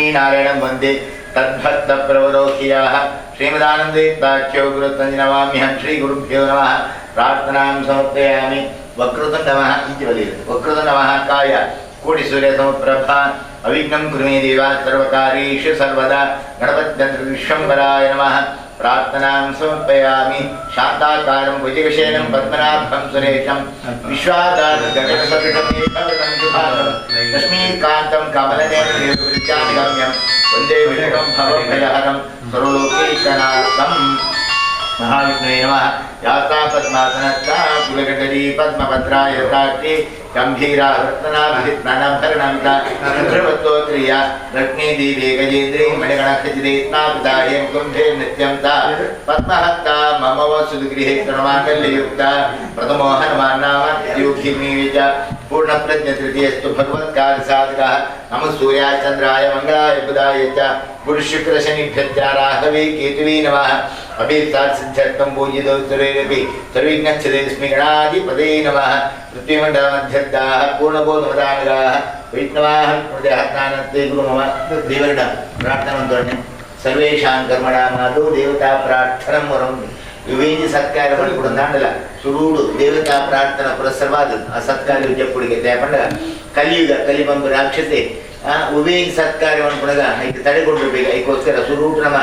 लक्ष्मीनारायणं वन्दे तद्भक्तप्रवरोह्याः श्रीमदानन्दतीर्थाख्यो गुरुत्तञ्जनमाम्यहं श्रीगुरुभ्यो नमः। प्रार्थनां समर्पयामि। वक्रतुण्डमः वक्रतुण्डमः काय कोटिसूर्यसमप्रभा अविघ्नं कुरु मे देव सर्वकार्येषु सर्वदा गणपत्यन्त्रविश्वम्भराय नमः। प्रार्थनां समर्पयामि। शान्ताकारं भुजगशयनं पद्मनाभं सुरेशं विश्वाधारं गगनसदृशमेकवरं शुभांगं लक्ष्मीकान्तं कमलनेत्रं वन्दे विष्णुं भवभयहरं सर्वलोकैकनाथं। महाविष्णवे नमः। यात्रा पद्मासनस्था कुलकटली पद्मभद्राय यथाक्षी गंभीरा रत्नाभिरत्नाभरणमिता चंद्रवत्तोत्रिया रत्नेदीपे गजेन्द्री मणिगणखचिते स्नापिताये कुंभे नित्यं ता पद्महस्ता मम वसुगृहे सर्वमांगल्ययुक्ता प्रथमोहनवान् नाम योगिनीच पूर्णप्रज्ञतृतीयस्तु भगवत्कार्यसाधकः नमः सूर्याय चन्द्राय मंगलाय बुधाय च गुरुशुक्रशनिभ्यश्च राहवे केतवे नमः। अभीप्सासिद्ध्यर्थं पूजितो सुरेरपि सर्वज्ञच्छदेस्मि गणाधिपतये नमः। पृथ्वीमण्डलमध्यस्थाः पूर्णबोधमदानगाः वैष्णवाः हृदयहस्तानस्ते गुरु मम देवर्ण प्रार्थनं सर्वेषां कर्मणामादौ देवता प्रार्थनं वरं विवेदी सत्कार ಮಾಡಿಕೊಂಡಾಂಡಲ ಸುರುಡು ದೇವತಾ ಪ್ರಾರ್ಥನಾ ಪುರಸ್ಸರವಾದ ಆ ಸತ್ಕಾರ ಜಪ್ಪುಡಿಗೆ ದಯಪಂಡ ಕಲಿಯುಗ ಕಲಿಬಂಬ ರಾಕ್ಷಸೆ ವಿವೇದಿ ಸತ್ಕಾರ ಮಾಡಿಕೊಂಡಾಗ ಐದು ತಡೆಗೊಂಡಿರಬೇಕು ಐಕೋಸ್ಕರ ಸುರುಡು ನಮ್ಮ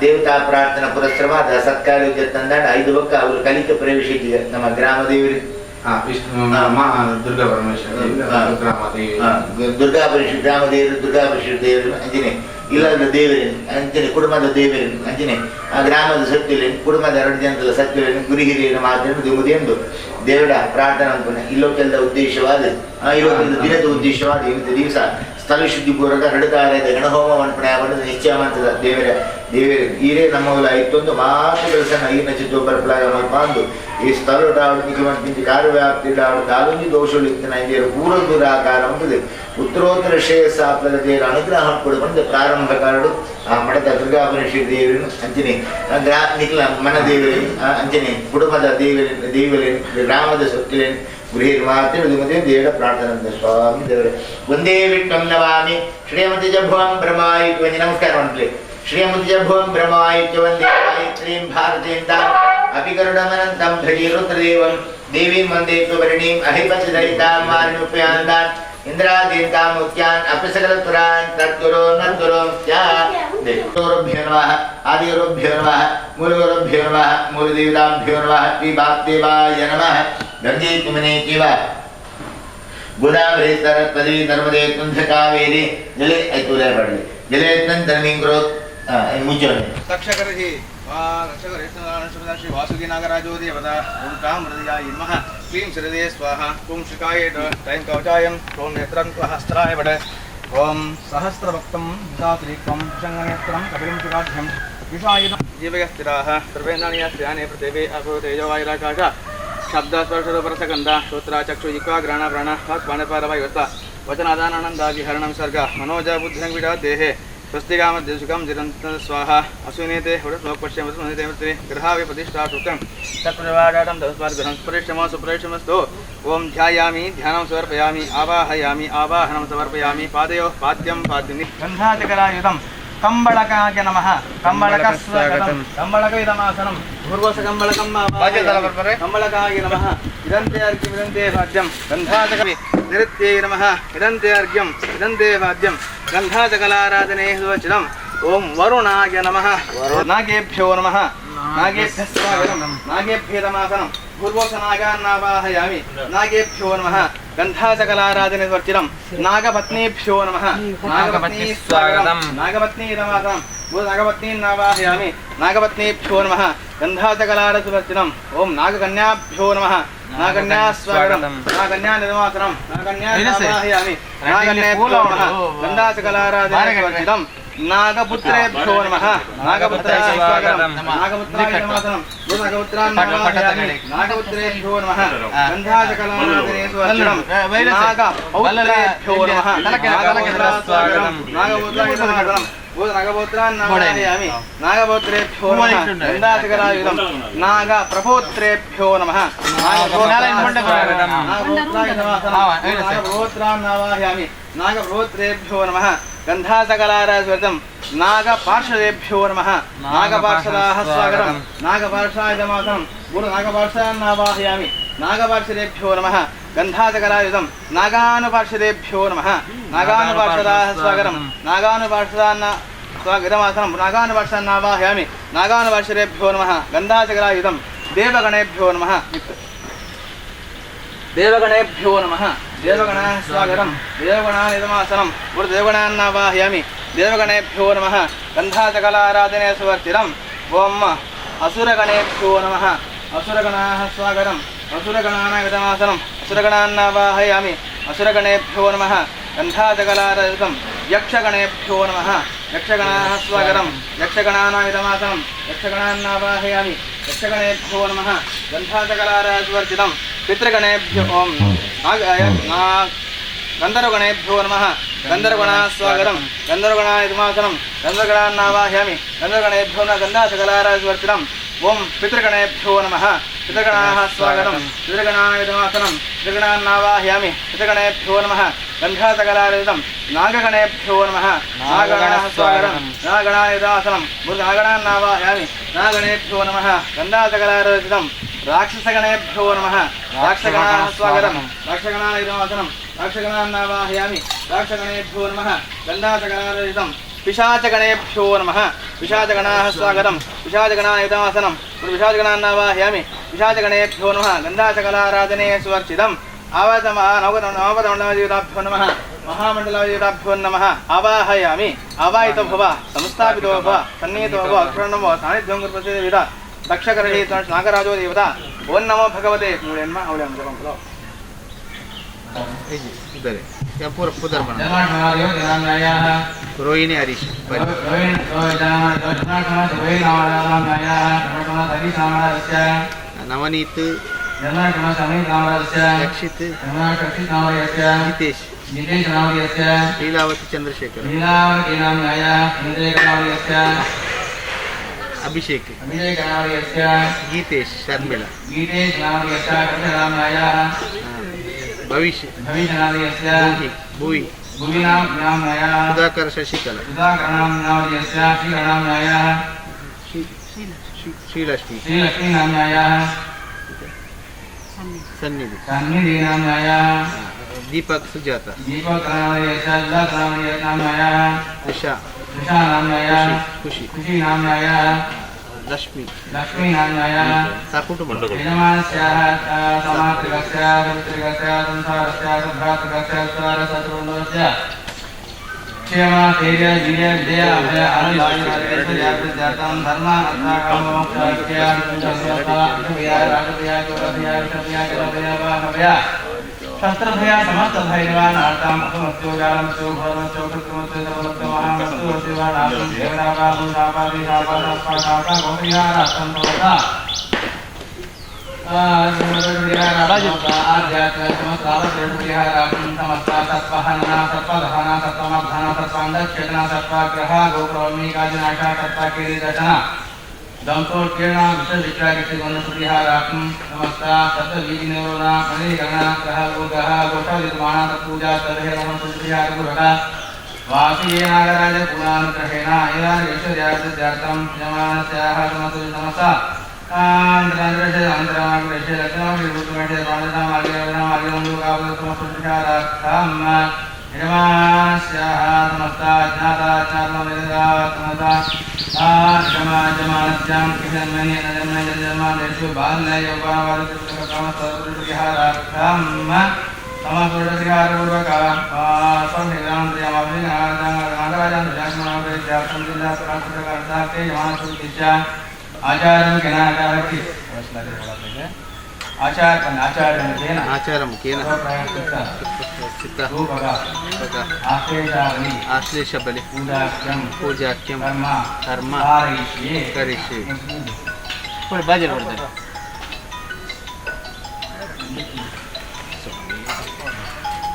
ದೇವತಾ ಪ್ರಾರ್ಥನಾ ಪುರಸ್ಸರವಾದ ಸತ್ಕಾರ ತಂದಾಡ 5 ಬಕ್ಕ ಅವರು ಕಲಿಕೆ ಪ್ರವೇಶಿಗೆ ನಮ್ಮ ಗ್ರಾಮ ದೇವರು ದುರ್ಗಾ ಪರಮೇಶ್ವರಿ ದುರ್ಗಾ ಪರಿಷತ್ ಗ್ರಾಮ ದೇವರು ದುರ್ಗಾ ಪರಿಷತ್ ದೇವರು ಅಂಜನೆ ಇಲ್ಲದ ದೇವರೇನು ಅಂಜನೆ ಕುಟುಂಬದ ದೇವರೇನು ಅಂಜನೆ ಆ ಗ್ರಾಮದ ಸತ್ಯಲೇನು ಕುಟುಂಬದ 2 ಜನದ ಸತ್ಯಲೇನು ಗುರು ಹಿರಿಯರ ಮಾತನ್ನು ಮುದಿಯೆಂದು ದೇವರ ಪ್ರಾರ್ಥನಾ ಅನ್ಕೊಂಡೆ ಇಲ್ಲೊಕ್ಕೆಲ್ಲ ಉದ್ದೇಶವಾದ ಇವತ್ತಿನ ದಿನದ ಉದ್ದೇಶವಾದ ಇವತ್ತು ದಿವಸ ಸ್ಥಳ ಶುದ್ಧಿ ಪೂರ್ವಕ ನಡುಕಾರ್ಯದ ಗಣಹೋಮ ಮನ್ಪಣೆ ಆಗೋದು ನಿಶ್ಚಯ ಮಾಡ್ತದ ದೇವರ ಈರೇ ನಮ್ಮವಲ ಇತ್ತೊಂದು ಮಾತು ಕೆಲಸನ ಈನ ಚಿತ್ತು ಬರ್ಪಲಾಗ ಮಲ್ಪಾಂದು ಈ ಸ್ಥಳ ನಿಖಿಮಂತ್ರಿ ಕಾರ್ಯವ್ಯಾಪ್ತಿ ಕಾಲೊಂದು ದೋಷಗಳು ಇತ್ತು ದೇವರ ಪೂರ್ವ ದುರಾಕಾರ ಅಂತದೆ ಉತ್ತರೋತ್ತರ ಶ್ರೇಯಸ್ಸಾಪ್ಲದ ದೇವರ ಅನುಗ್ರಹ ಕೊಡುಕೊಂಡು ಪ್ರಾರಂಭ ಕಾರಡು ಆ ಮಠದ ದುರ್ಗಾಪರೇಶ್ವರಿ ದೇವರನ್ನು ಅಂಜನೆ ನಿಖಿಲ ಮನ ದೇವರೇನು ಅಂಜನೆ ಕುಟುಂಬದ ದೇವರೇನು ಗ್ರಾಮದ ಸೊತ್ತಿಲೇನು ಗೃಹಿರ್ಮಾತೆ ದೇವರ ಪ್ರಾರ್ಥನಾ ಸ್ವಾಮಿ ದೇವರ ಒಂದೇ ವಿಷ್ಣು ನಮಾಮಿ ಶ್ರೀಮತಿ ಜಭುವಂ ಬ್ರಹ್ಮಾಯುಕ್ತ ನಮಸ್ಕಾರ ಮಂತ್ಲಿ ಶ್ರೀಮತಿ ಜಭುವಂ ಬ್ರಹ್ಮಾಯುಕ್ತ ವಂದೇ ಗಾಯತ್ರೀಂ ಭಾರತೀಂ ಅಪಿಕರುಣಮನಂತಂ ಭಜೀರುದ್ರದೇವಂ ದೇವೀಂ ವಂದೇ ಸುವರ್ಣೀಂ ಅಹಿಪತಿದಯಿತಾಂ ಮಾರಿಣುಪ್ಯಾಂತಾನ್ ಇಂದ್ರಾದೀನ್ ಕಾಮುತ್ಯಾನ್ ಅಪಿಸಕಲಪುರಾನ್ ತದ್ಗುರು ನದ್ಗುರು ಗುರುಭ್ಯೋ ನಮಃ ಆದಿಗುರುಭ್ಯೋ ನಮಃ ಮೂಲಗುರುಭ್ಯೋ ನಮಃ ಮೂಲದೇವತಾಭ್ಯೋ ನಮಃ ಶ್ರೀವಾಸುದೇವಾಯ ನಮಃ ಗಂಗೆ ಯಮುನೆ ಚೈವ ಗೋದಾವರಿ ಸರಸ್ವತಿ ನರ್ಮದೆ ಕುಂಭ ಕಾವೇರಿ ಜಲೆ ಐತುಲೆ ಪಡಲಿ ಜಲೆ ತನ್ನಿಂ ಗ್ರೋತ್ ಮುಚ್ಚನೆ ತಕ್ಷಕರಹಿ श्री वासुकी नागराजो देवता ओं काम हृदयाय नमः क्लीं श्रीदे स्वाहा ओं श्रीकाय त्रयं कवचायं ओं नेत्रं हस्त्राय वड ओं सहस्रभक्तं विशात्रिक्तं शङ्गनेत्रं कपिलं सुखाढ्यं विषायुधं जीवयस्थिराः सर्वेन्द्राणि यास्याने पृथिवी अभो तेजोवायुराकाश शब्दस्पर्शरूपरसगन्ध श्रोत्राचक्षुजिह्वा घ्राणप्राण वाक्पाणपारवायुस्ता वचनादानानन्दाभिहरणं सर्ग मनोज बुद्धिसंविडा देहे स्वस्तिकामद्यसुखं जिरन्तं स्वाहा असूनेते हुरश्लोक पश्यमस्मृते मृते गृहावे प्रतिष्ठा श्रुतं तत्प्रवाडाटं दस्मार्गहं सुपरिश्रमः सुपरिश्रमस्तु ओं ध्यायामि ध्यानं समर्पयामि आवाहयामि आवाहनं समर्पयामि पादयोः पाद्यं पाद्यनि गन्धाचकरायुधं कंबळकाय नमः कंबळकस्वागतं कंबळकविदमासनं पूर्वसकंबळकं कंबळकाय नमः इदन्ते अर्घ्यं इदन्ते पाद्यं गन्धाचकवि निरत्यै नमः इदन्ते अर्घ्यं इदन्ते पाद्यं गन्धाचकलाराधने सुवचितम् ओं वरुणाय नमः नागेभ्यो नमः नागेभ्यः स्वागतं नागेभ्येदमासनं पूर्वोसनागान्नावाहयामि नागेभ्यो नमः गन्धाचकलाराधने सुवचितं नागपत्नीभ्यो नमः नागपत्नी स्वागतं नागपत्नीदमासनं नागपत्नीन्नावाहयामि नागपत्नीभ्यो नमः गन्धाचकलारसुवर्चितम् ओं नागकन्याभ्यो नमः नागकन्या स्वागतं नागकन्यानिर्वासनं नागकन्यान्नावाहयामि नागकन्याभ्यो नमः गन्धाचकलाराधने सुवर्चितं नागपुत्रेभ्यो नमः नागपुत्राय स्वागतं नागपुत्राय नमः नागपुत्रेभ्यो नमः गन्धाचकलानादिनेषु अर्चनम् नागपौत्रेभ्यो नमः नागपुत्रान्नावाहयामि नागपुत्रेभ्यो नमः गन्धाचकलायुधं नागप्रपोत्रेभ्यो नमः नागपुत्रान्नावाहयामि नागप्रपोत्रेभ्यो नमः गन्धाचकलाराजवर्तं नागपार्षदेभ्यो नमः नागपार्षदाः स्वागतं नागपार्षायुधमासनं गुरु नागपार्षदान्नावाहयामि नागपार्षदेभ्यो नमः गन्धाचकलायुधं नागानुपार्षदेभ्यो नमः नागानुपार्षदाः स्वागतं नागानुपार्षदान्न स्वागतमासनं नागानुपार्षदान्नावाहयामि नागानुपार्षदेभ्यो नमः गन्धाचकलायुधं देवगणेभ्यो नमः देवगणेभ्यो नमः देवगणाः स्वागतं देवगणानिदमासनं गुरुदेवगणान्नावाहयामि देवगणेभ्यो नमः गन्धाचकलाराधने सुवर्तिरम् ओम असुरगणेभ्यो नमः असुरगणाः स्वागतम् असुरगणानामिदमासनम् असुरगणान्नावाहयामि असुरगणेभ्यो नमः गन्धाचकलाराधनं यक्षगणेभ्यो नमः यक्षगणाः स्वागतं यक्षगणानामिदमासनं यक्षगणान्नावाहयामि यक्षगणेभ्यो नमः गन्धाचकलाराधवर्जितं पितृगणेभ्यो ओम गन्धर्वगणेभ्यो नमः गन्धर्वगणाः स्वागतं गन्धर्वगणानिदमासनं गन्धर्वगणान्नावाहयामि गन्धर्वगणेभ्यो नमः गन्धाचकलाराधवर्जितं ओम पितृगणेभ्यो नमः पितृगणाः स्वागतं पितृगणानिदमासनं पितृगणान्नावाहयामि पितृगणेभ्यो नमः गन्धाचकलाराधनं नागगणेभ्यो नमः नागगणाः स्वागतं नागगणानिदमासनं नागगणान्नावाहयामि नागगणेभ्यो नमः गन्धाचकलाराधनं राक्षसगणेभ्यो नमः राक्षसगणाः स्वागतं राक्षसगणानिदमासनं राक्षसगणान्नावाहयामि राक्षसगणेभ्यो नमः गन्धाचकलाराधनं पिशाचगणेभ्यो नमः पिशाचगणाः स्वागतं पिशाचगणानिदमासनं पिशाचगणान्नावाहयामि पिशाचगणेभ्यो नमः गन्धाचकलाराधने सुवर्चितम् नवपदमण्डलदेवताभ्यो नमः महामण्डलदेवताभ्यो नमः आवाहयामि आवाहितो भव संस्थापितो भव सन्नीतो भव अक्षरणो भव सान्निध्यं कुर्वते देवता दक्षकर्णी नागराजो देवता ओं नमो भगवते मूलेन्मा औल्यां जपं करो इधर क्या पूरा पुदर बना रोहिणी हरीश नवनीत रक्षित जितेश लीलावती चंद्रशेखर अभिषेक गीतेश शर्मिला भविष्य भुवि सुधाकर शशिकला श्रीलक्ष्मी सन्निधि दीपक सुजाता उषा खुशी लक्ष्मी सकुटुंब क्षेमा धैर्य वीर्य विजय अभय आनंद शस्त्रभया समस्त भैरवानार्थम अकमत्योगारम चोभरम चोकृतमत्यो सर्वमत्यो महामत्यो शिवानार्थम देवरागा भूषापादि शापादस्पादाका गोपियानार्थम भवता आध्यात्म समस्तावत्रिहारार्थम समस्ता सत्पहना सत्पदहना सत्पमग्धना सत्पांडक्षेतना सत्पाग्रहा गोकर्मी काजनाशा सत्पाकीरी दर्शना दंतोत्कीर्णा विश्वविक्रागिति गणपतिहारात्म समस्ता सत्तवीजिनेरोना मणिगणना ग्रह गोग्रह गोष्ठविद्वाना तत्पूजा तर्हे नमः सुत्रिहार गुरुघटा वासीये नागराज पुरानुग्रहेणा एलान विश्वव्याप्तिर्यार्थं यमानस्याः समस्तु नमसा आंध्रांध्रशे आंध्रामाग्रशे लक्ष्माभिभूतमेशे पाणिनामाग्यवन्दुकावतमसुत्रिहारार्थं यमानस्याः समस्ता ज्ञाता जमानस्यां किशन्मणि नजन्मयजन्मादेषु बालयोगावादकृतकामस्तुत्रिहारार्थं समस्तुत्रिहारपूर्वका स्वभिरामप्रियमभिनाराजान्तर्यात्मनाभेद्यार्थं जिल्लासराष्ट्रकार्तार्थे यमानसुतिश्च आचार्यं केनाचारति आचार्यं केन पूजाख्यं कर्म करिष्ये बाजी पड़ते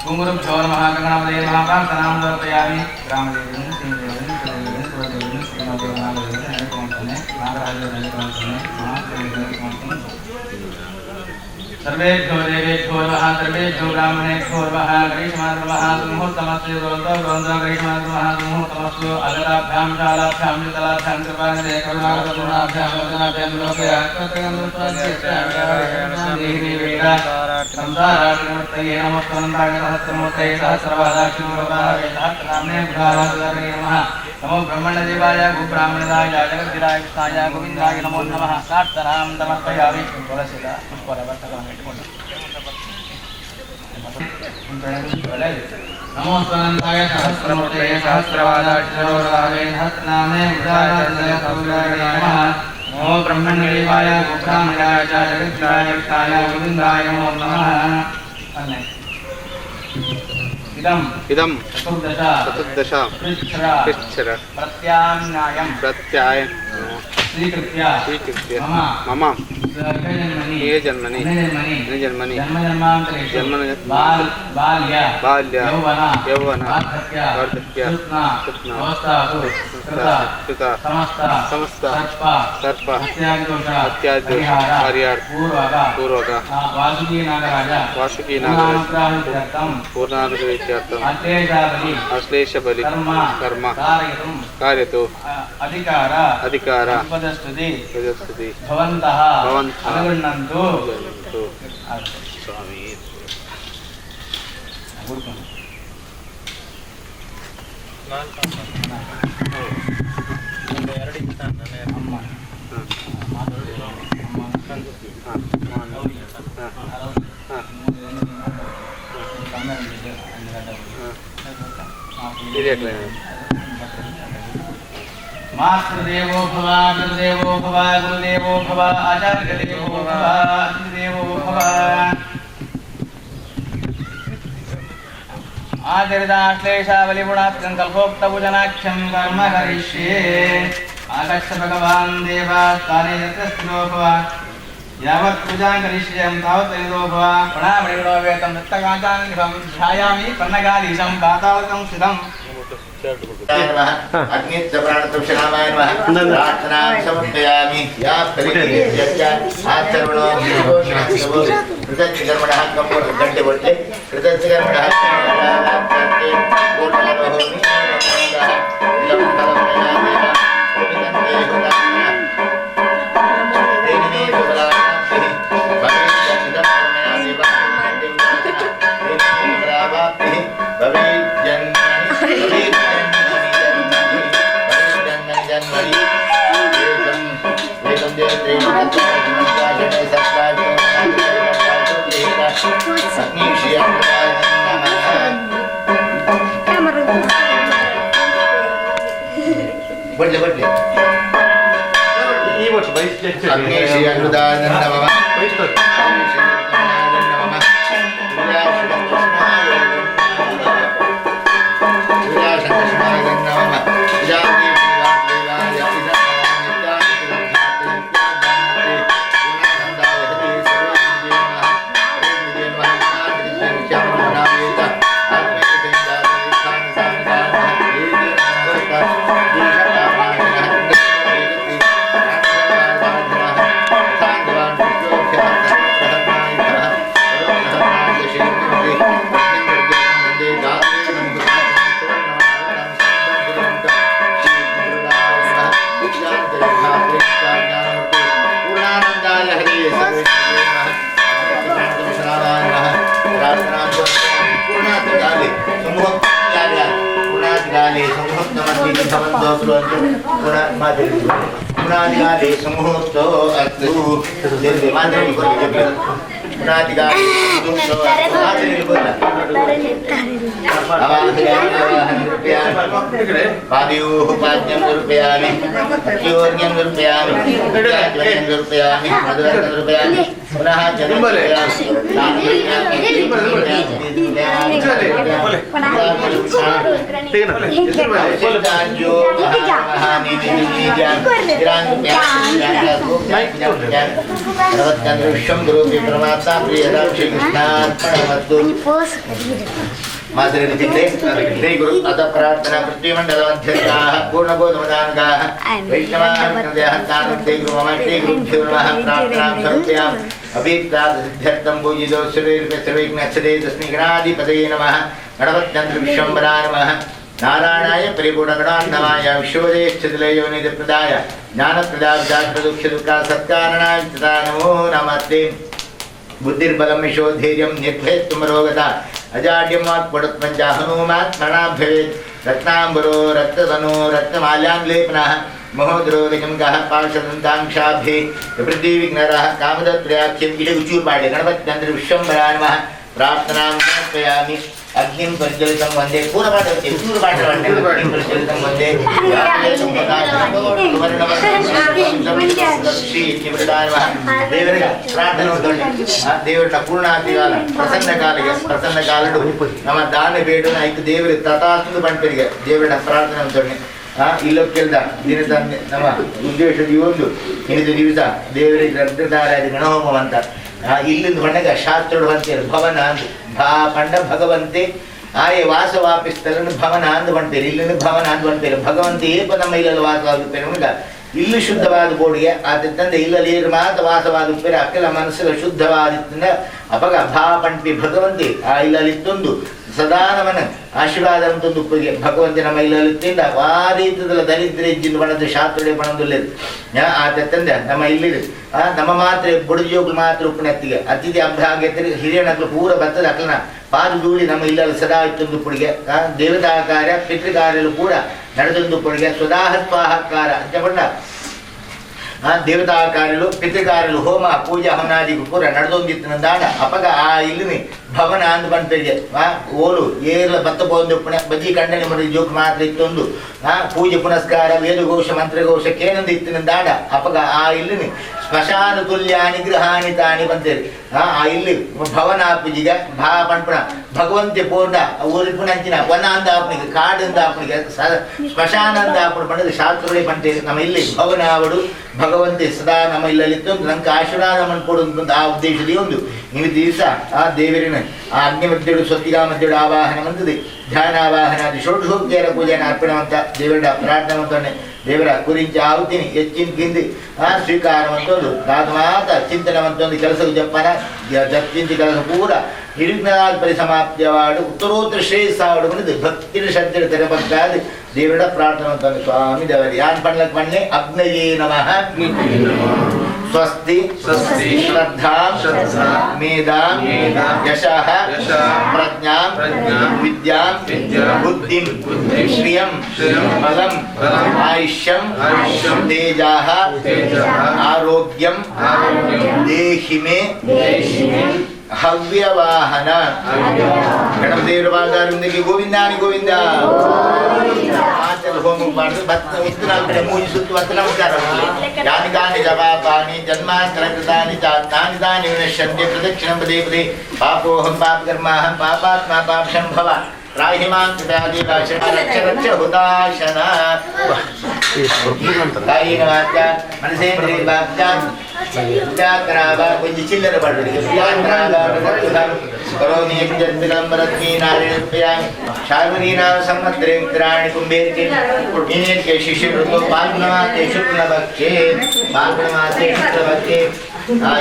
कुंगुरम चौर महागणापति महाप्रार्थनां समर्पयामि ग्रामदेवं श्रीदेवं कुलदेवं कुलदेवं श्रीनाथदेवं नागदेवं सर्वेभ्यो देवेभ्यो नमः सर्वेभ्यो ब्राह्मणेभ्यो नमः गणेशमात्र नमः मुहूर्तमस्तु रोन्दो गणेशमात्र नमः मुहूर्तमस्तु अगराभ्यां शालाभ्यां युतलाभ्यां कृपानिधे करुणाकरुणाभ्यां वदनाभ्यां लोकयात्मत्रेन्द्रदेहिवेदासंसाराग्निमूर्तये नमस्वन्ताय सहस्रमूर्तये सहस्रवादाक्षिणोपावे सहस्रनाम्ने बुधाराधुरे नमः नमो ब्रह्मणदेवाय गोब्राह्मणदाय जगद्गिराय कृष्णाय गोविन्दाय नमो नमः प्रार्थनां समर्पयामि तुलसीदा पुष्परवर्तकं नमो स्वनन्ताय सहस्रमूर्तये सहस्रवादाक्षिणोपावे सहस्रनाम्ने बुधाराधुरे नमः नमो ब्रह्मणदेवाय गोब्राह्मणदाय जगद्गिराय कृष्णाय गोविन्दाय नमो नमः इदं चतुर्दश कृच्छ्र प्रत्याय स्वीकृत्य मम जन्मनि बाल्य यौवन वार्धक्य कृता समस्त सर्प हत्यादोष पूर्वक वासुकी नागराज पूर्णानुग्रहीत्यर्थम् अश्लेष बलि कर्म कार्यतो अधिकार प्रजस्तुति भवन्तः अनुगृह्णन्तु स्वामी मातृदेवो भव गुरुदेवो भव गुरुदेवो भव आचार्यदेवो भव अतिदेवो भव आचरिताश्लेषावलिगुणात् कल्पोक्तभुजनाख्यं कर्म करिष्ये आगच्छ भगवान् देवास्ताने यत्रस्थितो भव यावत् पूजां करिष्यं तावत् निरो भव प्रणामणिगुणो वेतं दत्तकाञ्चानिभं ध्यायामि पन्नगाधीशं पातालकं स्थितम् अग्निप्रणातुक्षणामाय नमः प्रार्थनां समर्पयामि या आचरणो कृतज्ञकर्मणः घंटे बोलते कृतज्ञकर्मणः पादयोः पाद्यं निरूपयामि अक्षयोर्घ्यं निरूपयामि ध्वजं निरूपयामि मधुरं निरूपयामि पुनः जलं परमात्मा प्रियदां श्रीकृष्णार्पणमस्तु मातरे निचिते श्री गुरु अत प्रार्थना पृथ्वीमण्डलमध्यस्थाः पूर्णबोधमदानकाः वैष्णवाः हृदयाः तानन्ते गुरु मम श्री गुरुभ्यो नमः प्रार्थनां समर्पयामि अभीप्तार्थं पूजितो सर्वैर्विघ्नच्छते तस्मै गणाधिपतये नमः गणपत्यन्त्र विश्वम्भराय नमः नारायणाय परिपूर्णगणान्नवाय विश्वोदयश्चतुलयोनिधिप्रदाय ज्ञानप्रदाब्दार्थदुःखदुःखा सत्कारणाय तथा नमो नमस्ते बुद्धिर्बलं यशोधैर्यं निर्भयत्वमरोगता अजाड्यं वाक्पटुत्वञ्च हनुमात् स्मरणाभ्यवेत् रत्नाम्बरो रक्तधनो रत्नमाल्याङ्लेपनः महोदरो गजङ्गः पार्श्वदन्ताङ्क्षाभ्ये प्रवृत्तिविघ्नरः कामदत्प्रयाख्यं गिरिगुचूर्पाडे गणपत्यन्त्र विश्वम्भराय नमः प्रार्थनां समर्पयामि अग्निं प्रज्वलितं वन्दे पूर्णपाठवते अग्निं प्रज्वलितं वन्दे ದೇವರಿಗೆ ಪ್ರಾರ್ಥನೆ ದೇವರ ಪೂರ್ಣಾತಿಗಾಲ ಪ್ರಸನ್ನ ಕಾಲಡು ನಮ್ಮ ದಾನ ಬೇಡನ ಐದು ದೇವರ ತಥಾಸ್ತು ಬಂಟರಿಗೆ ದೇವರ ಪ್ರಾರ್ಥನೆ ಅಂತೊಣ್ಣೆ ಇಲ್ಲೊಕ್ಕೆ ಕೇಳ್ದ ದಿನದ ನಮ್ಮ ಉದ್ದೇಶದ ಒಂದು ಇನ್ನಿದು ದಿವಸ ದೇವರಿಗೆ ರಕ್ತದಾರಾದ ಗಣಹೋಮ ಅಂತ ಇಲ್ಲಿಂದ ಹೊಣೆಗ ಶಾಸ್ತ್ರೋಡು ಅಂತೀರು ಭವನ ಪಂಡ ಭಗವಂತೆ ಆಯೆ ವಾಸವಾಪಿಸ್ತರನ್ನು ಭವನ ಅಂದು ಬಂಟೇರು ಇಲ್ಲಿಂದ ಭವನ ಅಂದು ಬಂಟೇರು ಭಗವಂತ ಏಪ ನಮ್ಮ ಇಲ್ಲಲ್ಲಿ ವಾಸವಾಗುತ್ತೇನೆ ಉಂಗ ಇಲ್ಲಿ ಶುದ್ಧವಾದ ಬೋಡಿಗೆ ಆದಂದ್ರೆ ಇಲ್ಲಲ್ಲಿ ಮಾತ್ರ ವಾಸವಾದ ಉಪ್ಪೇರೆ ಅಕ್ಕೆಲ್ಲ ಮನಸ್ಸು ಶುದ್ಧವಾದಿತ್ತಂದ ಅಪಗ ಭಾ ಪಂಪಿ ಭಗವಂತಿ ಆ ಇಲ್ಲಲ್ಲಿತ್ತೊಂದು ಸದಾ ನಮನ ಆಶೀರ್ವಾದ ಅಂತೊಂದು ಉಪ್ಪಿಗೆ ಭಗವಂತಿ ನಮ್ಮ ಇಲ್ಲಲ್ಲಿತ್ತಿಂದ ಆ ರೀತಿಯಲ್ಲ ದರಿದ್ರ ಇಜ್ಜಿನ ಬಣದ ಶಾಸ್ತ್ರಡೆ ಬಣದಲ್ಲದು ಆದಂದ್ರೆ ನಮ್ಮ ಇಲ್ಲಿದೆ ನಮ್ಮ ಮಾತ್ರ ಬುಡಜೋಗ್ಲು ಮಾತ್ರ ಉಪ್ಪಿನತ್ತಿಗೆ ಅತಿಥಿ ಹಬ್ಬ ಆಗೈತೆ ಹಿರಿಯಣಗಳು ಪೂರ ಬರ್ತದೆ ಅಕ್ಕನ ಪಾದು ಧೂಳಿ ನಮ್ಮ ಇಲ್ಲಲ್ಲಿ ಸದಾ ಇತ್ತೊಂದು ಪುಡಿಗೆ ದೇವತಾ ಕಾರ್ಯ ಪಿತೃಕಾರ್ಯಗಳು ಕೂಡ ನಡೆದೊಂದು ಪುಡಿಗೆ ಸ್ವದಾಹತ್ವಾಹಕಾರ ಅಂತ ಬಂಡ ದೇವತಾ ಕಾರ್ಯಗಳು ಪಿತೃಕಾರ್ಯಗಳು ಹೋಮ ಪೂಜಾ ಹವನಾದಿಗೂ ಪೂರ ನಡೆದೊಂದಿತ್ತಿನಂದಾಡ ಅಪಗ ಆ ಇಲ್ಲಿನಿ ಭವನ ಅಂದು ಬಂಟೇಗೆ ಓಲು ಏರ್ಲ ಬತ್ತ ಬಂದು ಬಜ್ಜಿ ಕಂಡನೆ ಮರಿ ಜೋಕ್ ಮಾತ್ರ ಇತ್ತೊಂದು ಪೂಜೆ ಪುನಸ್ಕಾರ ವೇದಘೋಷ ಮಂತ್ರಘೋಷಕ್ಕೆ ಏನೊಂದು ಇತ್ತಿನಂದಾಡ ಅಪಗ ಆ ಇಲ್ಲಿನಿ ಸ್ಮಶಾನ ತುಲ್ಯಾನಿ ಗೃಹಾನಿ ತಾನಿ ಬಂತೇರಿ ಆ ಇಲ್ಲಿ ಭವನ ಪೂಜಿಗೆ ಭಾ ಪಂಪಣ ಭಗವಂತೆ ಪೋರ್ಡ ಊರಿ ಪುನಂಚಿನ ವನ ಅಂದ ಆಪಣಿಗೆ ಕಾಡು ಆಪಣಿಗೆ ಸ್ಮಶಾನ ಅಂದ ಆಪಣ ಪಂಡದ ಶಾಸ್ತ್ರಗಳೇ ಬಂತೇರಿ ನಮ್ಮ ಇಲ್ಲಿ ಭವನ ಅವಡು ಭಗವಂತೆ ಸದಾ ನಮ್ಮ ಇಲ್ಲಲ್ಲಿತ್ತು ನಂಗೆ ಆಶೀರ್ವಾದ ಕೊಡುವಂತ ಆ ಉದ್ದೇಶದಲ್ಲಿ ಒಂದು ನೀವು ದಿವಸ ಆ ದೇವರಿನ ಆ ಅಗ್ನಿ ಮಧ್ಯಳು ಸ್ವಸ್ತಿಗಾ ಮಧ್ಯಳು ಆವಾಹನ ಬಂದಿದೆ ಧ್ಯಾನಾವಾಹನಾದಿ ಷೋಡಶೋಪಚಾರ ಪೂಜೆಯನ್ನು ಅರ್ಪಣವಂತ ದೇವರ ಪ್ರಾರ್ಥನೆ ದೇವರ ಕುరించి ಆಹುತಿನಿ ಹೆಚ್ಚಿನ ಕಿಂದಿ ಸ್ವೀಕಾರವಂತದ್ದು ಅದು ಮಾತ್ರ ಚಿಂತನವಂತೊಂದು ಕೆಲಸಕ್ಕೆ ಜಪ್ಪನ ಜಪ್ಪಿಂಚಿ ಕೆಲಸ ಪೂರ ಹಿರಿಜ್ಞಾನ ಪರಿಸಮಾಪ್ತಿಯವಾಡು ಉತ್ತರೋತ್ತರ ಶ್ರೇಯಸ್ಸಾವಡು ಬಂದಿದ್ದು ಭಕ್ತಿನ ಶ್ರದ್ಧೆ ತೆರಬಕ್ಕಾದ ದೇವರ ಪ್ರಾರ್ಥನೆ ಸ್ವಾಮಿ ದೇವರ ಯಾನ್ ಪಣ್ಲಕ್ ಪಣ್ಣೆ ಅಗ್ನಯೇ ನಮಃ ಸ್ವಸ್ತಿ ಶ್ರದ್ಧಾ ಮೇಧಾಂ ಯಶಃ ಪ್ರಜ್ಞಾಂ ವಿದ್ಯಾಂ ಬುದ್ಧಿಂ ಶ್ರಿಯಂ ಬಲಂ ಆಯುಷ್ಯಂ ತೇಜಃ ಆರೋಗ್ಯಂ ದೇಹಿ ಮೇ ಹವ್ಯವಾಹನ ಗಣಪತಿಯವರ ಪಾದಾರವಿಂದಕ್ಕೆ ಗೋವಿಂದಾನಿ ಗೋವಿಂದ ಹೋಮ ಮಾಡಿದ್ರೆ ಭತ್ತ ಇತ್ತು ನಾಲ್ಕು ಕಡೆ ಮೂಜಿ ಸುತ್ತು ಭತ್ತ ನಮಸ್ಕಾರ ಯಾನಿ ಕಾನಿ ಜಪಾಪಾನಿ ಜನ್ಮಾಂತರ ಕೃತಾನಿ ತಾನಿ ತಾನಿ ವಿನಶ್ಯಂತೆ ಪ್ರದಕ್ಷಿಣಂ ಪದೇ ಪದೇ ಪಾಪೋಹಂ ಪಾಪಕರ್ಮಾಹಂ ಪಾಪಾತ್ಮ ಪಾಪಶಂ ಭವ ರಾಹಿಮಾಂ ಕೃತಾದಿ ಭಾಷಣ ರಕ್ಷ ರಕ್ಷ ಹುತಾಶನ ಕಾಯಿನ ವಾಚ ಮನಸೇಂದ್ರಿಯ ವಾಕ್ಯಾನ್ ಉದಾಕರಾವ ಒಂದು ಚಿಲ್ಲರೆ ಬಡವರಿಗೆ ಕರೋಮಿ ಯಜ್ಞಂಬರತ್ಮೀ ನಾರಾಯಣಪ್ರಿಯಾಮಿ ಶಾರ್ವರೀನಾಮ ಸಂವತ್ಸರೆ ಉತ್ತರಾಯಣಿ ಕುಂಬೇರ್ಕೆ ಮೀನೇರ್ಕೆ ಶಿಶಿಋತು ಪಾಲ್ಗುಣಮಾತೆ ಶುಕ್ಲಭಕ್ಷೇ ಪಾಲ್ಗುಣಮಾತೆ ಶುಕ್ಲಭಕ್ಷೇ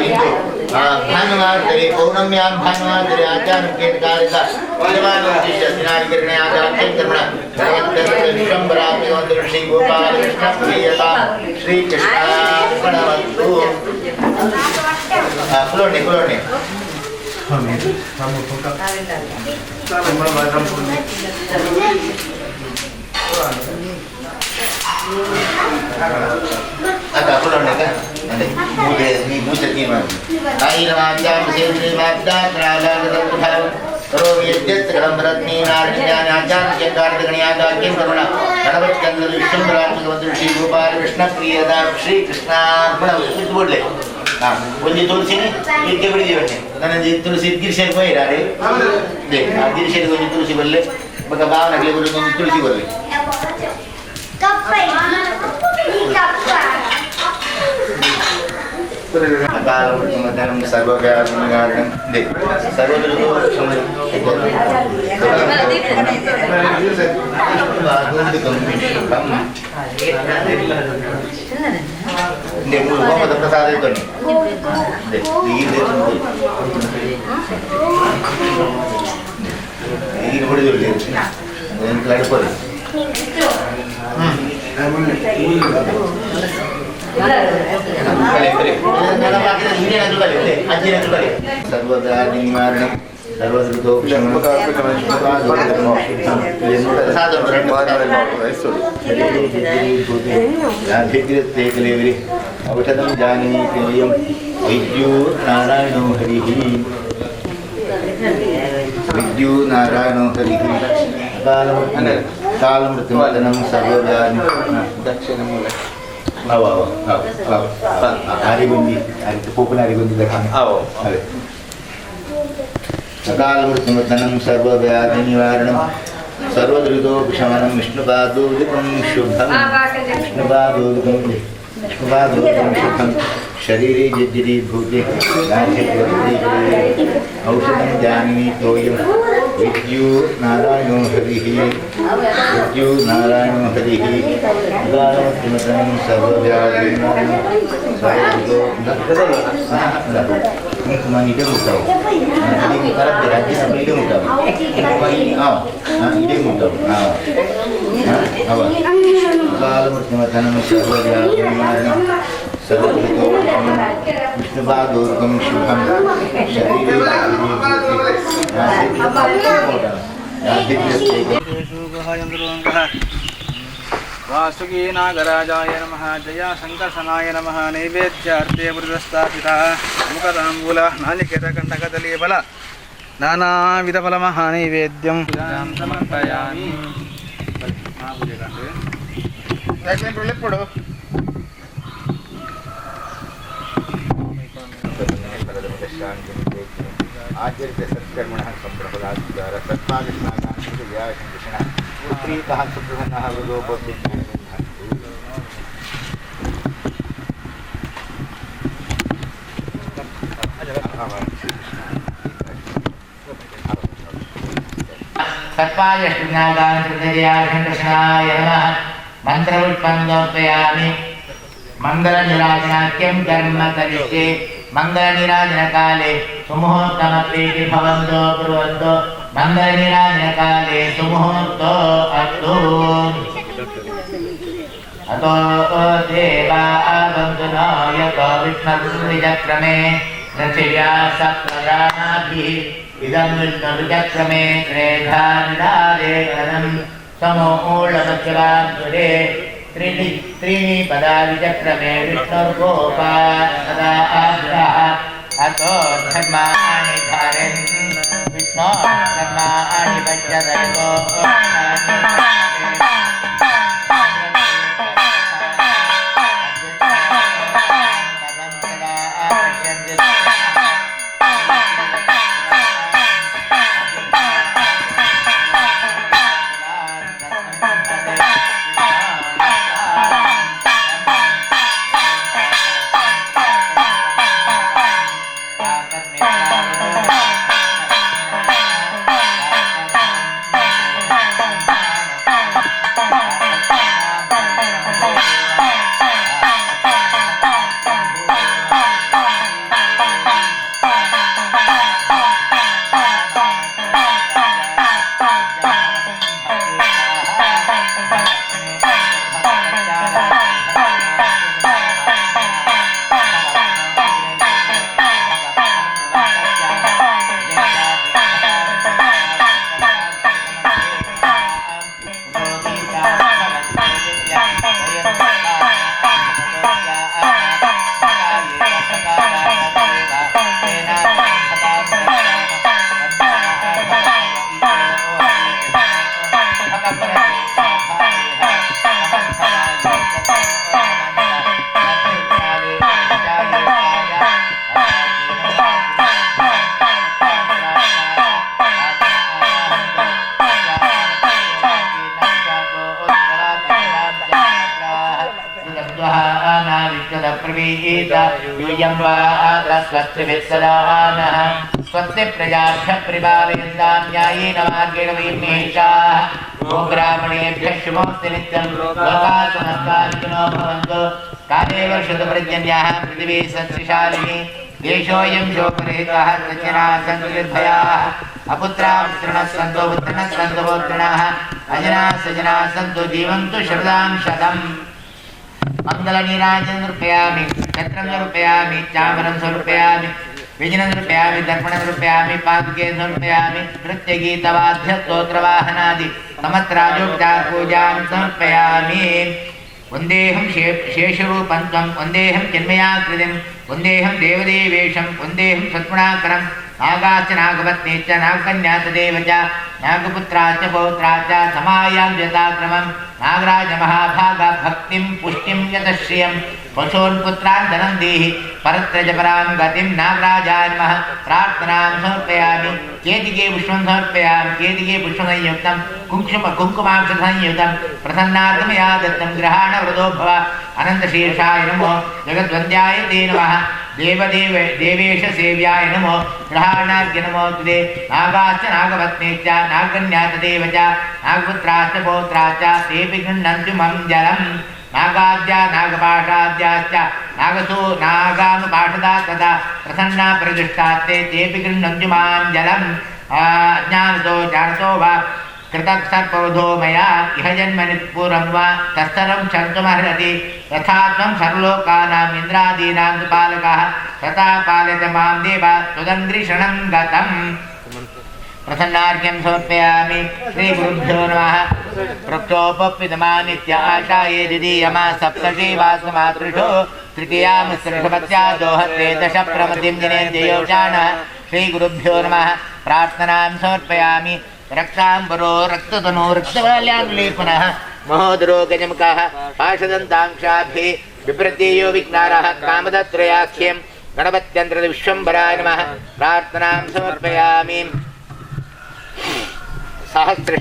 ಇಂದು ಭಾನುವಾರದಲ್ಲಿ ಪೌರ್ಣಮ್ಯಾಂ ಭಾನುವಾರದಲ್ಲಿ ಆಚಾರ್ಯಕಾರಿಕ ಶಿಷ್ಯ ದಿನಾಧಿಕರಣೆ ಆಚಾರ್ಯಕರಣ ವಿಶ್ವಂಬರಾತ್ಮ ಶ್ರೀ ಗೋಪಾಲಕೃಷ್ಣ ಪ್ರಿಯತಾ ಶ್ರೀಕೃಷ್ಣಾರ್ಪಣಮಸ್ತು ಕುಲೋಣಿ ಕುಲೋಣಿ ಅಕ್ಕ ಕುಲೋಣಿ ಅಕ್ಕ ಮೂಸೆ ತೀರ್ಮಾನ ಕಾಯಿನ ಮಾಧ್ಯಾಮ ಸೇಂದ್ರಿಯ ಮಾಧ್ಯ ಪ್ರಾಲಾಗದ करोमि यद्यत् सकलं रत्नी नारायणानि आचार्य कार्तिकणियागाख्यं करुणा गणपतिचंद्र विष्णुरात्मकवंद्र श्री गोपाल कृष्णप्रियदा श्री कृष्णार्पणमस्तु बोलले हां ಒಂದು ತುಳಸಿನಿ ಇಕ್ಕೆ ಬಿಡಿದಿವಣ್ಣೆ ನನ್ನ ತುಳಸಿ ಗಿರಿಶೇರ್ ಬೈರಾರೆ ದೇ ಆ ಗಿರಿಶೇರ್ ಒಂದು ತುಳಸಿ ಬಲ್ಲೆ ಬಗ ಭಾವನಗಲಿ ಒಂದು ತುಳಸಿ ಬಲ್ಲೆ ಕಪ್ಪೈ ಈ ಕಪ್ಪ अकालमृत्युमदनं सर्वव्याधिनिवारणं दे सर्वदुर्गोपशमनं दे मूल होमद प्रसाद इतोनी दे ಈಗ ಹೊಡೆದಿರಲಿ ಏನು ಕಳಪರಿ सर्वदा निवारणं सर्वदुर्गोपशमनं औषधं जानीति वयं वैद्यो नारायणो हरिः विद्यु नारायणो हरिः कालमृत्युमदनं सर्वव्याधि दक्षिणमूल हरिबुंदी कोकण हरिबुंदी कालमृत्युमदनं सर्वव्याधि निवारणं सर्वदुर्गोपशमनं विष्णुपादोदिकं शुभं विष्णुपादोदिकं शुभं शरीरे जज्जरी भूते औषधं जानिनी तोयं विद्यु नारायणो हरिः विद्यु नारायणो हरिः कालमृत्युमदनं सर्वव्याधि कालमृत्युमदनं सर्वव्याधि विष्णुपादोर्गं शुभं शरीरे वासुकी नागराजाय नमः जया संकर्षणाय नमः नैवेद्यार्थे पुरस्तापिता मुखताम्बूल नालिकेतकण्टकदलीफल नानाविधफलमहानैवेद्यं समर्पयामि आचर्य सत्कर्मणः संप्रपदाद्वारा सत्पादिष्णागान्तिर्व्यासंकृष्णः पुत्रीतः सुप्रसन्नः वृदोपस्थितिः सत्पादिष्णागान्तिर्व्यासंकृष्णाय नमः मन्त्रपुष्पं मंगलनिराजनाख्यं कर्म करिष्ये मंगलनिराजन काले सुमुहूर्तमप्रीति भवन्तो कुर्वन्तो मंगलनिराजन काले सुमुहूर्तो अस्तु अतो देवा आगन्तु न यतो विष्णुर्विचक्रमे पृथिव्या सप्तदानाभिः इदं विष्णुर्विचक्रमे त्रेधानिधारेकनं समूलमक्षरान्त्वरे त्रीणि पदा विचक्रमे विष्णुर्गोपा सदा आग्रह अतो धर्माणि धारन् विष्णो धर्माणि पश्यतो न विश्वदप्रवीत यूयं वा स्वस्तिभिः सदा नः स्वस्ति प्रजाभ्यः परिपालयन्तां न्यायेन मार्गेण वयं निहिताः ॐ ब्राह्मणेभ्यः शुभमस्तु नित्यं लोकाः समस्ताः सुखिनो भवन्तु काले वर्षतु पर्जन्यः पृथिवी सस्यशालिनी देशोऽयं शोकरहितः सज्जनाः सन्तु निर्भयाः अपुत्राः पुत्रिणः सन्तु पुत्रिणः सन्तु पौत्रिणः अजनाः सजनाः सन्तु जीवन्तु शरदां शतम् मंगलनीराजन समर्पयामि छत्रं समर्पयामि चामरं समर्पयामि विजनं समर्पयामि दर्पणं समर्पयामि पादुके समर्पयामि नृत्यगीतवाद्यस्तोत्रवाहनादि समत्राजोपचार पूजां समर्पयामि वन्देऽहं शेषरूपं त्वं वन्देऽहं चिन्मयाकृतिं वन्देऽहं देवदेवेशं वन्देऽहं सद्गुणाकरं नागाश्च नागपत्नी च नागकन्या तदेव च नागपुत्रा च पौत्रा च समायां यथाक्रमं नागराज महाभाग भक्तिं पुष्टिं यतश्रियं पशून् पुत्रान् धनं देहि परत्रज परां गतिं नागराजाय नमः प्रार्थनां समर्पयामि केदिके पुष्पं समर्पयामि केदिके पुष्पसंयुक्तं कुङ्कुमाक्षसंयुक्तं प्रसन्नार्थं या दत्तं ग्रहाण वृतो भव अनन्तशीर्षाय नमो जगद्वन्द्याय ते नमः देवेश सेव्याय नमो ग्रहाणार्घ्य नमो तुते नागाश्च नागपत्नी च नागकन्या तदेव च नागपुत्राश्च पौत्राश्च तेऽपि गृह्णन्तु मम जलम् नागाद्या नागपाशाद्याश्च नागसो नागानुपाठदा तदा प्रसन्ना प्रतिष्ठास्ते तेऽपि गृह्णन्तु मां जलम् अज्ञानतो जानतो वा कृतसर्पवधो मया इह जन्मनि पूर्वं वा तत्सर्वं क्षन्तुमर्हति यथा त्वं सर्वलोकानाम् इन्द्रादीनां तु पालकः तथा पालयत मां देव त्वदङ्घ्रिशरणं गतम् प्रसन्नार्घ्यं समर्पयामि श्रीगुरुभ्यो नमः पृष्ठोपप्यतमानित्य आशाये द्वितीयमा सप्तशीवासमातृषु तृतीयामस्त्रिषपत्या दोहत्रे दश प्रमतिं जनेन्द्रियोषाणः श्रीगुरुभ्यो नमः प्रार्थनां समर्पयामि रक्तांबरो रक्ततनो रक्तवाल्यानुलेपनः महोदरो गजमुखः पाशदन्तांशाभिः विप्रत्ययो विघ्नारः कामदत्रयाख्यं गणपत्यन्त्र विश्वम्भराय नमः प्रार्थनां समर्पयामि सहस्र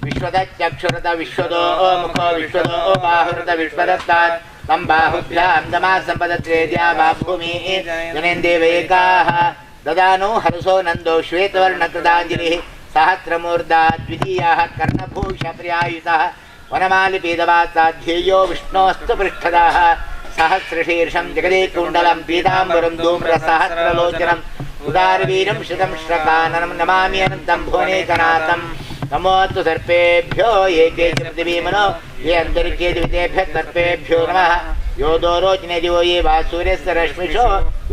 विश्वदच्चक्षुरत विश्वदो मुखो विश्वदो बाहुरत विश्वदत्तात् तं बाहुभ्यां दमा सम्पदत्रेद्या वा भूमिः जनेन्देवैकाः ददानो हरसो नंदो श्वेतवर्णकृताञ्जलिः सहस्रमूर्धा द्वितीयः कर्णभूषप्रियायुतः वनमालिपीतवासाध्येयो विष्णोस्तु पृष्ठतः सहस्रशीर्षं जगदेकुण्डलं पीताम्बरं धूम्रसहस्रलोचनम् उदारवीरं श्रितं श्रकाननं नमामि अनन्तं भुवनेकनाथं नमोऽस्तु सर्पेभ्यो ये केचन पृथिवीमनो ये अन्तरिक्षे द्वितेभ्यः सर्पेभ्यो नमः यो दोरोचने दिवो ये वा सूर्यस्य रश्मिषो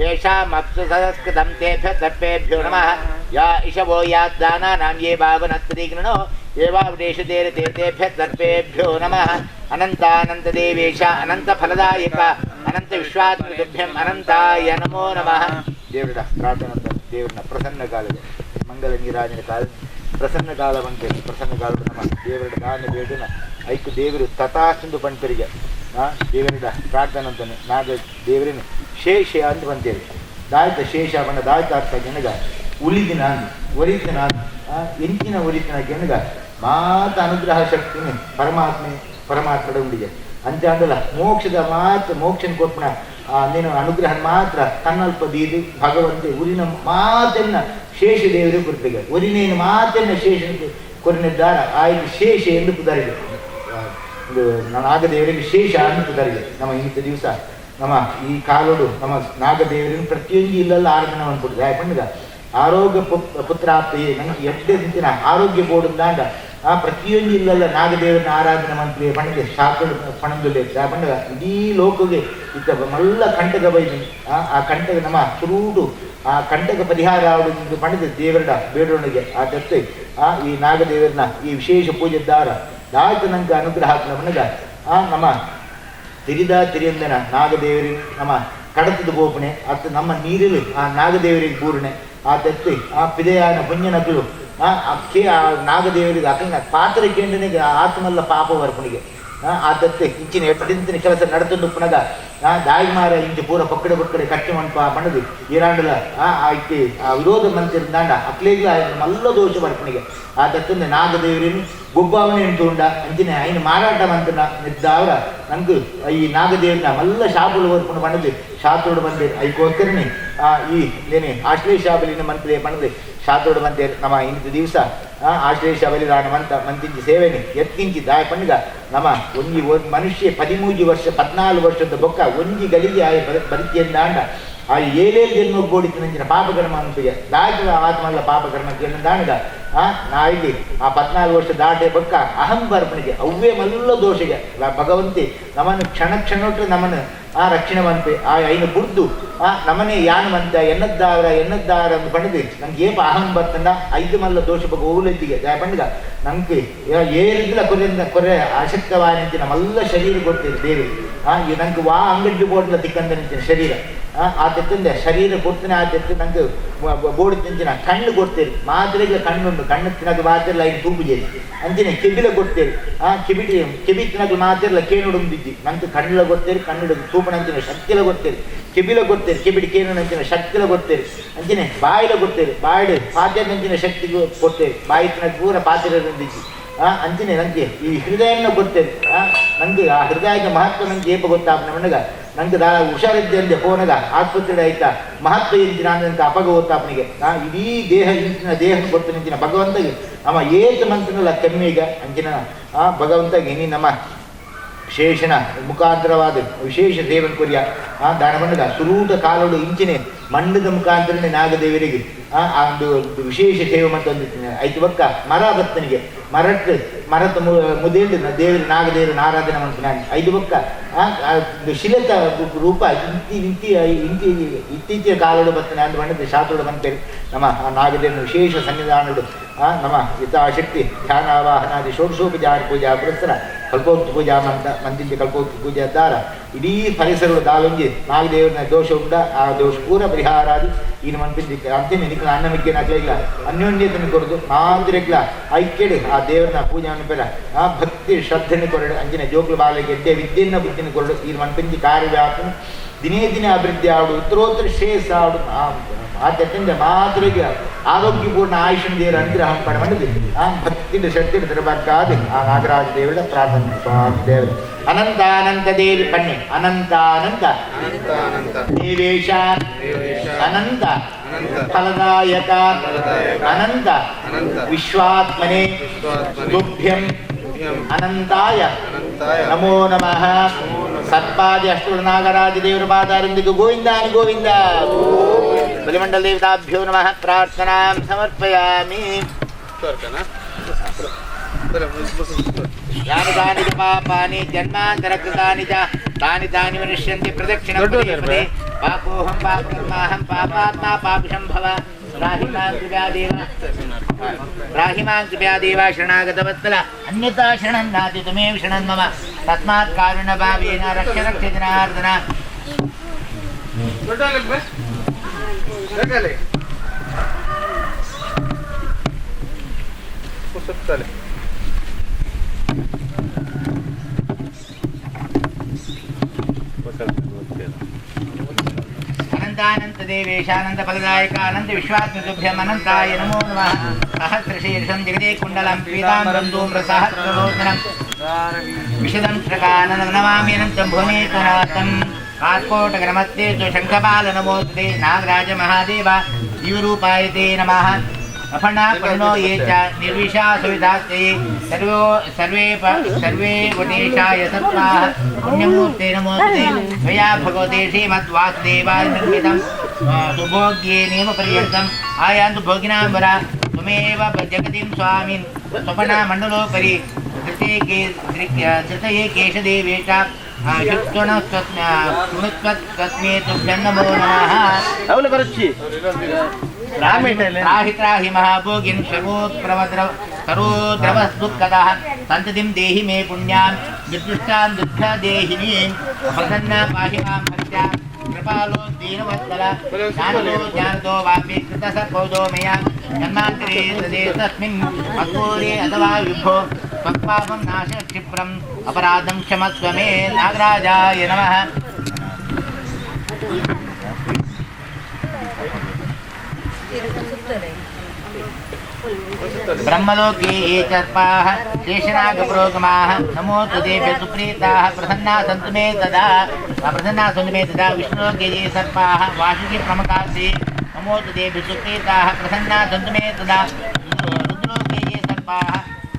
येषामप्सु संस्कृतं तेभ्यः सर्पेभ्यो नमः या इषवो याद्दानानां ये वावनत्पदीग्नो ये वावदेशतेरते तेभ्यः सर्पेभ्यो नमः अनन्तानन्तदेवेश अनन्तफलदायक अनन्तविश्वात्मतुभ्यं अनन्ताय नमो नमः ದೇವರ ಪ್ರಾರ್ಥನೆ ದೇವರನ್ನ ಪ್ರಸನ್ನ ಕಾಲದ ಮಂಗಲ ನೀರಾಜನ ಕಾಲ ಪ್ರಸನ್ನ ಕಾಲವಂತೆ ಪ್ರಸನ್ನ ಕಾಲ ನಮ್ಮ ದೇವರ ದಾನ ಬೇಡನ ಐಕು ದೇವರು ತಥಾಸ್ತುಂದು ಪಂಪರಿಗೆ ದೇವರಿಡ ಪ್ರಾರ್ಥನೆ ಅಂತಾನೆ ನಾಗ ದೇವರಿನ ಶೇಷ ಅಂತ ಬಂತೇವೆ ದಾಯ್ತ ಶೇಷ ಬಣ್ಣ ದಾಯ್ತ ಅರ್ಥ ಜನಗ ಉಳಿದಿನ ಒರಿತಿನ ಎಂಚಿನ ಒರಿತಿನ ಜನಗ ಮಾತ ಅನುಗ್ರಹ ಶಕ್ತಿನಿ ಪರಮಾತ್ಮಡ ಉಂಡಿಗೆ ಅಂತ ಅಂದಲ್ಲ ಮೋಕ್ಷದ ಮಾತ್ರ ಮೋಕ್ಷನ ಕೊಪ್ಪಣ ನೀನು ಅನುಗ್ರಹ ಮಾತ್ರ ತನ್ನಲ್ಪ ದೀದಿ ಭಗವಂತೆ ಉರಿನ ಮಾತನ್ನ ಶೇಷ ದೇವರೇ ಕೊಡ್ಬೇಕು ಉರಿನೇನು ಮಾತನ್ನ ಶೇಷ ಕೊರಿನಿದ್ದಾರ ಆಯ್ತು ಶೇಷ ಎಂದು ಕುದರಿಗೆ ನಾಗದೇವರಿಗೆ ಶೇಷ ಅಂತ ಕುದರಿಗೆ ನಮ್ಮ ಇಂಥ ದಿವಸ ನಮ್ಮ ಈ ಕಾಲೋಡು ನಮ್ಮ ನಾಗದೇವರಿನ ಪ್ರತಿಯೊಂದು ಇಲ್ಲೆಲ್ಲ ಆರಾಧನೆ ಕೊಡ್ತದೆ ಯಾಕಂದ್ರೆ ಆರೋಗ್ಯ ಪುತ್ರಾಪ್ತಿ ನನಗೆ ಎಷ್ಟೇ ನಿಂತಿನ ಆರೋಗ್ಯ ಬೋರ್ಡಿಂದಾಂಡ ಆ ಪ್ರತಿಯೊಂದು ಇಲ್ಲೆಲ್ಲ ನಾಗದೇವರನ್ನ ಆರಾಧನೆ ಮಂತ್ರಿ ಪಂಡಿಗೆ ಶಾಸ್ತ್ರ ಪಣಂದುಲೆ ಪಂಡಗ ಇಡೀ ಲೋಕಗೆ ಇತ್ತ ಮಲ್ಲ ಕಂಟಕ ಬೈದು ಆ ಕಂಟಕ ನಮ್ಮ ಸುರೂಟು ಆ ಕಂಟಕ ಪರಿಹಾರ ಆಡುವುದು ಪಂಡಿತ ದೇವರಡ ಬೇಡೋಣಿಗೆ ಆ ದತ್ತೆ ಈ ನಾಗದೇವರನ್ನ ಈ ವಿಶೇಷ ಪೂಜೆ ದಾರ ದಾಯ್ತು ನಂಗೆ ಅನುಗ್ರಹ ಪಣಗ ನಮ್ಮ ತಿರಿಯಂದನ ನಾಗದೇವರಿ ನಮ್ಮ ಕಡತದ ಗೋಪಣೆ ಅತ್ತ ನಮ್ಮ ನೀರಲ್ಲಿ ಆ ನಾಗದೇವರಿಗೆ ಪೂರ್ಣೆ ಆ ದತ್ತೆ ಆ ಪಿದೆಯಾನ ಪುಣ್ಯನಗಳು ನಾಗದೇವರಿಗೆ ಅಕಂಗ ಪಾತ್ರ ಕೇಂದ್ರನಿಗೆ ಆತ್ಮಲ್ಲ ಪಾಪ ವರ್ಪಣಿಗೆ ಆ ದತ್ತೆ ಇಂಚಿನ ಎಟ್ಟಿಂತಿನ ಕೆಲಸ ನಡೆದು ಪುನಗ ದಾಯಿ ಮಾರ ಇಂಚು ಪೂರ ಪಕ್ಕಡೆ ಕಟ್ಟಿ ಮಣ್ಪ ಪಣದು ಈರಾಂಡಲ ಆಯ್ಕೆ ಆ ವಿರೋಧ ಮಂತ್ರಿ ದಾಂಡ ಅಕ್ಲೇಗ ಮಲ್ಲ ದೋಷ ವರ್ಪಣಿಗೆ ಆ ದತ್ತಂದ ನಾಗದೇವರಿನ ಗೊಬ್ಬಾವನೆ ಉಂಟುಂಡ ಅಂಚಿನ ಐನು ಮಾರಾಟ ಮಂತನ ನಿದ್ದಾವರ ನಂಗೆ ಈ ನಾಗದೇವನ ಮಲ್ಲ ಶಾಪುಲು ಓದ್ಕೊಂಡು ಪಣದು ಶಾತೋಡು ಬಂದೆ ಐಕೋತ್ತರನೆ ಈ ಏನೇ ಆಶ್ಲೇಷ ಬಲಿನ ಮಂತ್ರಿ ಪಣದು ಶಾತೋಡು ಬಂದೆ ನಮ್ಮ ಇಂಥ ದಿವಸ ಆಶ್ಲೇಷ ಬಲಿದಾನ ಮಂತಿಂಚಿ ಸೇವೆನೆ ಎತ್ಕಿಂಚಿ ದಾಯ ಪಂಡುಗ ನಮ್ಮ ಒಂಜಿ ಮನುಷ್ಯ 13 ವರ್ಷ 14 ವರ್ಷದ ಬೊಕ್ಕ ಒಂಜಿ ಗಲಿಗೆ ಆಯ ಬರಿಕೆಯಂದಾಂಡ ಆ ಏಳೇಳು ಜನ್ಮ ಗೋಡಿತು ನಂಚಿನ ಪಾಪಕರ್ಮ ಅನ್ಪಿಗೆ ದಾಟದ ಆತ್ಮಲ್ಲ ಪಾಪಕರ್ಮಕ್ಕೆ ದಾಂಡ ನಾಯಿಗೆ ಆ 14 ವರ್ಷ ದಾಟೆ ಬೊಕ್ಕ ಅಹಂ ಬರ್ಪಣಿಗೆ ಅವೇ ಮಲ್ಲ ದೋಷಗೆ ಭಗವಂತಿ ನಮ್ಮನ್ನು ಕ್ಷಣ ಕ್ಷಣೊಟ್ಟು ನಮ್ಮನ್ನು ರಕ್ಷಣೆ ಮನ್ಪೆ ಆ ಐನು ಬುಡ್ದು ನಮ್ಮನೆ ಯಾನು ಮಂತ ಎನ್ನದ್ದಾರ ಅಂತ ಪಂಡಿದೆ ನಂಗೆ ಏಪ ಅಹಂ ಬರ್ತಂಡ 5 ಮಲ್ಲ ದೋಷ ಬಗ್ಗೆ ಓಲಜ್ಜಿಗೆ ದಾಯ ಪಂಡಿಗ ನಂಗೆ ಏರಿದ್ಲ ಕೊರೆ ಅಶಕ್ತವಾನಿಂಚಿನ ಮಲ್ಲ ಶರೀರ ಕೊಡ್ತೀರಿ ದೇವಿ ನಂಗೆ ಅಂಗಡಿ ಬೋಡ್ಲ ತಿಕ್ಕಂದ ನಿಂಚಿನ ಶರೀರ ಆ ತೆತ್ತಂದೆ ಶರೀರ ಕೊಡ್ತೀನಿ ಆ ತೆತ್ತು ನಂಗೆ ಬೋಡಿ ತಿಂಚಿನ ಕಣ್ಣು ಕೊಡ್ತೀರಿ ಮಾತ್ರೆಗೆ ಕಣ್ಣುಂಡು ಕಣ್ಣು ತಿನ್ನೋದು ಮಾತಿರಲ್ಲ ಐದು ತೂಪುಜೇರಿ ಅಂಚಿನ ಕಿಬಿಲ ಕೊಡ್ತೀರಿ ಕಿಬಿ ತಿನ್ನೋದು ಮಾತಿರಲ್ಲ ಕೇನುಡುಂದಿದ್ದಿ ನಂಗೆ ಕಣ್ಣುಲ ಕೊಡ್ತೀರಿ ಕಣ್ಣುಡು ತೂಪನಂಚಿನ ಶಕ್ತಿಲ ಕೊಡ್ತೀರಿ ಕಿಬಿಲ ಕೊಡ್ತೀರಿ ಕಿಬಿಡಿ ಕೇನುನಂಚಿನ ಶಕ್ತಿಲ ಕೊಡ್ತೀರಿ ಅಂಚಿನ ಬಾಯಿಲ ಕೊಡ್ತೀರಿ ಬಾಯಿಡು ಪಾತ್ರೆನಂಚಿನ ಶಕ್ತಿ ಕೊಡ್ತೀರಿ ಬಾಯಿ ತಿನ್ನೋದು ಪೂರ ಪಾತ್ರೆದಿದ್ದಿ ಅಂಚಿನ ನಂಗೆ ಈ ಹೃದಯನ ಕೊಡ್ತೇನೆ ನಂಗೆ ಆ ಹೃದಯದ ಮಹತ್ವ ನಂಗೆ ಏಪ ಗೊತ್ತಾಪ ನನಗ ನಂಗೆ ಹುಷಾರಿದ್ದೆ ಅಂದೆ ಫೋನಗ ಆಸ್ಪತ್ರೆ ಆಯ್ತಾ ಮಹತ್ವ ಇಂಚಿನ ಅಂತ ಅಪಗ ಗೊತ್ತಾಪನಿಗೆ ಇಡೀ ದೇಹ ಇಂಚಿನ ದೇಹ ಕೊಟ್ಟು ನಿಂಚಿನ ಭಗವಂತಗೆ ನಮ್ಮ ಏತ ಮಂತ್ರನಲ್ಲ ಕೆಮ್ಮಿಗ ಅಂಚಿನ ಭಗವಂತಗೆ ನೀ ನಮ್ಮ ಶೇಷನ ಮುಖಾಂತರವಾದ ವಿಶೇಷ ಸೇವನ್ ಕೊರಿಯ ದಾನ ಪಂಡಗ ಸುರೂಟ ಕಾಲೋಡು ಇಂಚಿನ ಮಂಡದ ಮುಖಾಂತರನೇ ನಾಗದೇವರಿಗೆ ಒಂದು ವಿಶೇಷ ಸೇವೆ ಅಂತ ಅಂದಿರ್ತೀನಿ ಐದು ಬಕ್ಕ ಮರ ಭಕ್ತನಿಗೆ ಮರತ ಮುದೇಂಡು ದೇವರು ನಾಗದೇವರು ಆರಾಧನೆ ಮಾಡ್ತೀನಿ ನಾನು 5 ಬಕ್ಕ ಶಿಲತ ರೂಪ ಇತ್ತೀಚಿನ ಕಾಲೋಡು ಬರ್ತಾನೆ ಅಂತ ಬಂದಿದ್ದೆ ಶಾಸ್ತ್ರೋಡು ಬಂತೇಳಿ ನಮ್ಮ ನಾಗದೇವನ ವಿಶೇಷ ಸನ್ನಿಧಾನಗಳು ನಮ್ಮ ಯಥಾಶಕ್ತಿ ಧ್ಯಾನ ಆವಾಹನಾದಿ ಷೋಡಶೋಪಚಾರ ಪೂಜಾ ಪುರಸ್ಸರ ಕಲ್ಪೋಕ್ತಿ ಪೂಜಾ ಮಂದಿರ ಕಲ್ಪೋಕ್ತಿ ಪೂಜಾ ದಾರ ಇಡೀ ಪರಿಸರಗಳು ದಾಲೊಂಜಿ ನಾಗದೇವನ ದೋಷ ಉಂಡ ಆ ದೋಷ ಪೂರ ಪರಿಹಾರಾದಿ ಇನ್ನು ಮನ್ಪಿದ್ದಿಕ್ಕೆ ಅಂತೇನೆ ನಿಕ್ಲ ಅನ್ನಮಿಕ್ಕೆ ನಾಗಲಿಲ್ಲ ಅನ್ಯೋನ್ಯತನ ಕೊರದು ಮಾದಿರಕ್ಲ ಐಕ್ಯಡು ಆ ದೇವರನ್ನ ಪೂಜೆಯನ್ನು ಬೆಲ ಭಕ್ತಿ ಶ್ರದ್ಧೆನ ಕೊರಡು ಅಂಚಿನ ಜೋಕ್ಲ ಬಾಲಕ್ಕೆ ಎಡ್ಡೆ ವಿದ್ಯೆಯನ್ನು ಬುದ್ಧಿನ ಕೊರಡು ಇನ್ನು ಮನ್ಪಿಂಚಿ ಕಾರ್ಯವ್ಯಾಪನ ದಿನೇ ದಿನೇ ಅಭಿವೃದ್ಧಿ ಆಡು ಉತ್ತರೋತ್ತರ ಶ್ರೇಯಸ್ ಆಡು ಆ ತೆತ್ತಿಂದ ಮಾತುರಿಗೆ ಆರೋಗ್ಯಪೂರ್ಣ ಆಯುಷ್ಯನ ದೇವರ ಅನುಗ್ರಹ ಪಡೆದು ಭಕ್ತಿಯಿಂದ ಶ್ರದ್ಧೆ ತರಬೇಕಾದ ಆ ನಾಗರಾಜ ದೇವರ ಪ್ರಾರ್ಥನೆ ಸ್ವಾಮಿ ದೇವರು ಅನಂತಾನಂತ ದೇವಿ ಪಣ್ಣೆ ಅನಂತಾನಂತ ದೇವೇಶ ಅನಂತ ಫಲದಾಯಕ ಅನಂತ ವಿಶ್ವಾತ್ಮನೆ ತುಭ್ಯಂ ಅನಂತಾಯ ನಮೋ ನಮಃ ಸತ್ಪಾದಿ ಅಷ್ಟುಗಳ ನಾಗರಾಜ ದೇವರ ಪಾದಾರೊಂದಿಗೆ ಗೋವಿಂದಾನಿ ಗೋವಿಂದ ಬಲಿಮಂಡಲ ದೇವತಾಭ್ಯೋ ನಮಃ ಪ್ರಾರ್ಥನಾಂ ಸಮರ್ಪಯಾಮಿ ಯಾನಿ ತಾನಿ ಪಾಪಾನಿ ಜನ್ಮಾಂತರ ಕೃತಾನಿ ಚ ತಾನಿ ತಾನಿ ಮನುಷ್ಯಂತಿ ಪ್ರದಕ್ಷಿಣಂ ಪದೇ ಪಾಪೋಹಂ ಪಾಪಕರ್ಮಾಹಂ ಪಾಪಾತ್ಮಾ ಪಾಪಿಷಂ ಭವ ರಾಹಿಮಾಂ ಕೃಪಯಾದೇವ ಶರಣಾಗತವತ್ಸಲ ಅನ್ಯತಾ ಶರಣಂ ನಾತಿ ತುಮೇವ ಶರಣಂ ಮಮ ತಸ್ಮಾತ್ ಕಾರುಣ್ಯ ಭಾವೇನ ರಕ್ಷ ರಕ್ಷ ಜನಾರ್ದನ अनंतानंत देवेशानंद फलदायक अनंत विश्वात्मभ्यम अनंताय नमो नमः सहस्रशीर्षं जगदे कुंडलं पीताम्बरं धूम्रसहस्रलोचनं विशदं श्रकाननं नमामि अनन्तं भुवनेश्वरनाथं कात्कोटगणमत्ते शङ्खपाल नमोऽस्तुते नागराज महादेव जीवरूपाय ते नमः अफणापन्नो ये च निर्विशा सुविधास्ते सर्वे वटेशाय सत्त्वाः पुण्यमूर्ते नमोऽस्तुते त्वया भगवते श्रीमद्वासुदेवाय निर्मितं सुभोग्येनेव पर्यन्तम् आयान्तु भोगिनां वरा त्वमेव जगतीं स्वामिन् स्वपनामण्डलोपरि धृतये केशदेवेश शुक्त्वस्मे तुभ्यं नमो नमः त्राहि त्राहि महाभोगिन् करोद्रवस्दुःखदः सन्ततिं देहि मे पुण्यां निर्दुष्टां दुःखदेहिनीं प्रसन्ना पाहि मां भक्त्या कृपालो दीनवत्सल ज्ञानदो वापि कृतसर्वोदो मया जन्मान्तरे तदे तस्मिन् मत्पूरे अथवा विभो त्वत्पापं नाश क्षिप्रम् अपराधं क्षमस्व मे नागराजाय नमः ब्रह्मलोके ये सर्पाः शेषनागपुरोगमाः नमो तुदेभ्यः सुप्रीताः प्रसन्ना सन्तु मे तदा विष्णुलोके ये सर्पाः वासुकी प्रमकासे नमो तुदेभ्यः सुप्रीताः प्रसन्ना सन्तु मे तदा रुद्रलोके ये सर्पाः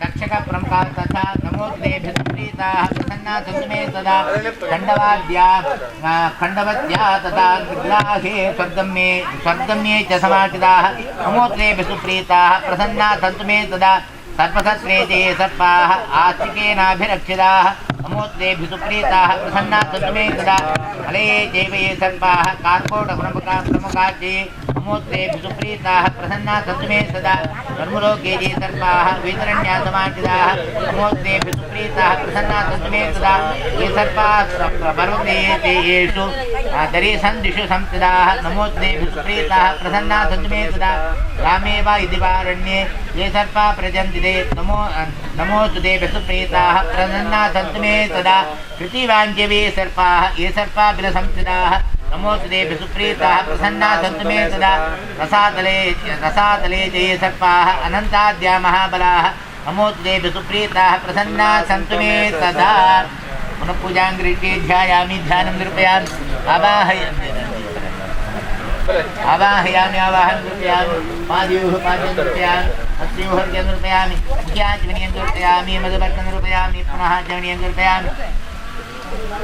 रक्षक प्रमुखा तथा नमो तुदेभ्यः सुप्रीताः प्रसन्ना सन्तु मे तदा खण्डवत्या तथा विग्राहे स्वर्गम्ये च समाचिताः नमो तुदेभ्यः सुप्रीताः प्रसन्ना सन्तु मे तदा सर्पसत्रे ते सर्पाः आस्तिकेनाभिरक्षिताः नमो तुदेभ्यः सुप्रीताः प्रसन्ना सन्तु मे तदा फले चैव ये सर्पाः कार्कोटप्रमुखाचे नमो तुदेभ्यः सुप्रीताः प्रसन्ना सन्तु मे तदा धर्मलोके ये सर्पाः वैतरण्यासमाचिताः नमो तुदेभ्यः सुप्रीताः प्रसन्ना सन्तु मे तदा ये सर्पाः पर्वते ते येषु दरीसन्दिषु संस्थिताः नमो तुदेभ्यः सुप्रीताः प्रसन्ना सन्तु मे तदा रामे वा इति वारण्ये ये सर्पाः प्रजन्ति ते नमो तुदेभ्यः सुप्रीताः प्रसन्ना सन्तु मे तदा पृथिवाञ्जवे सर्पाः ये सर्पाः बिलसंस्थिताः नमो तुदेभ्यः सुप्रीताः प्रसन्ना सन्तु मे तदा रसातले च ये सर्पाः अनन्ताद्या महाबलाः नमो तुदेभ्यः सुप्रीताः प्रसन्ना सन्तु मे तदा पुनः पूजां गृहीत्वा ध्यायामि ध्यानं निरूपयामि आवाहयामि निरूपयामि पादयोः पाद्यं निरूपयामि हस्तयोः अर्घ्यं निरूपयामि मुख्याचमनीयं निरूपयामि मधुपर्कं निरूपयामि पुनः चमनीयं निरूपयामि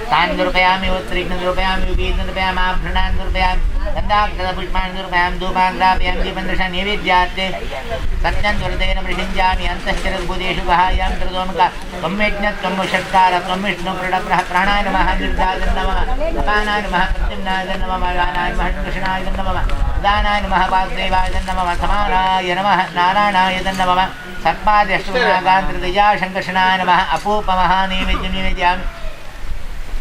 तान् निरूपयामि वस्त्रीं निरूपयामि युगीं निरूपयामि आभरणान् निरूपयामि गन्धाक्षरपुष्पाणि निरूपयामि धूपान् ग्रापयामि दीपन्दर्शनं नैवेद्यार्थे सत्यं दुर्देन प्रसिञ्जामि अन्तश्चरद्भूतेषु गहायां त्रिदोमुखा त्वं यज्ञः त्वं षट्कार त्वं विष्णुः प्राणाय नमः निर्दाय नमः अपानाय नमः प्रत्युम्नाय नमः गानाय नमः कृष्णाय नमः दानाय नमः वासुदेवाय नमः समानाय नमः नारायणाय नमः सर्पाद्यष्टनागान्त्रितया शङ्कर्षणाय नमः अपूपमहानैवेद्यं निवेदयामि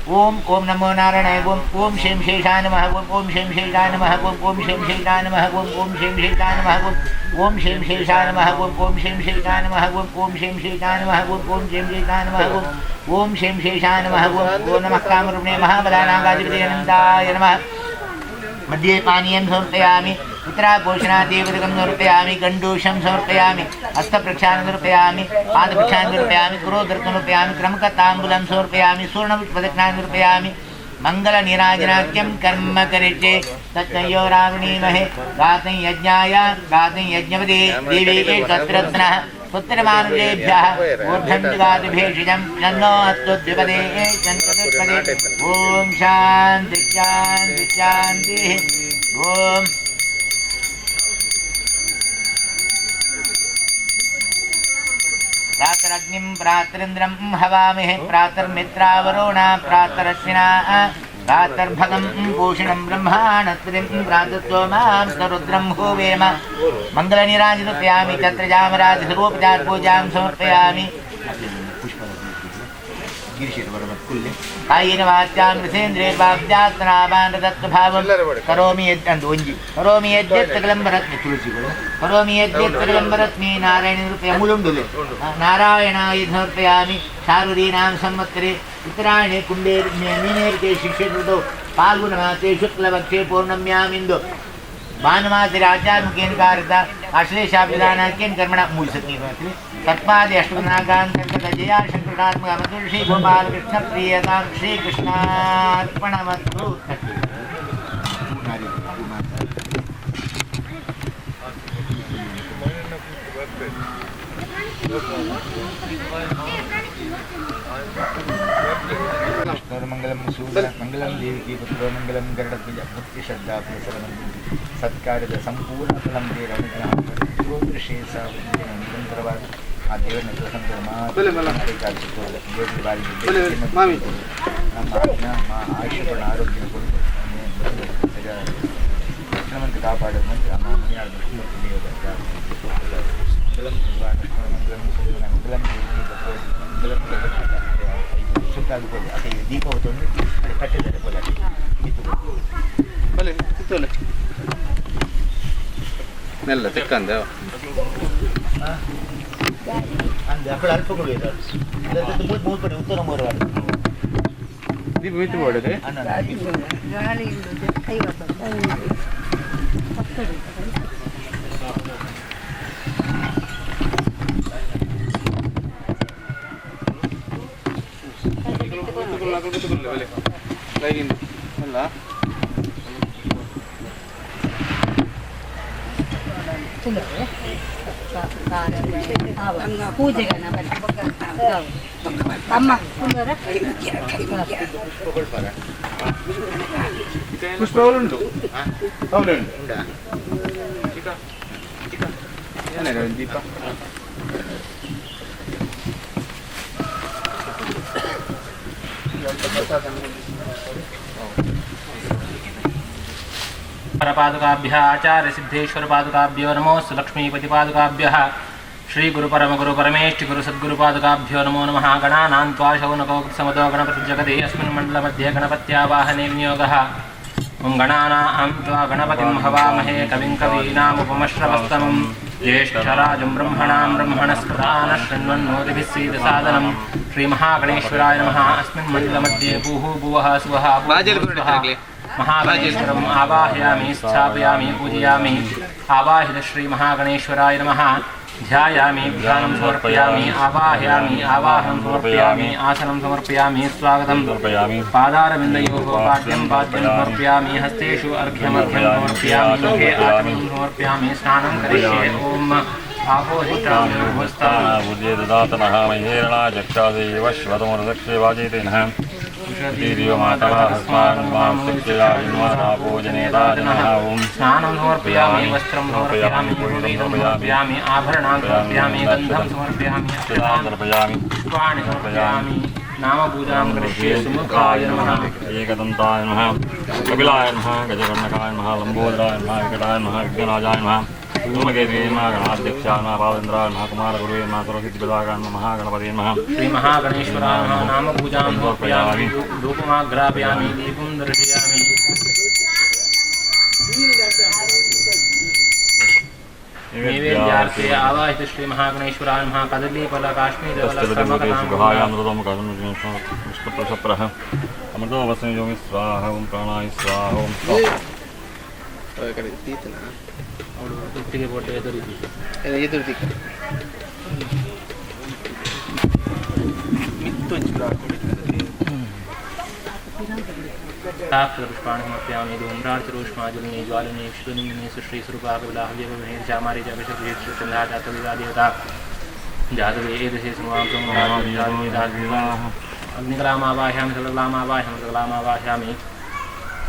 ओम नमो नारायणाय ओम श्रीं शेषाय नमः ओम श्रीं शेषाय नमः ओम श्रीं शेषाय नमः ओम श्रीं शेषाय नमः ओम श्रीं शेषाय नमः ओम श्रीं शेषाय नमः ओम श्रीं शेषाय नमः ओम श्रीं शेषाय नमः ओम श्रीं शेषाय नमः ओम नमः कामरूपिणे महाबलानागाधिपतये नमः मध्ये पानीयं समर्पयामि उत्तराघोषणादेवतकं समर्पयामि गण्डूषं समर्पयामि हस्तप्रक्षालनं समर्पयामि पादप्रक्षालनं समर्पयामि कुरोदर्कं समर्पयामि क्रमकताम्बूलं समर्पयामि सुवर्णप्रदक्षिणां समर्पयामि मङ्गलनीराजनाख्यं कर्म करिष्ये तत्तयो रावणीमहे गातं यज्ञाय गातं यज्ञपदे देवी तत्रत्नः पुत्रमानुजेभ्यः ऊर्ध्वं नन्नो अस्तुद्विपदे चन्द्रपदे ॐ शान्ति शान्ति शान्तिः ॐ प्रातरग्निं प्रातरिन्द्रं हवामहे प्रातर्मित्रावरोणा प्रातरश्विना प्रातर्भगं भूषणं ब्रह्माणत्रिं प्रातस्वमां सरुद्रं होवेम मङ्गलनीराजनोपयामि छत्रजामराजस्वरूपजापूजां समर्पयामि कायेन वाच्यां रसेन्द्रियैर्वाग्जात्नावानरदत्तभावं करोमि यद्यत्तकलम्बरत्मे नारायणरूपे अमूलुण्डुले नारायणाय समर्पयामि शारुरीणां संवत्सरे उत्तरायणे कुम्भे मीनेर्के शिष्यऋतौ फाल्गुनमासे शुक्लपक्षे पौर्णम्यामिन्दु भानुमासे राजामुखेन कारता आश्लेषाभिधानाख्येन कर्मणा मूलसत्नी भवति तत्पादे अष्टनागान्तर्गतजया शङ्करात्मका श्री गोपालकृष्णप्रियतां श्रीकृष्णार्पणमस्तु मंगलम मंगलम देवी पुत्रो मंगलम गरुड़ध्वज भक्ति श्रद्धा पुरस्सरम सत्कार्यद संपूर्ण फलम दे गोत्रशेषा निरंतरवाद आ देवरನ್ನ ಪ್ರಸನ್ನ ಮಾಡಿ ನಮ್ಮ ಆಯುಷ್ಯಪೂರ್ಣ ಆರೋಗ್ಯ ಕೊಟ್ಟು ರಕ್ಷಣವಂತ ಕಾಪಾಡೋದು ಮಂತ್ರ ಅಮ್ಮ ಮನೆಯಾಳ ವಿಷ್ಣುಮೂರ್ತಿ ದೇವರ ಮಂಗಲಂ ಮಂಗಲಂ ಮಂಗಲಂ ಮಂಗಲಂ ಸುತ್ತ ಆಗುತ್ತದೆ ಅದೇ ದೀಪ ಹೊತ್ತೊಂದು ಅದು ಕಟ್ಟಿದ್ದಾರೆ ಪೊಲಾಟಿ ಕಿತ್ತೋಲೆ ಮೆಲ್ಲ ತೆಕ್ಕಂದೆ ಅಂದೆ ಅక్కడ ಅಲ್ಪಕೊಳ್ಬೇಕು ಅದಕ್ಕೆ ಮೂರು ಪಡಿ ಉತ್ತರ ಮೂರು ವಾರ ದೀಪ ಮಿತ್ತು ಮಾಡೋದು ಗಾಳಿ ಪೂಜೆಗೆ ಅಮ್ಮ ಪುಷ್ಪ ಅವಳುಂಟು ಅವಳುಂಟು ದೀಪ परपादुकाभ्यः आचार्य सिद्धेश्वर पादुकाभ्यो नमोस्तु लक्ष्मीपति पादुकाभ्यः श्री गुरु परम गुरु परमेष्टि गुरु सद्गुरु पादुकाभ्यो नमो नमः। गणानां त्वा शौनकौ समदो गणपति जगति अस्मिन् मण्डलमध्ये गणपत्यावाहने विनियोगः। ओं गणानां त्वा गणपतिं हवामहे कविं कवीनामुपमश्रवस्तमं ज्येष्ठराजं ब्रह्मणां ब्रह्मणस्पदानः शृण्वन्नोतिभिः सीदसादनं श्रीमहागणेश्वराय नमः। अस्मिन् मण्डलमध्ये भूः भुवः सुवः महागणेश्वरम् आवाहयामि स्थापयामि पूजयामि। आवाहित श्री महागणेश्वराय नमः। ध्यायामि ध्यानं समर्पयामि आवाहयामि आवाहनं समर्पयामि आसनं समर्पयामि स्वागतं समर्पयामि। पादारविन्दयोः पाद्यं समर्पयामि हस्तेषु अर्घ्यमर्घ्यं समर्पयामि मुखे आचमनं समर्पयामि स्नानं करिष्ये। ओम बुद्धे ददातनः महेरणा चक्षादेव श्वतमोरदक्षे वाजेतेनः वीर्यो मातः हस्मान् मां शक्तिराजन्मानापोजनेताजनः। ओं स्नानं समर्पयामि वस्त्रं समर्पयामि पूर्णं समर्पयामि आभरणां समर्पयामि गन्धं समर्पयामि अक्षतां समर्पयामि पुष्पाणि समर्पयामि नामपूजां करिष्ये। सुमुखाय नमः एकदन्ताय नमः कपिलाय नमः गजकर्णकाय नमः लम्बोदराय नमः विकटाय नमः विघ्नराजाय नमः धूमकेतुवे नमः गणाध्यक्षाय नमः पावेन्द्राय नमः कुमारगुरुवे नमः सर्वसिद्धिप्रदाय नमः गणपतये नमः। श्री महागणेश्वराय नमः नामपूजां समर्पयामि धूपमाग्रापयामि दीपं दर्शयामि। नैवेद्यार्थे आवाहित श्री महागणेश्वराय नमः कदलीफल काश्मीरफलः अमृतो वसंयोगि स्वाहा ओं प्राणाय स्वाहा ओं ಒಟ್ಟಿಗೆ ಪೋಟೆ ಎದುರಿಸಿ ಮಿತ್ತು पुष्पाणि समर्पयामि धूम्रार्चरोष्माजुलिनी ज्वालिनी क्षुनिमिनी सुश्रीस्वरूपाकविलाहव्यवहेर्चामारिचन्द्राचातविदा जातवे एदशे अग्निकलामावाह्यामि सकलामावाह्यामि सकलामावाह्यामि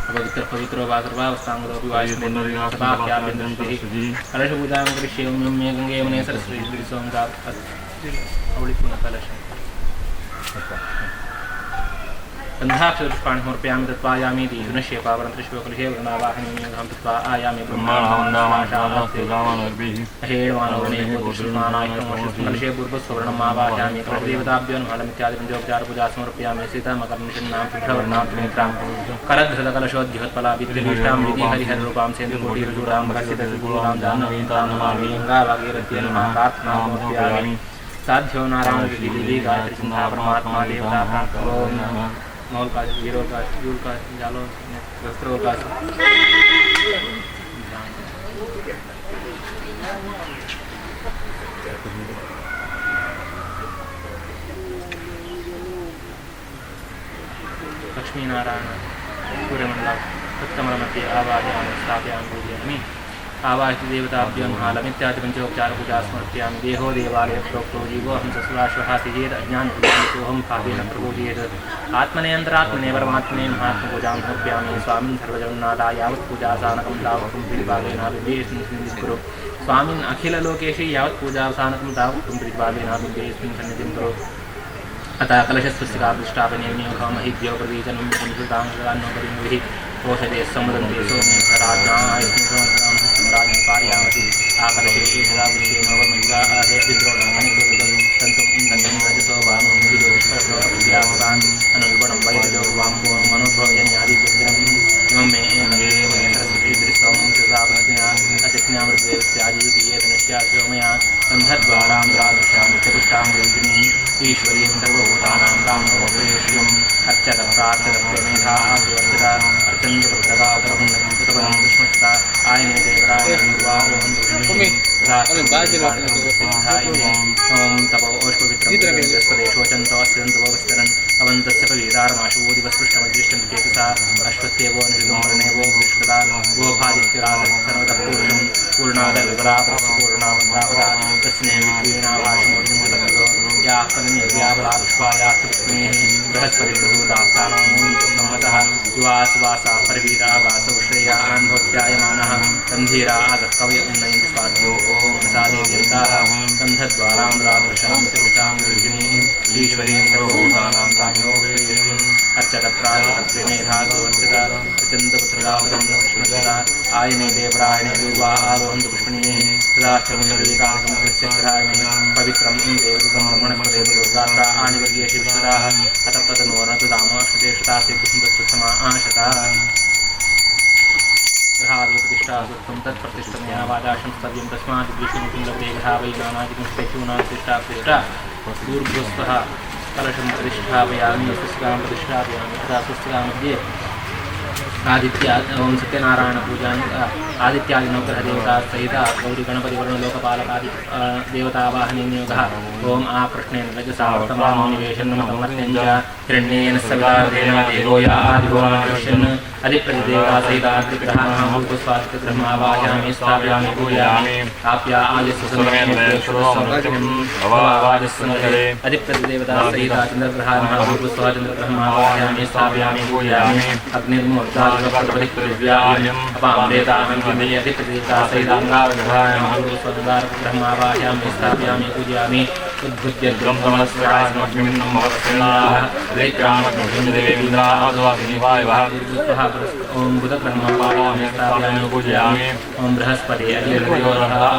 पवित्र पवित्रो वा सर्वावस्थांगतोऽपि वायुपुण्यसदाख्यामि कलशपूजां करिष्ये। ओं मे गंगे यमुने सरस्वती सोमदात् अवलिपुनः कलशम् गन्धाक्षरपुष्पाणि समर्पयामि दत्त्वायामि दीर्घनश्ये पावनत्रिश्वकलशे वरुणावाहनीयं दत्त्वा आयामि ब्रह्माणावन्दामानाकलशे पूर्वस्वर्णम् आवाहयामि देवताभ्यो नमः पंचोपचारपूजा समर्पयामि सीतामकर्णिषन्नां शुभ्रवर्णां त्रिनेत्रां करद्धृतकलशोद्योत्पला विद्युनिष्ठां विधिहरिहररूपां सेन्दुकोटिरजूरां कश्चिदूरां जाह्नवीतां नमामि गङ्गाभागीरथ्यै नमः प्रार्थनां समर्पयामि। साध्यो नारायण देवी गायत्री चिंता परमात्मा देवता प्रार्थना मौल का वीरों का यूल का जालो वस्त्रों का लक्ष्मी नारायण सूर्यमंडल उत्तममध्ये आवाहयामि स्थापयामि पूजयामि। आवाहित देवताभ्यो नमः लमित्यादि पंचोपचार पूजा समर्पयामि। देहो देवालय प्रोक्तो जीवो हम सस्वाश्वः सिजेत अज्ञानपूजामितोऽहं पापेन प्रबोधयेत् आत्मने परमात्मने महात्मपूजां समर्पयामि। स्वामिन् सर्वजगन्नाथा यावत् पूजासानकं तावत् प्रीतिभावेनाभिवेशं कुरु। स्वामिन् अखिललोकेषु यावत् पूजासानकं तावत् प्रीतिभावेनाभिवेशं सन्निधिं कुरु। अतः कलशस्य कापृष्टापनेम्योऽहमहिद्यो प्रदीचनं संस्कृताङ्गदान्नोपरिविः ओषधे समुदन्ते सोमेश्वराज्ञायस्मिन् कार्यामति आकलशे एषदावृष्टे नवमयुगाहेद्रोणमणिगुरुदं तन्तुं इन्दन्तं रजसो वामोऽभिजोष्पद्यापदान् अनुल्बणं वैरजो वाम्भो मनोभवजन्यादिव्यञ्जनम् इमं मे सरस्वतीदृष्टं सदापत्न्या अचज्ञामृतदेवस्याजीति एतनश्याशोमया गन्धद्वारां राधृष्यां चतुष्टां वृद्धिनीम् ईश्वरीं सर्वभूतानां रामोपदेश्यम् अर्चत प्रार्थत प्रमेधा सुवर्चता अर्चन्द्रभक्तगावतरं कृतवनं पुष्पष्टा आयने देवरायं ओम तपो ओष्पवित्रस्पदेशोचन्तोऽस्यन्तवस्तरन् अवन्तस्य पवितारमाशुवो दिवस्पृष्टमदृष्टन्तेकसा अश्वत्थेवो निर्गुम्भरणेवो विष्णुदा वो भादित्यराजसर्वतः पूर्णं पूर्णादविपरापूर्णावद्रावरा तस्मै विद्वीणावाशमोदिमुदगतो या फलनिर्व्यावला पुष्पायाः तस्मैः बृहस्पतिर्भूतास्तानमूलितुम्नमतः युवासुवासा परवीरा वासौ श्रेयान्भोत्यायमानः गन्धीरा आदत्कवय उन्नयन्ति स्वाध्यो ॐ प्रसादेव्यन्ताः गन्धद्वारां रादृशां त्रिपुटां गृहिणीम् ईश्वरीं सर्वभूतानां तान्योगेश्वरीम् अर्चकत्रायकत्रिमेधासोऽर्चिता प्रचन्दपुत्ररावतं कृष्णचरा आयने देवरायणे देवा आरोहन्तु पुष्पणीः तदाश्चमुन्दरीकाकमस्य चिरायणे पवित्रं देवदूतं ब्रह्मणपदेवगात्रा आनिवर्गेषु विश्वदाः अतपतनोरतदामाश्रुतेषुतासे कुसुमतत्समा आशता ग्रहादिप्रतिष्ठा सुत्वं तत्प्रतिष्ठमया वादाशंस्तव्यं तस्मात् विष्णुकुलपदे ग्रहावै नानादिकं स्पेचूनां प्रतिष्ठा प्रतिष्ठा दूर्भुस्तः कलशं प्रतिष्ठापयामि पुस्तकां प्रतिष्ठापयामि तथा पुस्तकामध्ये आदित्य ओम सत्यनारायण पूजा आदित्यादि नवग्रह देवता सहित गौरी गणपति वरुण लोकपालक आदि देवता वाहने नियोगः ओम आप्रश्नेन रजसा वर्तमाननिवेशनं समर्थ्यञ्च हिरण्येन सविता देवो या आदिभुवनादिवेशन् अधिप्रतिदेवता सहित आदिग्रहाणां पुष्पादिग्रहमावाहयामि स्थापयामि पूजयामि आप्या आदिस्वसमृतिं अधिप्रतिदेवता सहित चन्द्रग्रहाणां पुष्पादिग्रहमावाहयामि स्थापयामि पूजयामि अग्निर्मूर्धा व्यायम् अपामृताहं अधिप्रतिदेवता सहिताङ्गाविग्रहाणां पुष्पादिग्रहमावाहयामि स्थापयामि पूजयामि उद्भुत्य ब्रह्मणस्वराजमग्निमिन्नं भवत्सन्नाः वैक्रामग्निदेवेन्द्रावद्वासिनिवायवः ओम बुधब्रह्मवाहयामि स्थापयामि पूजयामि ओम बृहस्पति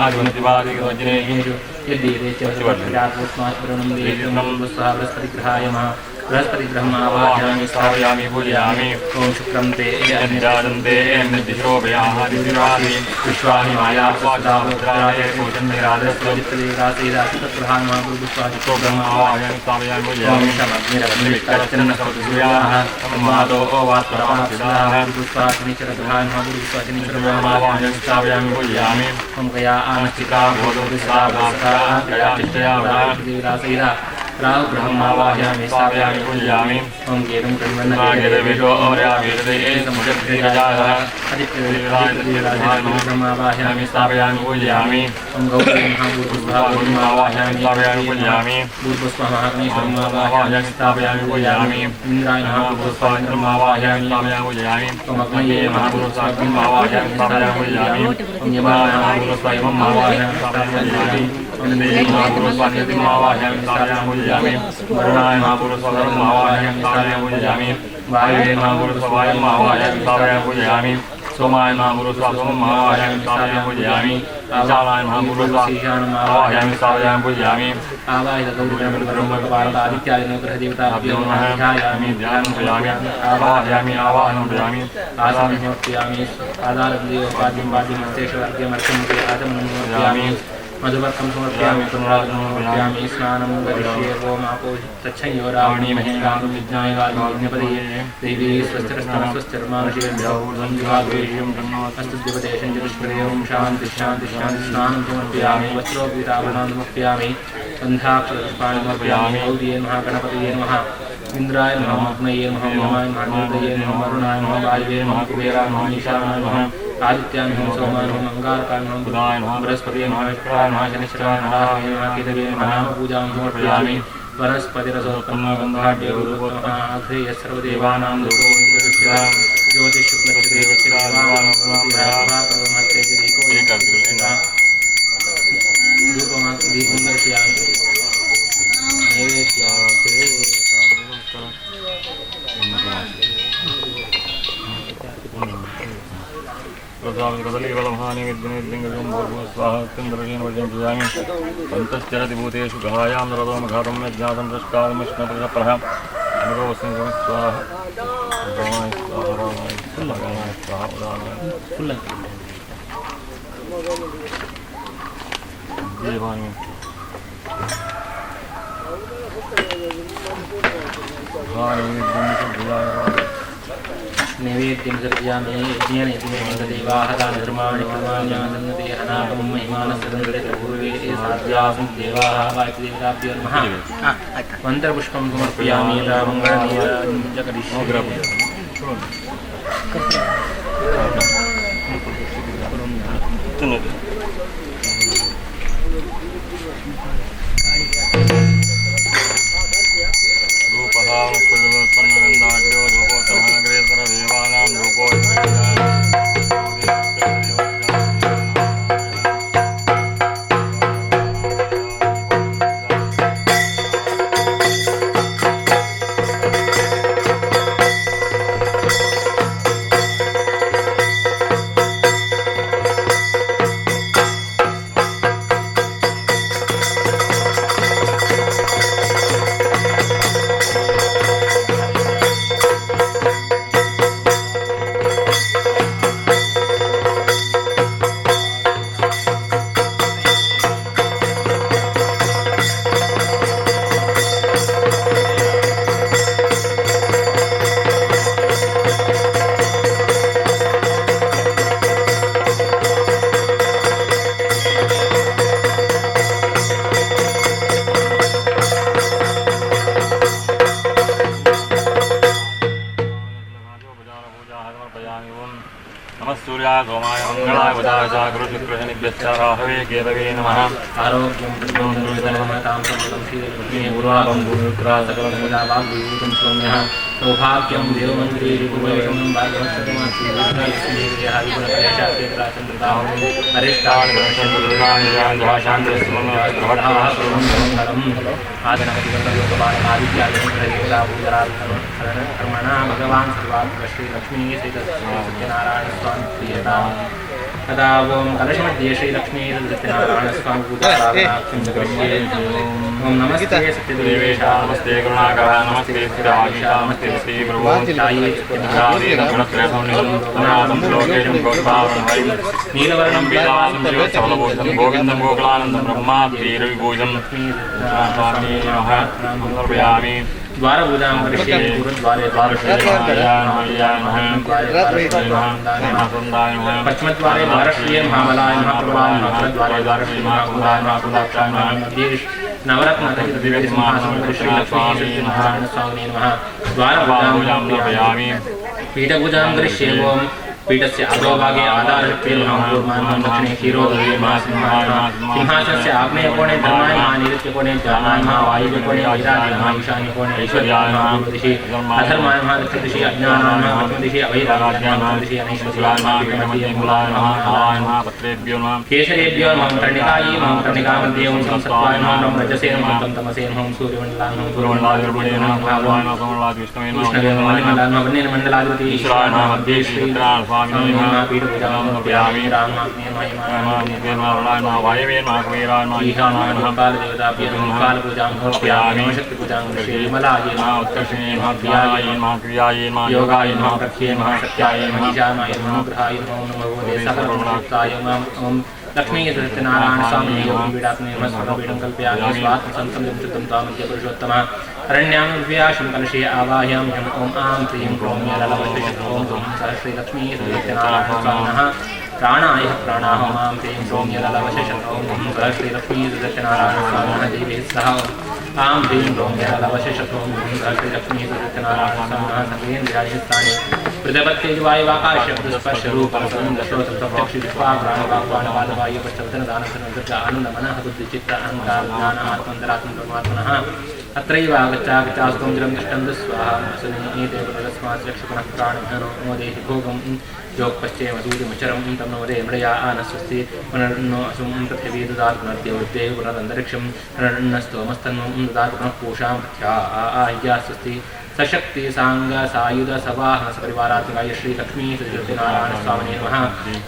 आदिवनतिवादिवज्रेषु यद्दीरे च वज्रात्मस्मात् देवं बृहस्पतिग्रहाय नमः बृहस्पतिग्रहमावाहयामि स्थापयामि पूजयामि ओम शुक्रं ते अन्यजातन्ते अन्यदिशोभयाः दिविरादि विश्वानि माया स्वादावद्राय पूजन्निरादस्वजित्तदेवतासेदाचितग्रहाय नमः गुरुपुष्पादिको ब्रह्मावाहयामि स्थापयामि पूजयामि शमग्निरग्निविष्टरचन्नसौतसूर्याः संवादो वात्परमासिदाः गुरुपुष्पाग्निचरग्रहाय नमः गुरुपुष्पाग्निचरब्रह्मावाहयामि स्थापयामि पूजयामि ओम गया आनश्चिका भोगोदिसावसा गया निश्चयावः राव ब्रह्मावाहयामि स्थापयामि पूजयामि ओम गेदं कण्वन्नगेदवेशो और्यावेदे समुद्रराजः अधिप्रतिदेवताब्रह्मावाहयामि स्थापयामि पूजयामि ओम गौरी महापुरुषावाहयामि स्थापयामि पूजयामि पुष्पमहाग्निशर्मावाहयामि स्थापयामि पूजयामि इंद्राय महापुरुषावाहयामि स्थापयामि पूजयामि ओम अग्नये महापुरुषावाहयामि स्थापयामि पूजयामि ओम यमाय महापुरुषावाहयामि स्थापयामि पूजयामि ओम देवी महापुरुषावाहयामि स्थापयामि पूजयामि वरुणाय महापुरुषावाहयामि स्थापयामि पूजयामि वायुवे महापुरुषावाहयामि स्थापयामि पूजयामि सोमाय महापुरुषावाहयामि स्थापयामि पूजयामि ईशानाय महापुरुषावाहयामि स्थापयामि पूजयामि आवाहित गौरीगणपतिब्रह्मकपालक आदित्यादि नवग्रह देवताभ्यो नमः ध्यायामि ध्यानं कृयामि आवाहयामि आवाहनं कृयामि आसनं समर्पयामि आधारदेवोपाद्यं वाद्यं मस्तेश्वर्ग्यमर्घ्यं आचमनं समर्पयामि मधुवर्कं समर्पयामि पुनरागमनं समर्पयामि स्नानं करिष्ये ओम आपो तच्छयोरावणी महेन्द्रां विज्ञाय वाल्मीपदे देवी स्वस्तिरस्तास्वस्तिर्मानुषेभ्यों अस्तुद्यपदेशं चतुष्पदे ओम शान्ति शान्ति शान्ति स्नानं समर्पयामि वस्त्रोपीताभरणां समर्पयामि गन्धाक्षरपुष्पाणि समर्पयामि गौर्ये नमः गणपतये नमः इंद्राय नमः अग्नये नमः यमाय नमः निरुद्धये नमः वरुणाय नमः वायुवे नमः कुबेराय नमः ईशानाय नमः आदित्याय नमः सोमाय नमः अंगारकाय नमः बुधाय नमः बृहस्पतये नमः शुक्राय नमः शनिश्चराय नमः केतवे नमः पूजां समर्पयामि वनस्पतिरसोत्तमः गन्धाढ्यो गुरुः अग्रेय सर्वदेवानां लोको ज्योतिषुक्लदेवचिरावाणो दीपं दर्शयामि पंचश्चरति भूतेषु गहायां नरदो मघातं यज्ञातं दृष्टारं विष्णुप्रः स्वाहा नैवेद्यं सर्पयामि यज्ञेन देवाः दानधर्माणि कर्माणि अनागं महिमानसदन्ते साध्यासं देवाः वायुदेवताभ्यो नमः मन्त्रपुष्पं समर्पयामि यदा मङ्गलमेवं करिष्यामि नमस्सूर्याय सोमाय मंगलाय बुधाय च गुरुशुक्रशनिभ्यश्चाराहवे केतवे नमः आरोग्यं प्रचोदनमतां समतं श्रीलक्ष्मी गुरुवां गुरुत्रा सकलमुदावां विभूतं सौम्यः सौभाग्यं देवमन्त्री रिपुवैषं भागवतसमासीन्द्रयादिगुणप्रदेशाचन्द्रतां अरिष्टान् गणशन्द्रदुर्गाणि आदनगतिगतलोकपालनादित्यादिग्रहदेवताभूतराधर्मणा भगवान् सर्वात्मक श्रीलक्ष्मी सत्यनारायणस्वामी प्रियताम् तदा ओम कलशमध्ये श्रीलक्ष्मी सत्यनारायणस्वामी पूजाराधनाख्यं जगृह्ये ओम नमस्ते सत्यदेवेशा नमस्ते करुणाकर नमस्ते स्थिरागीता नमस्ते श्रीप्रभो चाये सत्यनारायणं लोकेशं गौरवावहं नीलवर्णं वेदासं सर्वभूषं गोविन्दं गोकुलानन्दं ब्रह्मा वीरविभूषं स्वामी नमः समर्पयामि द्वारपूजां करिष्ये पूर्वद्वारे पश्चिमद्वारे महाराष्ट्रीय महाबलाय महाप्रभाय महाद्वारे द्वारश्री महाकुलाय महाकुलाक्षाय महादेश नवरत्न श्रीलक्ष्मी नमः द्वारपूजां करिष्यामि पीठपूजां करिष्ये ओम पीठस्य अधोभागे आधारशक्तिं महापूर्वान् दक्षिणे क्षीरोदये सिंहासनस्य आग्नेयकोणे धर्माय नैऋत्यकोणे ज्ञानाय वायुव्यकोणे वैराग्याय ईशान्यकोणे ऐश्वर्याय पूर्वदिशि अधर्माय दक्षिणदिशि अज्ञानाय मध्यदिशि अवैराग्याय दिशि अनैश्वर्याय पत्रेभ्यो नमः केशरेभ्यो नमः कर्णिकायै नमः कर्णिकामध्ये ओं संसत्वाय नमः रजसे नमः तमसे नमः सूर्यमण्डलाय नमः गुरुमण्डलाधिपते नमः भगवान् नमः समलादिष्टमे नमः मण्डलाधिपति ईश्वराय नमः मध्ये श्रीत्राण स्वामी नमः पीठपूजां समर्पयामि वायवे नमः कुबेराय नमः ईशानाय नमः कालदेवताभ्यो नमः कालपूजां समर्पयामि शक्तिपूजां करिष्ये विमलायै नमः उत्कर्षणे नमः क्रियायै नमः क्रियायै नमः योगायै नमः प्रख्ये नमः सत्यायै नमः ईशानाय नमः ग्रहाय नमो नमो सकलगुणयुक्ताय नमः ओम लक्ष्मी सत्यनारायण स्वामी योगी पीडात्मे नमः सर्वपीठं कल्पयामि स्वात्म संतं चित्तं तामद्य पुरुषोत्तमः अरण्यां व्याशं कलशे आवाहयामि ओम आं क्लीं क्रों ललवश्रीषत् ओम श्री लक्ष्मी सत्यनारायण स्वामिनः प्राणाय प्राणाः मां क्लीं क्रों ललवश्रीषत् ओम श्री लक्ष्मी सत्यनारायण स्वामिनः देवे सह आं क्लीं क्रों ललवश्रीषत् ओम श्री लक्ष्मी सत्यनारायण स्वामिनः सर्वेन्द्रियाणि स्थाने प्रजापत्यवायुवाकाशस्पर्शरूपं दशोतप्रत्यक्षित्वाग्राणवाक्वाणवादवायुपश्चवदनदानसनदुर्ग आनन्दमनः बुद्धिचित्त अहङ्कार ज्ञान आत्मन्तरात्मं परमात्मनः अत्रैव गच्चागच्चास्त्वं चिरं तिष्ठन्तु स्वाहा एते पुनरस्मात् रक्षपुनः प्राणिनो मोदेहि भोगं योगपश्चेमसूर्यमचरं तं नोदे मृया आनस्वस्ति पुनर्नो असुं पृथिवी ददातु पुनर्देवृद्धे पुनरन्तरिक्षं पुनर्नस्तोमस्तन्वं ददातु पुनः पूषां प्रत्या आह्यास्वस्ति सशक्ति सांग सायुध सवाहन सपरिवारात्मकाय श्री लक्ष्मी सत्यनारायण स्वामिने नमः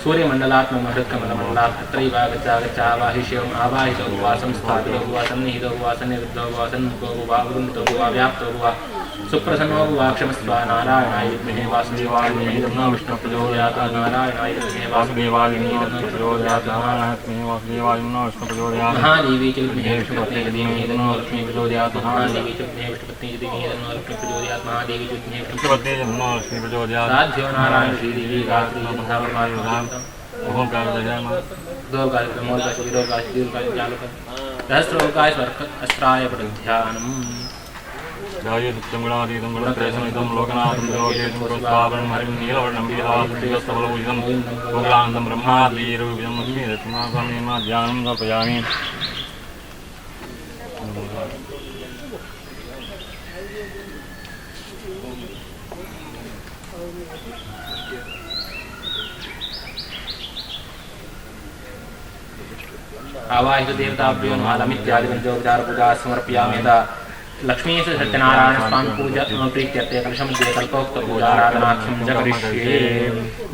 सूर्यमण्डलात्मक हृत्कमलमण्डलात् तत्रैव गच्चावाहिष्यम् आवाहितो वा संस्थापितो वा सन्निहितो वा सन्निरुद्धो वा सन्मुखो वा उरुन्तो वा व्याप्तो वा सुप्रसन्नो वाक्षमस्व नारायणाय विद्महे वासुदेवाय धीमहि तन्नो विष्णुः प्रचोदयात् नारायणाय विद्महे वासुदेवाय धीमहि तन्नो प्रचोदयात् नारायणाय विद्महे वासुदेवाय धीमहि विष्णुः प्रचोदयात् महादेवी च विद्महे विष्णुपत्नी च धीमहि तन्नो लक्ष्मी प्रचोदयात् महादेवी च विद्महे विष्णुपत्नी च धीमहि तन्नो लक्ष्मी प्रचोदयात् महादेवी च विद्महे विष्णुपत्नी च तन्नो लक्ष्मी प्रचोदयात् साध्यो नारायण श्रीदेवी गायत्री तथा परमात्मा ओम कालदयाम दो कार्यक्रमों का शिविरों का शिविर का जालक सहस्रोकाय स्वर्ग अस्त्राय प्रध्यानम् जाये सत्यं गुणातीतं गुणत्रयसमितं लोकनाथं लोकेशं पुरस्तावरणं हरिं नीलवर्णं वीरास्त्रियस्तबलभूषितं गोकुलानन्दं ब्रह्माद्रीरूपिणं लक्ष्मी दत्तमास्वामिना ध्यानं समर्पयामि आवाहित देवताभ्यो नमः पंचोपचार पूजा समर्पयामि यथा लक्ष्मी से सत्यनारायण स्वामी पूजा प्रीत्यर्थे कलशमध्ये कल्पोक्त पूजाराधनाख्यं च करिष्ये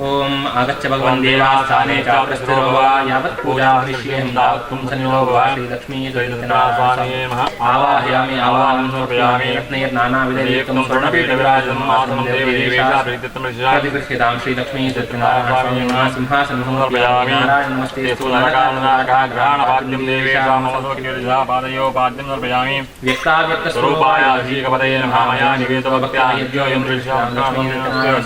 ओम आगच्छ भगवन् देवास्थाने च प्रस्थितो वा यावत् पूजा करिष्येऽहं तावत्त्वं सन्निधो भव श्री लक्ष्मी सत्यनारायण नमः आवाहयामि आवाहनं समर्पयामि रत्नैर्नानाविधयुक्तं स्वर्णपीठविराजितम् आसनं देवदेवेशा प्रतिगृह्यतां श्री लक्ष्मी सत्यनारायण नमः सिंहासनं समर्पयामि नारायण नमस्ते ग्रहणपाद्यं देवेशा मम स्वकीर्तिधा पादयो पाद्यं समर्पयामि व्यक्ताव्यक्त स्वरूपाय श्रीगपतये नमः मया निवेदितो भक्त्या यज्ञोऽयं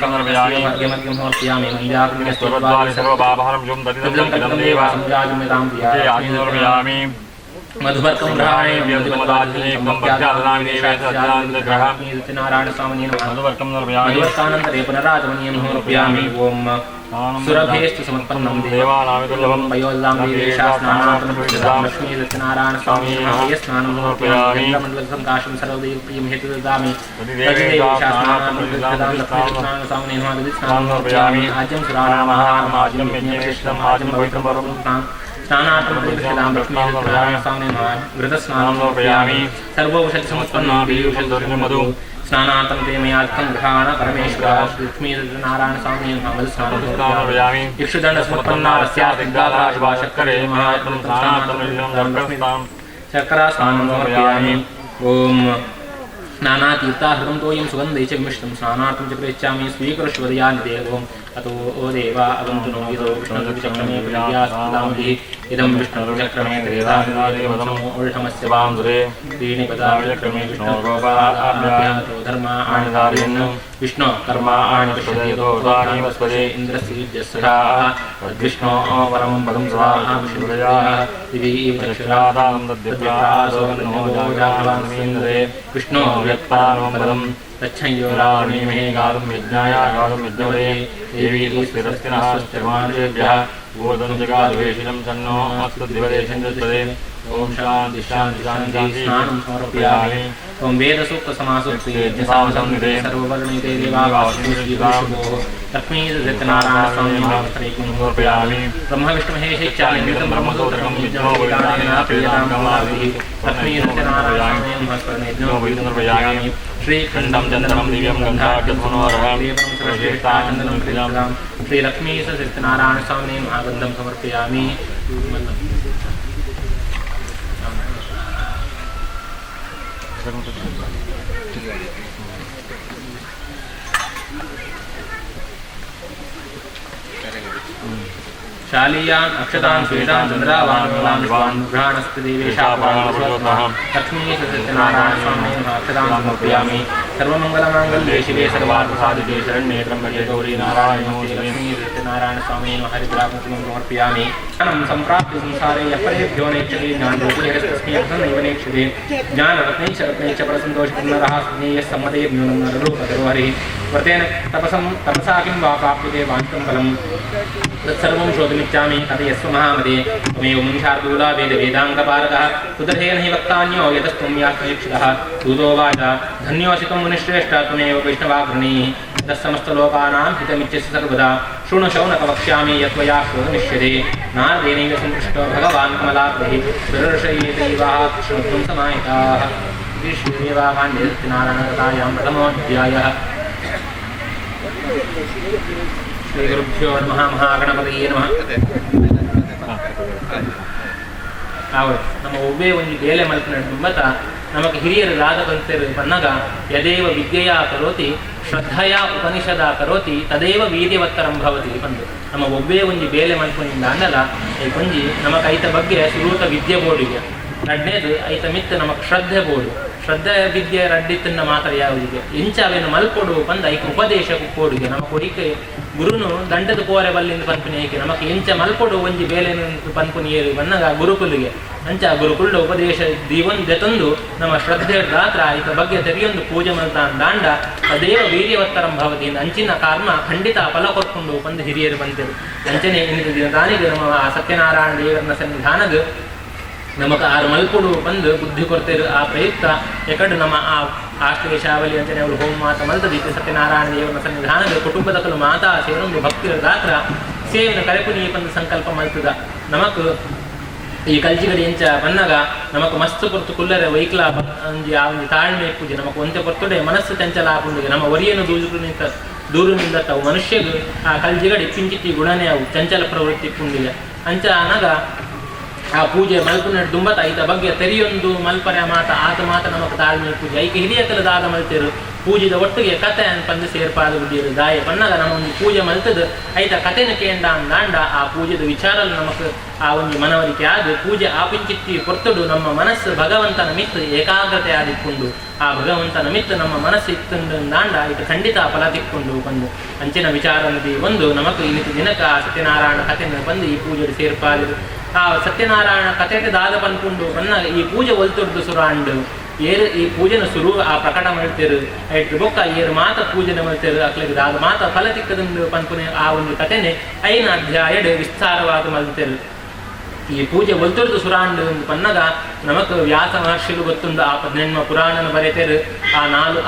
समर्पयामि मध्यमध्यं समर्पयामि मञ्जाग्निस्तोत्रद्वारे सर्वपापहरं शुं दतिदं देवा संजाजम्यतां समर्पयामि मधुवर्कं ग्रहाणे व्यक्तिमदाज्ञेकं भक्त्यादनामि देवेश सत्यानन्दग्रहं सत्यनारायण स्वामिने नमः मधुवर्कं समर्पयामि मधुवर्कानन्तरे पुनरागमनीयं समर्पयामि ओम सुरभेस्तु समर्पन्नं देवानामिदुर्लभं वयोल्लां देवेशा स्नानार्थं प्रसिद्धां लक्ष्मी सत्यनारायण स्वामी नमः स्नानं समर्पयामि मण्डलसंकाशं सर्वदेवप्रियं हेतु ददामि देवेशा स्नानार्थं प्रसिद्धां लक्ष्मी सत्यनारायण स्वामी नमः स्नानं समर्पयामि आज्यं सुराणामः आज्यं यज्ञेष्टम् आज्यं पवित्रं पर्वं स्नानार्थं प्रसिद्धां लक्ष्मी सत्यनारायण स्वामी नमः घृतस्नानं समर्पयामि सर्वौषधसमुत्पन्नं पीयूषदुर्गं मधु स्नानार्थं ते मयार्थं ग्रहाण परमेश्वरः लक्ष्मी सत्यनारायण स्वामी नमः मधुस्नानं समर्पयामि इक्षुदण्डसमुत्पन्नारस्यादिग्गादाशिवाशक्करे महात्मं स्नानार्थं शर्करास्नानं समर्पयामि ओम नानातीर्थाहृतं तोयं सुगन्धै च मिश्रं स्नानार्थं च प्रेच्छामि स्वीकुरुष्वदयानि देवम् अतो ओ देवा अवन्तु नो यतो विष्णुर्विचक्रमे प्रियास्पदाम्भिः इदं विष्णुर्विचक्रमे त्रेधादेवतमोर्षमस्य वां दुरे त्रीणि पदाविचक्रमे विष्णुर्गोपाभ्यातो धर्मा आणिधारयन् विष्णु कर्मा आणिपश्यतो उदानी वस्पदे इन्द्रस्य युज्यस्सखाः तद्विष्णो परं पदं स्वाहा विष्णुदयाः दिवि चक्षुरादां दद्यप्रासो नमो जागवान्मीन्द्रे विष्णो व्यक्तानं पदं तच्छयो रावणीमहे गातुं यज्ञाय गातुं यज्ञवदे देवी स्थिरस्तिनः स्वस्तिर्मानुषेभ्यः गोदं जगाद्वेषिणं सन्नो अस्तद्दिवदेशं दस्पदे ओम शांति शांति शांति स्नानं समर्पयामि ओम वेदसूक्तसमासूक्ते यज्ञसामसंविदे सर्ववर्णिते देवावासुश्रीवासुभोः लक्ष्मी सत्यनारायण स्वामी महामन्त्रैकं समर्पयामि ब्रह्मविष्णुमहेशैश्चालितं ब्रह्मसूत्रकं यज्ञो वैदानेन प्रियतां कमलाभिः लक्ष्मी सत्यनारायण स्वामी महास्मरणयज्ञो समर्पयामि श्रीखण्डं चन्दनं दिव्यं गन्धाढ्यधुनोरहं देवं सर्वश्रेष्ठाचन्दनं प्रियं श्रीलक्ष्मी सत्यनारायण स्वामी महागन्धं समर्पयामि शालीयान् अक्षतान् श्वेतान् चन्द्रावान् वान् घ्राणस्ति देवेशापुराणपुरुषोत्तमः लक्ष्मी सत्यनारायण स्वामी अक्षतान् समर्पयामि सर्वमङ्गलमाङ्गल्ये शिवे सर्वार्थसाधिके शरण्ये त्र्यम्बके गौरी नारायणे नमोस्तुते लक्ष्मी सत्यनारायण स्वामी हरिद्राकुसुमं समर्पयामि ज्ञानं सम्प्राप्य संसारे यः परेभ्यो नेच्छति ज्ञानरूपिणस्तस्मै नैव नेच्छति ज्ञानरत्नैश्च परसन्तोषपुनरः स्नेयः सम्मतेर्न्यूनं नररूपधरोहरिः व्रतेन तपसा किं वा प्राप्यते वाञ्छितं फलं तत्सर्वं श्रोतुमिच्छामि अत यस्व महामदे त्वमेव मुनिशार्दूला वेदवेदाङ्गपारगः सुदर्शेन हि वक्तान्यो यतस्त्वं यात्मयक्षितः दूतोवाच धन्योऽसि त्वं मुनिश्रेष्ठ त्वमेव वैष्णवाग्रणीः तत्समस्तलोकानां हितमिच्छसि सर्वदा शृणु शौनक वक्ष्यामि यत्त्वया श्रोतुमिष्यते नारदेनैव सम्पृष्टो भगवान् कमलाकृतिः सुदर्शयेतैवाः कृष्णत्वं समाहिताः इति श्रीदेवाकाण्डे सत्यनारायणकथायां प्रथमोऽध्यायः श्रीगुरुभ्यो नमः महागणपतये नमः ನಮ್ಮ ಒಬ್ಬೇ ಒಂದು ಬೇಲೆ ಮಲ್ಪನ ತುಂಬತ್ತ ನಮಗೆ ಹಿರಿಯರು ದಾದ ಬಂತೇರು ಪನ್ನಗ ಯದೇವ ವಿದ್ಯೆಯ ಕರೋತಿ ಶ್ರದ್ಧೆಯ ಉಪನಿಷದ ಕರೋತಿ ತದೇವ ವೀರ್ಯವತ್ತರಂ ಭವತಿ ಬಂದು ನಮ್ಮ ಒಬ್ಬೇ ಒಂಜಿ ಬೇಲೆ ಮಲ್ಪನಿಂದ ಅಂಡಲ ಈ ಕೊಂಜಿ ನಮಗೆ ಐತ ಬಗ್ಗೆ ಸುರೂತ ವಿದ್ಯೆ ಬೋಡಿಗೆ ರಡ್ನೇದು ಐತ ಮಿತ್ತು ನಮಗೆ ಶ್ರದ್ಧೆ ಬೋಡು ಶ್ರದ್ಧೆ ವಿದ್ಯೆ ರಡ್ಡಿತ್ತನ್ನ ಮಾತ್ರ ಯಾವುದಿಗೆ ಎಂಚಾವೇನು ಮಲ್ಪೊಡು ಬಂದು ಐಕ ಉಪದೇಶ ಕೊಡುಗೆ ನಮ್ಮ ಕೊಡಿಕೆ ಗುರುನು ದಂಡದ ಕೋರೆ ಬಲ್ಲಿಂದ ಪನ್ಪುನಿ ಏಕೆ ನಮಗೆ ಎಂಚ ಮಲ್ಪೊಡು ಒಂಜಿ ಬೇಲೆ ಪನ್ಪುನಿ ಏರಿ ಬನ್ನಗ ಗುರುಕುಲಿಗೆ ಅಂಚ ಗುರುಕುಲ್ಡ ಉಪದೇಶ ದೀವೊಂದೆ ತಂದು ನಮ್ಮ ಶ್ರದ್ಧೆ ದಾತ್ರ ಐತ ಬಗ್ಗೆ ತೆರಿಯೊಂದು ಪೂಜೆ ಮಲ್ತಾನ್ ದಾಂಡ ಅದೇವ ವೀರ್ಯವತ್ತರಂ ಭವತಿ ಅಂಚಿನ ಕರ್ಮ ಖಂಡಿತ ಫಲ ಕೊಟ್ಕೊಂಡು ಬಂದು ಹಿರಿಯರು ಬಂದರು ಅಂಚನೆ ಇಂದು ದಿನ ತಾನಿಗೆ ನಮ್ಮ ಸತ್ಯನಾರಾಯಣ ದೇವರನ ಸನ್ನಿಧಾನದ ನಮಗೆ ಆರು ಮಲ್ಪುಡು ಬಂದು ಬುದ್ಧಿ ಕೊಡ್ತೇರು ಆ ಪ್ರಯುಕ್ತ ಎಕಡು ನಮ್ಮ ಆ ಆಶ್ರಯ ಶಾವಲಿ ಅಂತಲೇ ಅವರು ಹೋಮ ಮಾತ ಮಲ್ತದಿತ್ತು ಸತ್ಯನಾರಾಯಣ ದೇವರ ಸನ್ನಿಧಾನದ ಕುಟುಂಬದ ಕಲು ಮಾತಾ ಸೇರೊಂದು ಭಕ್ತಿರ ದಾತ್ರ ಸೇವನ ಕರೆಪುನಿ ಬಂದು ಸಂಕಲ್ಪ ಮಲ್ತದ ನಮಕ್ ಈ ಕಲ್ಜಿಗಡಿ ಎಂಚ ಬನ್ನಗ ನಮಕ್ ಮಸ್ತ್ ಕೊರ್ತು ಕುಲ್ಲರೆ ವೈಕ್ಲ ಒಂಜಿ ಆ ಒಂದು ತಾಳ್ಮೆ ಪೂಜೆ ನಮಕ್ ಒಂತೆ ಕೊರ್ತುಡೆ ಮನಸ್ಸು ಚಂಚಲ ಆಪುಂಡಿಗೆ ನಮ್ಮ ಒರಿಯನ್ನು ದೂರು ನಿಂದತ್ತವು ಮನುಷ್ಯಗೂ ಆ ಕಲ್ಜಿಗಡಿ ಕಿಂಚಿತಿ ಗುಣನೇ ಅವು ಚಂಚಲ ಪ್ರವೃತ್ತಿ ಪುಂಡಿಗೆ ಅಂಚ ಅನಗ ಆ ಪೂಜೆ ಮಲ್ಪುನ ದುಂಬತ ಐತ ಬಗ್ಗೆ ತೆರಿಯೊಂದು ಮಲ್ಪರೆ ಮಾತ ಆತ ಮಾತ ನಮಕ್ ತಾಳ್ಮೆ ಪೂಜೆ ಐಕ ಹಿರಿಯ ಕಲದಾದ ಮಲ್ತೇರು ಪೂಜೆದ ಒಟ್ಟಿಗೆ ಕತೆ ಅನ್ಪಂದು ಸೇರ್ಪಾದ ಬಿಡಿಯರು ದಾಯ ಪನ್ನಗ ನಮ್ಮ ಒಂದು ಪೂಜೆ ಮಲ್ತದ ಐತ ಕತೆನ ಕೇಂಡ ಅಂದಾಂಡ ಆ ಪೂಜೆದ ವಿಚಾರ ನಮಕ್ ಆ ಒಂದು ಮನವರಿಕೆ ಆದ ಪೂಜೆ ಆಪಿಂಚಿತ್ತಿ ಪೊರ್ತುಡು ನಮ್ಮ ಮನಸ್ಸು ಭಗವಂತನ ಮಿತ್ತು ಏಕಾಗ್ರತೆ ಆದಿಕ್ಕೊಂಡು ಆ ಭಗವಂತನ ಮಿತ್ತು ನಮ್ಮ ಮನಸ್ಸು ಇತ್ತಂದಾಂಡ ಇದು ಖಂಡಿತ ಫಲ ತಿಕ್ಕೊಂಡು ಬಂದು ಅಂಚಿನ ವಿಚಾರ ನದಿ ಒಂದು ನಮಕ್ ಇನ್ನಿತ ದಿನಕ್ಕೆ ಆ ಸತ್ಯನಾರಾಯಣ ಕಥೆನ ಬಂದು ಈ ಪೂಜೆ ಸೇರ್ಪಾದರು ಆ ಸತ್ಯನಾರಾಯಣ ಕಥೆಗೆ ದಾದ ಪನ್ಕೊಂಡು ಬನ್ನ ಈ ಪೂಜೆ ಒಲ್ತೊಡ್ದು ಸುರಾಂಡು ಏರು ಈ ಪೂಜೆನ ಸುರು ಆ ಪ್ರಕಟ ಮಾಡ್ತೇರು ಐಟ್ ಬೊಕ್ಕ ಏರು ಮಾತ ಪೂಜೆನ ಮಾಡ್ತೇರು ಅಕ್ಲಿಗೆ ದಾದ ಮಾತ ಫಲ ತಿಕ್ಕದಂದು ಪನ್ಪುನೆ ಆ ಒಂದು ಕಥೆನೆ 5ನೇ ಅಧ್ಯಾಯ ವಿಸ್ತಾರವಾದ ಮಲ್ತೇರು ಈ ಪೂಜೆ ಒಲ್ತೊಡ್ದು ಸುರಾಂಡು ಪನ್ನಗ ನಮಕ್ ವ್ಯಾಸ ಮಹರ್ಷಿಗಳು ಗೊತ್ತೊಂದು ಆ 18ಮ ಪುರಾಣನ ಬರೆತೇರು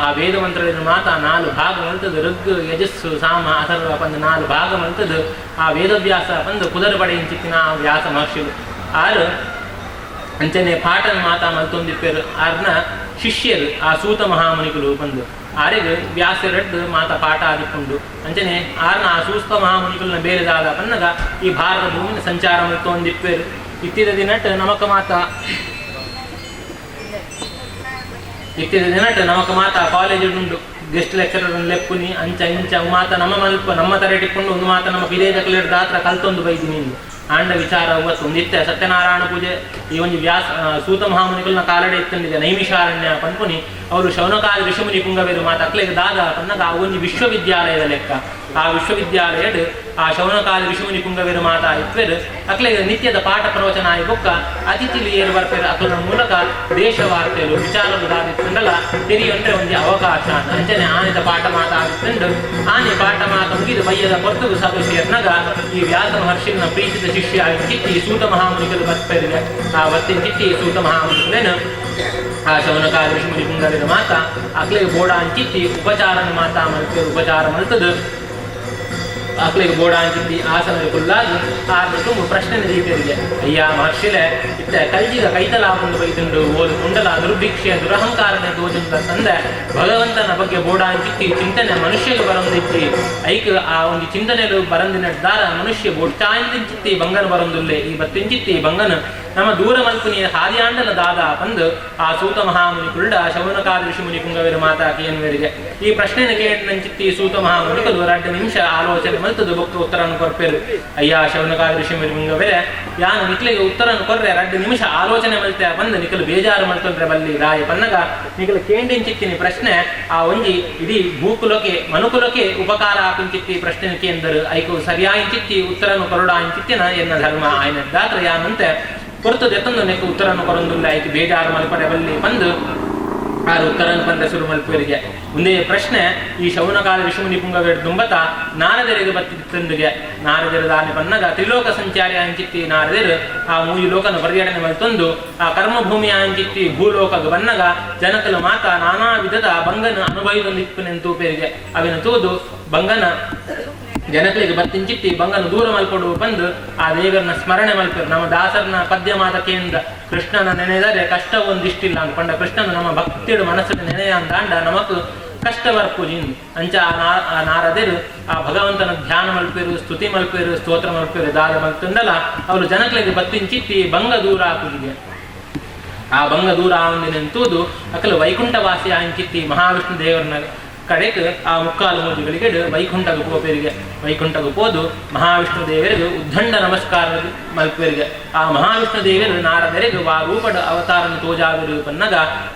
ಆ ವೇದ ಮಂತ್ರದ ಮಾತ 4 ಭಾಗ ಮಲ್ತದು ಋಗ್ ಯಜಸ್ಸು ಸಾಮ ಅಥರ್ವ ಪಂದು 4 ಭಾಗ ಮಲ್ತದು ಆ ವೇದವ್ಯಾಸ ಬಂದು ಕುದರ ಪಡೆಯಿಂಚಿತ್ತಿನ ಆ ವ್ಯಾಸ ಮಹರ್ಷಿಗಳು ಆರು ಅಂಚನೆ ಪಾಠನ ಮಾತಾ ಮಲ್ತೊಂದಿಪ್ಪೇರು ಆರ್ನ ಶಿಷ್ಯರು ಆ ಸೂತ ಮಹಾಮುನಿಗಳು ಬಂದು ಆರೆಗೆ ವ್ಯಾಸರಡ್ಡು ಮಾತ ಪಾಠ ಆದಿಕೊಂಡು ಅಂಚನೆ ಆರ್ನ ಆ ಸೂತ ಮಹಾಮುನಿಗಳನ್ನ ಬೇರೆದಾದ ಪನ್ನಗ ಈ ಭಾರತ ಭೂಮಿನ ಸಂಚಾರ ಮಲ್ತೊಂದಿಪ್ಪೇರು ಇತ್ತಿದ ದಿನಟ್ ನಮಕ ಮಾತ ಕಾಲೇಜುಂಡು ಗೆಸ್ಟ್ ಲೆಕ್ಚರರ್ ಲೆಪ್ಪುನಿ ಅಂಚ ಇಂಚ ಮಾತ ನಮ್ಮ ಮಲ್ಪ ನಮ್ಮ ತರೆಟಿಕೊಂಡು ಒಂದು ಮಾತ ನಮ್ಮ ವಿಲೇಜ ಕ್ಲಿಯರ್ ದಾತ್ರ ಕಲ್ತೊಂದು ಬೈದಿ ನೀನು ಆಂಡ ವಿಚಾರ ಅವತ್ತು ಒಂದಿತ್ತೆ ಸತ್ಯನಾರಾಯಣ ಪೂಜೆ ಈ ಒಂದು ಸೂತ ಮಹಾಮುನಿಗಳನ್ನ ಕಾಲಡೆ ಇತ್ತಂದಿದೆ ನೈಮಿಷಾರಣ್ಯ ಪನ್ಪುನಿ ಅವರು ಶೌನಕಾಲ ಋಷಿಮುನಿ ಪುಂಗವೇರು ಮಾತು ಅಕ್ಲೆಗೆ ದಾದ ಪನ್ನಗ ಆ ಒಂದು ವಿಶ್ವವಿದ್ಯಾಲಯದ ಲೆಕ್ಕ ಆ ವಿಶ್ವವಿದ್ಯಾಲಯದ ಆ ಶೌನಕಾಲ ಋಷಿಮುನಿ ಪುಂಗವೇರು ಮಾತಾ ಇತ್ವೇರು ಅಕ್ಲೆಗೆ ನಿತ್ಯದ ಪಾಠ ಪ್ರವಚನ ಆಗಿ ಬೊಕ್ಕ ಅತಿಥಿಲಿ ಏರು ಬರ್ತಾರೆ ಅಕ್ಲನ ಮೂಲಕ ದೇಶ ವಾರ್ತೆಗಳು ವಿಚಾರಗಳು ದಾದಿತ್ತಂಡಲ್ಲ ತೆರಿಯೊಂಡ್ರೆ ಒಂದು ಅವಕಾಶ ಅಂಚನೆ ಆನೆದ ಪಾಠ ಮಾತಾಡಿತ್ತಂಡು ಆನೆ ಪಾಠ ಮಾತ ಮುಗಿದು ಬಯ್ಯದ ಪೊರ್ತುಗು ಸಭೆ ಸೇರ್ನಾಗ ಈ ವ್ಯಾಸ ಮಹರ್ಷಿನ ಪ್ರೀತಿದ ಶಿಷ್ಯ ಚಿತ್ತಿ ಸೂತ ಮಹಾಮುನಿಗಳು ಬರ್ತಾರೆ ಆ ಒತ್ತಿನ ಚಿತ್ತಿ ಸೂತ ಮಹಾಮುನಿಗಳೇನು ಆ ಶೌನಕಾಲ ಋಷಿಮುನಿ ಪುಂಗವೇರು ಮಾತ ಅಕ್ಲೆಗೆ ಬೋಡ ಅಂಚಿತ್ತಿ ಉಪಚಾರನ ಮಾತಾ ಮಲ್ತೇರು ಉಪಚಾರ ಮಲ್ತದು ಅಕ್ಲಿಗೆ ಬೋಡ ಅಂಚಿತ್ತಿ ಆಸನದ ಕುಲ್ಲಾಗಿ ಆಗ ತುಂಬ ಪ್ರಶ್ನೆ ರೀತಿಯರಿಗೆ ಅಯ್ಯ ಮಹರ್ಷಿಲೆ ಇತ್ತ ಕಲ್ಜಿಗ ಕೈತಲಾಕೊಂಡು ಬೈದುಂಡು ಓದು ಕುಂಡಲ ದುರ್ಭಿಕ್ಷೆ ದುರಹಂಕಾರನ ತೋಜುಂದ ತಂದೆ ಭಗವಂತನ ಬಗ್ಗೆ ಬೋಡ ಅಂಚಿತ್ತಿ ಚಿಂತನೆ ಮನುಷ್ಯಗೆ ಬರಂದಿತ್ತಿ ಐಕ್ ಆ ಒಂದು ಚಿಂತನೆಲು ಬರಂದಿನಡ್ದಾರ ಮನುಷ್ಯ ಬೋಡ್ಚಾಯಿಂದಿತ್ತಿ ಬಂಗನ ಬರಂದುಲ್ಲೆ ಈ ಬತ್ತಿಂಚಿತ್ತಿ ಬಂಗನ ನಮ್ಮ ದೂರ ಮಲ್ಪುನಿಯ ಹಾದಿಯಾಂಡಲ ದಾದ ಬಂದು ಆ ಸೂತ ಮಹಾಮುನಿ ಕುರುಡ ಶೌನಕಾದ ಋಷಿಮುನಿ ಪುಂಗವೇರು ಮಾತಾ ಕೇನುವರಿಗೆ ಈ ಪ್ರಶ್ನೆನ ಕೇಳಿದಂಚಿತ್ತಿ ಸೂತ ಮಹಾಮುನಿಗಳು 2 ನಿಮಿಷ ಆಲೋಚನೆ ಮಲ್ತದು ಬೊಕ್ಕ ಉತ್ತರನ್ನು ಕೊರ್ಪೇರು ಅಯ್ಯ ಶೌನಕಾದ ಋಷಿಮುನಿ ಪುಂಗವೇರೆ ಯಾನು ನಿಕ್ಲಿಗೆ ಉತ್ತರನ್ನು ಕೊರ್ರೆ 2 ನಿಮಿಷ ಆಲೋಚನೆ ಮಲ್ತೆ ಬಂದು ನಿಖಲು ಬೇಜಾರು ಮಲ್ತಂದ್ರೆ ಬಲ್ಲಿ ರಾಯ ಪನ್ನಗ ನಿಖಲು ಕೇಂಡಿಂಚಿತ್ತಿನಿ ಪ್ರಶ್ನೆ ಆ ಒಂಜಿ ಇಡೀ ಭೂಕುಲಕ್ಕೆ ಮನುಕುಲಕ್ಕೆ ಉಪಕಾರ ಆಪಿಂಚಿತ್ತಿ ಪ್ರಶ್ನೆ ಕೇಂದರು ಐಕು ಸರಿಯಾಯಿಂಚಿತ್ತಿ ಉತ್ತರನ್ನು ಕೊರಡಾಯಿಂಚಿತ್ತಿನ ಎನ್ನ ಧರ್ಮ ಆಯ್ನ ದಾತ್ರ ಯಾನಂತೆ ಕೊರತದೆ ಎತ್ತೊಂದು ನೆಕ್ಕ ಉತ್ತರನ್ನು ಕೊರೊಂದುಲ್ಲ ಆಯ್ತು ಬೇಜಾರು ಮಲ್ಪಡೆ ಬಲ್ಲಿ ಬಂದು ಆರು ಉತ್ತರನ್ನು ಬಂದ ಶುರು ಮಲ್ಪೇರಿಗೆ ಒಂದೇ ಪ್ರಶ್ನೆ ಈ ಶೌನಕಾಲ ಋಷಿಮುನಿ ಪುಂಗವೇರು ದುಂಬತ ನಾರದರಿಗೆ ಬತ್ತಿತ್ತಂದಿಗೆ ನಾರದರ ದಾನಿ ಪನ್ನಗ ತ್ರಿಲೋಕ ಸಂಚಾರಿ ಅಂಚಿತ್ತಿ ನಾರದರು ಆ 3 ಲೋಕನ ಪರ್ಯಟನೆ ಮಲ್ತೊಂದು ಆ ಕರ್ಮಭೂಮಿಯ ಅಂಚಿತ್ತಿ ಭೂಲೋಕಗ ಬನ್ನಗ ಜನಕಲು ಮಾತ ನಾನಾ ವಿಧದ ಬಂಗನ ಅನುಭವಿದೊಂದಿಪ್ಪನೆಂತೂ ಪೇರಿಗೆ ಅವಿನ ತೂದು ಬಂಗನ ಜನಕಲಿಗೆ ಬತ್ತಿಂಚಿತ್ತಿ ಬಂಗನ ದೂರ ಮಲ್ಪಡು ಬಂದು ಆ ದೇವರನ್ನ ಸ್ಮರಣೆ ಮಲ್ಪರು ನಮ್ಮ ದಾಸರನ ಪದ್ಯ ಮಾತ ಕೇಂದ್ರ ಕೃಷ್ಣನ ನೆನೆದರೆ ಕಷ್ಟ ಒಂದಿಷ್ಟಿಲ್ಲ ಅಂದ್ಕೊಂಡ ಕೃಷ್ಣನ ನಮ್ಮ ಭಕ್ತಿಡು ಮನಸ್ಸಿನ ನೆನೆಯ ಅಂದಾಂಡ ನಮಕ್ ಕಷ್ಟ ಬರ್ಪುಜಿಂದು ಅಂಚ ಆ ನಾರದರು ಆ ಭಗವಂತನ ಧ್ಯಾನ ಮಲ್ಪೇರು ಸ್ತುತಿ ಮಲ್ಪೇರು ಸ್ತೋತ್ರ ಮಲ್ಪೇರು ದಾದ ಮಲ್ತಂಡಲ್ಲ ಅವರು ಜನಕಲಿಗೆ ಬತ್ತಿಂಚಿತ್ತಿ ಬಂಗ ದೂರ ಹಾಕುದಿಗೆ ಆ ಭಂಗ ದೂರ ಆವಂದಿನೆಂತುದು ಅಕಲು ವೈಕುಂಠವಾಸಿ ಅಂಚಿತ್ತಿ ಮಹಾವಿಷ್ಣು ದೇವರನ್ನ ಕಡೆಗೆ ಆ ಮುಕ್ಕಾಲು ಮೂಜುಗಳಿಗೆ ವೈಕುಂಠಗೂ ಪೋಪೇರಿಗೆ ವೈಕುಂಠಗೂ ಹೋದು ಮಹಾವಿಷ್ಣು ದೇವರಿಗೆ ಉದ್ದಂಡ ನಮಸ್ಕಾರ ಮಲ್ಪೇರಿಗೆ ಆ ಮಹಾವಿಷ್ಣು ದೇವರು ನಾರದರಿಗೆ ವಾ ರೂಪದ ಅವತಾರನ ತೋಜಾವಿರು ಪನ್ನಗ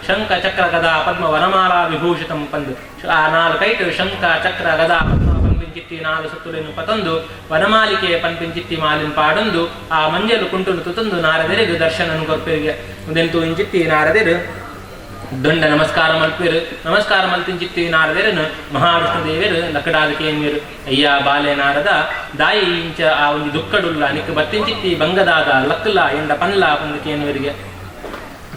ಶಂಖ ಚಕ್ರ ಗದಾ ಪದ್ಮ ವನಮಾಲಾ ವಿಭೂಷಿತಂ ಪಂದು ಆ ನಾಲ್ಕೈಟು ಶಂಖ ಚಕ್ರ ಗದಾ ಪದ್ಮ ಪಂಪಿಂಚಿತ್ತಿ ನಾಲು ಸುತ್ತುಲೆನು ಪತಂದು ವನಮಾಲಿಕೆಯ ಪಂಪಿಂಚಿತ್ತಿ ಮಾಲಿನ ಪಾಡೊಂದು ಆ ಮಂಜಲು ಕುಂಟುನು ತುತಂದು ನಾರದರಿಗೆ ದರ್ಶನನು ಕೊರ್ಪೇರಿಗೆ ಉದೆಂತು ಇಂಚಿತ್ತಿ ನಾರದರು ದಂಡ ನಮಸ್ಕಾರ ಮಲ್ಪೇರು ನಮಸ್ಕಾರ ಮಲ್ತಿಂಚಿತ್ತಿ ನಾರದೇರನು ಮಹಾವಿಷ್ಣು ದೇವರು ಲಕಡಾದ ಕೇಂದ್ರರು ಅಯ್ಯ ಬಾಲೆ ನಾರದ ದಾಯಿ ಇಂಚ ಆ ಒಂದು ದುಕ್ಕಡುಲ್ಲ ನಿಕ್ಕ ಬತ್ತಿಂಚಿತ್ತಿ ಬಂಗದಾದ ಲಕ್ಕಲ ಎಂಡ ಪನ್ಲ ಒಂದು ಕೇಂದ್ರರಿಗೆ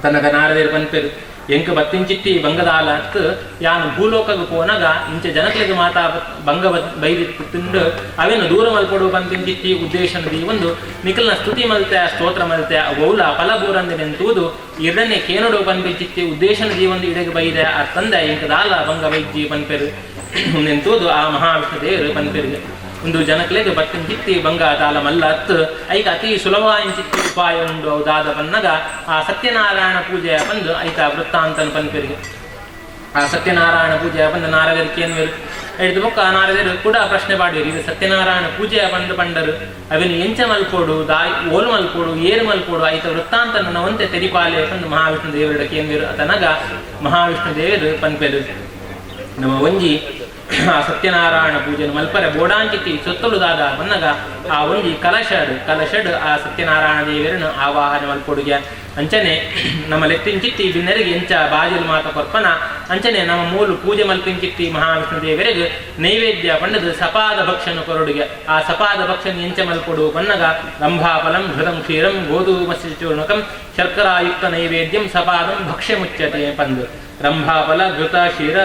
ತನಗ ನಾರದೇರು ಪನ್ಪೇರು ಎಂಕ ಬತ್ತಿಂಚಿತ್ತಿ ಬಂಗದಾಲ ಅಂತ ಯಾನು ಭೂಲೋಕಗೂ ಪೋನಾಗ ಇಂಚ ಜನಕಲಿಗೆ ಮಾತಾ ಬಂಗ ಬೈದಿತ್ತು ತಿಂದು ಅವೇನು ದೂರ ಮಲ್ಪಡು ಬಂತಿಂಚಿತ್ತಿ ಉದ್ದೇಶನದಿ ಒಂದು ನಿಖಲ್ನ ಸ್ತುತಿ ಮಲ್ತೆ ಸ್ತೋತ್ರ ಮಲ್ತೆ ಗೌಲ ಫಲಭೂರಂದೆಂತೂದು ಎರಡನೇ ಕೇನಡು ಪಂಪಿಂಚಿತ್ತಿ ಉದ್ದೇಶನದಿ ಒಂದು ಇಡೆಗೆ ಬೈದೆ ಆ ತಂದೆ ಇಂಕದಾಲ ಬಂಗ ಬೈಜಿ ಪನ್ಪೇರು ಎಂತೂದು ಆ ಮಹಾವಿಷ್ಣು ದೇವರು ಪನ್ಪೇರಿಗೆ ಒಂದು ಜನಕಲೆಗೆ ಬತ್ತಿಂಚಿತ್ತಿ ಬಂಗ ತಾಲ ಮಲ್ಲ ಹತ್ತು ಐಕ ಅತಿ ಸುಲಭವಾಯಿಚಿತ್ತಿ ಉಪಾಯ ಉಂಡು ಹೌದಾದ ಪನ್ನಗ ಆ ಸತ್ಯನಾರಾಯಣ ಪೂಜೆಯ ಬಂದು ಐತ ವೃತ್ತಾಂತನ ಪನ್ಪೇರಿಗೆ ಆ ಸತ್ಯನಾರಾಯಣ ಪೂಜೆಯ ಬಂದು ನಾರದರಿಗೆ ಏನು ಹೇಳಿದ ಬೊಕ್ಕ ನಾರದರು ಕೂಡ ಪ್ರಶ್ನೆ ಪಾಡಿರು ಇದು ಸತ್ಯನಾರಾಯಣ ಪೂಜೆಯ ಬಂದು ಪಂಡರು ಅವೇನು ಎಂಚ ಮಲ್ಪೋಡು ದಾಯಿ ಓಲು ಮಲ್ಪೋಡು ಏರು ಮಲ್ಪೋಡು ಐತ ವೃತ್ತಾಂತನ ಒಂತೆ ತೆರಿಪಾಲೆ ಬಂದು ಮಹಾವಿಷ್ಣು ದೇವರ ಕೇಂದ್ರ ತನಗ ಮಹಾವಿಷ್ಣು ದೇವರು ಪನ್ಪೇರು ನಮ್ಮ ಒಂಜಿ ಆ ಸತ್ಯನಾರಾಯಣ ಪೂಜೆಯನ್ನು ಮಲ್ಪರೆ ಬೋಡಾಂಚಿತ್ತಿ ಸೊತ್ತಲುದಾದ ಮನ್ನಗ ಆ ಒಂಜಿ ಕಲಶಡ್ ಆ ಸತ್ಯನಾರಾಯಣ ದೇವರನ್ನು ಆವಾಹನೆ ಮಲ್ಪೊಡುಗೆ ಅಂಚನೆ ನಮ್ಮ ಲೆತ್ತಿಂಚಿತ್ತಿ ಬಿನ್ನರಿಗೆ ಎಂಚ ಬಾಜಲು ಮಾತ ಕೊರ್ಪನ ಅಂಚನೆ ನಮ್ಮ ಮೂಲು ಪೂಜೆ ಮಲ್ಪಿಂಚಿತ್ತಿ ಮಹಾವಿಷ್ಣು ದೇವರಿಗೆ ನೈವೇದ್ಯ ಪಂಡದು ಸಪಾದ ಭಕ್ಷನು ಕೊರಡುಗೆ ಆ ಸಪಾದ ಭಕ್ಷನು ಎಂಚ ಮಲ್ಪೊಡು ಪನ್ನಗ ರಂಭಾಫಲಂ ಘೃತಂ ಕ್ಷೀರಂ ಗೋಧೂಮಸ್ಯ ಚೂರ್ಣಕಂ ಶರ್ಕರಾಯುಕ್ತ ನೈವೇದ್ಯಂ ಸಪಾದಂ ಭಕ್ಷ್ಯ ಮುಚ್ಯತೆ ಪಂದು ರಂಭಾಫಲ ಘೃತ ಕ್ಷೀರ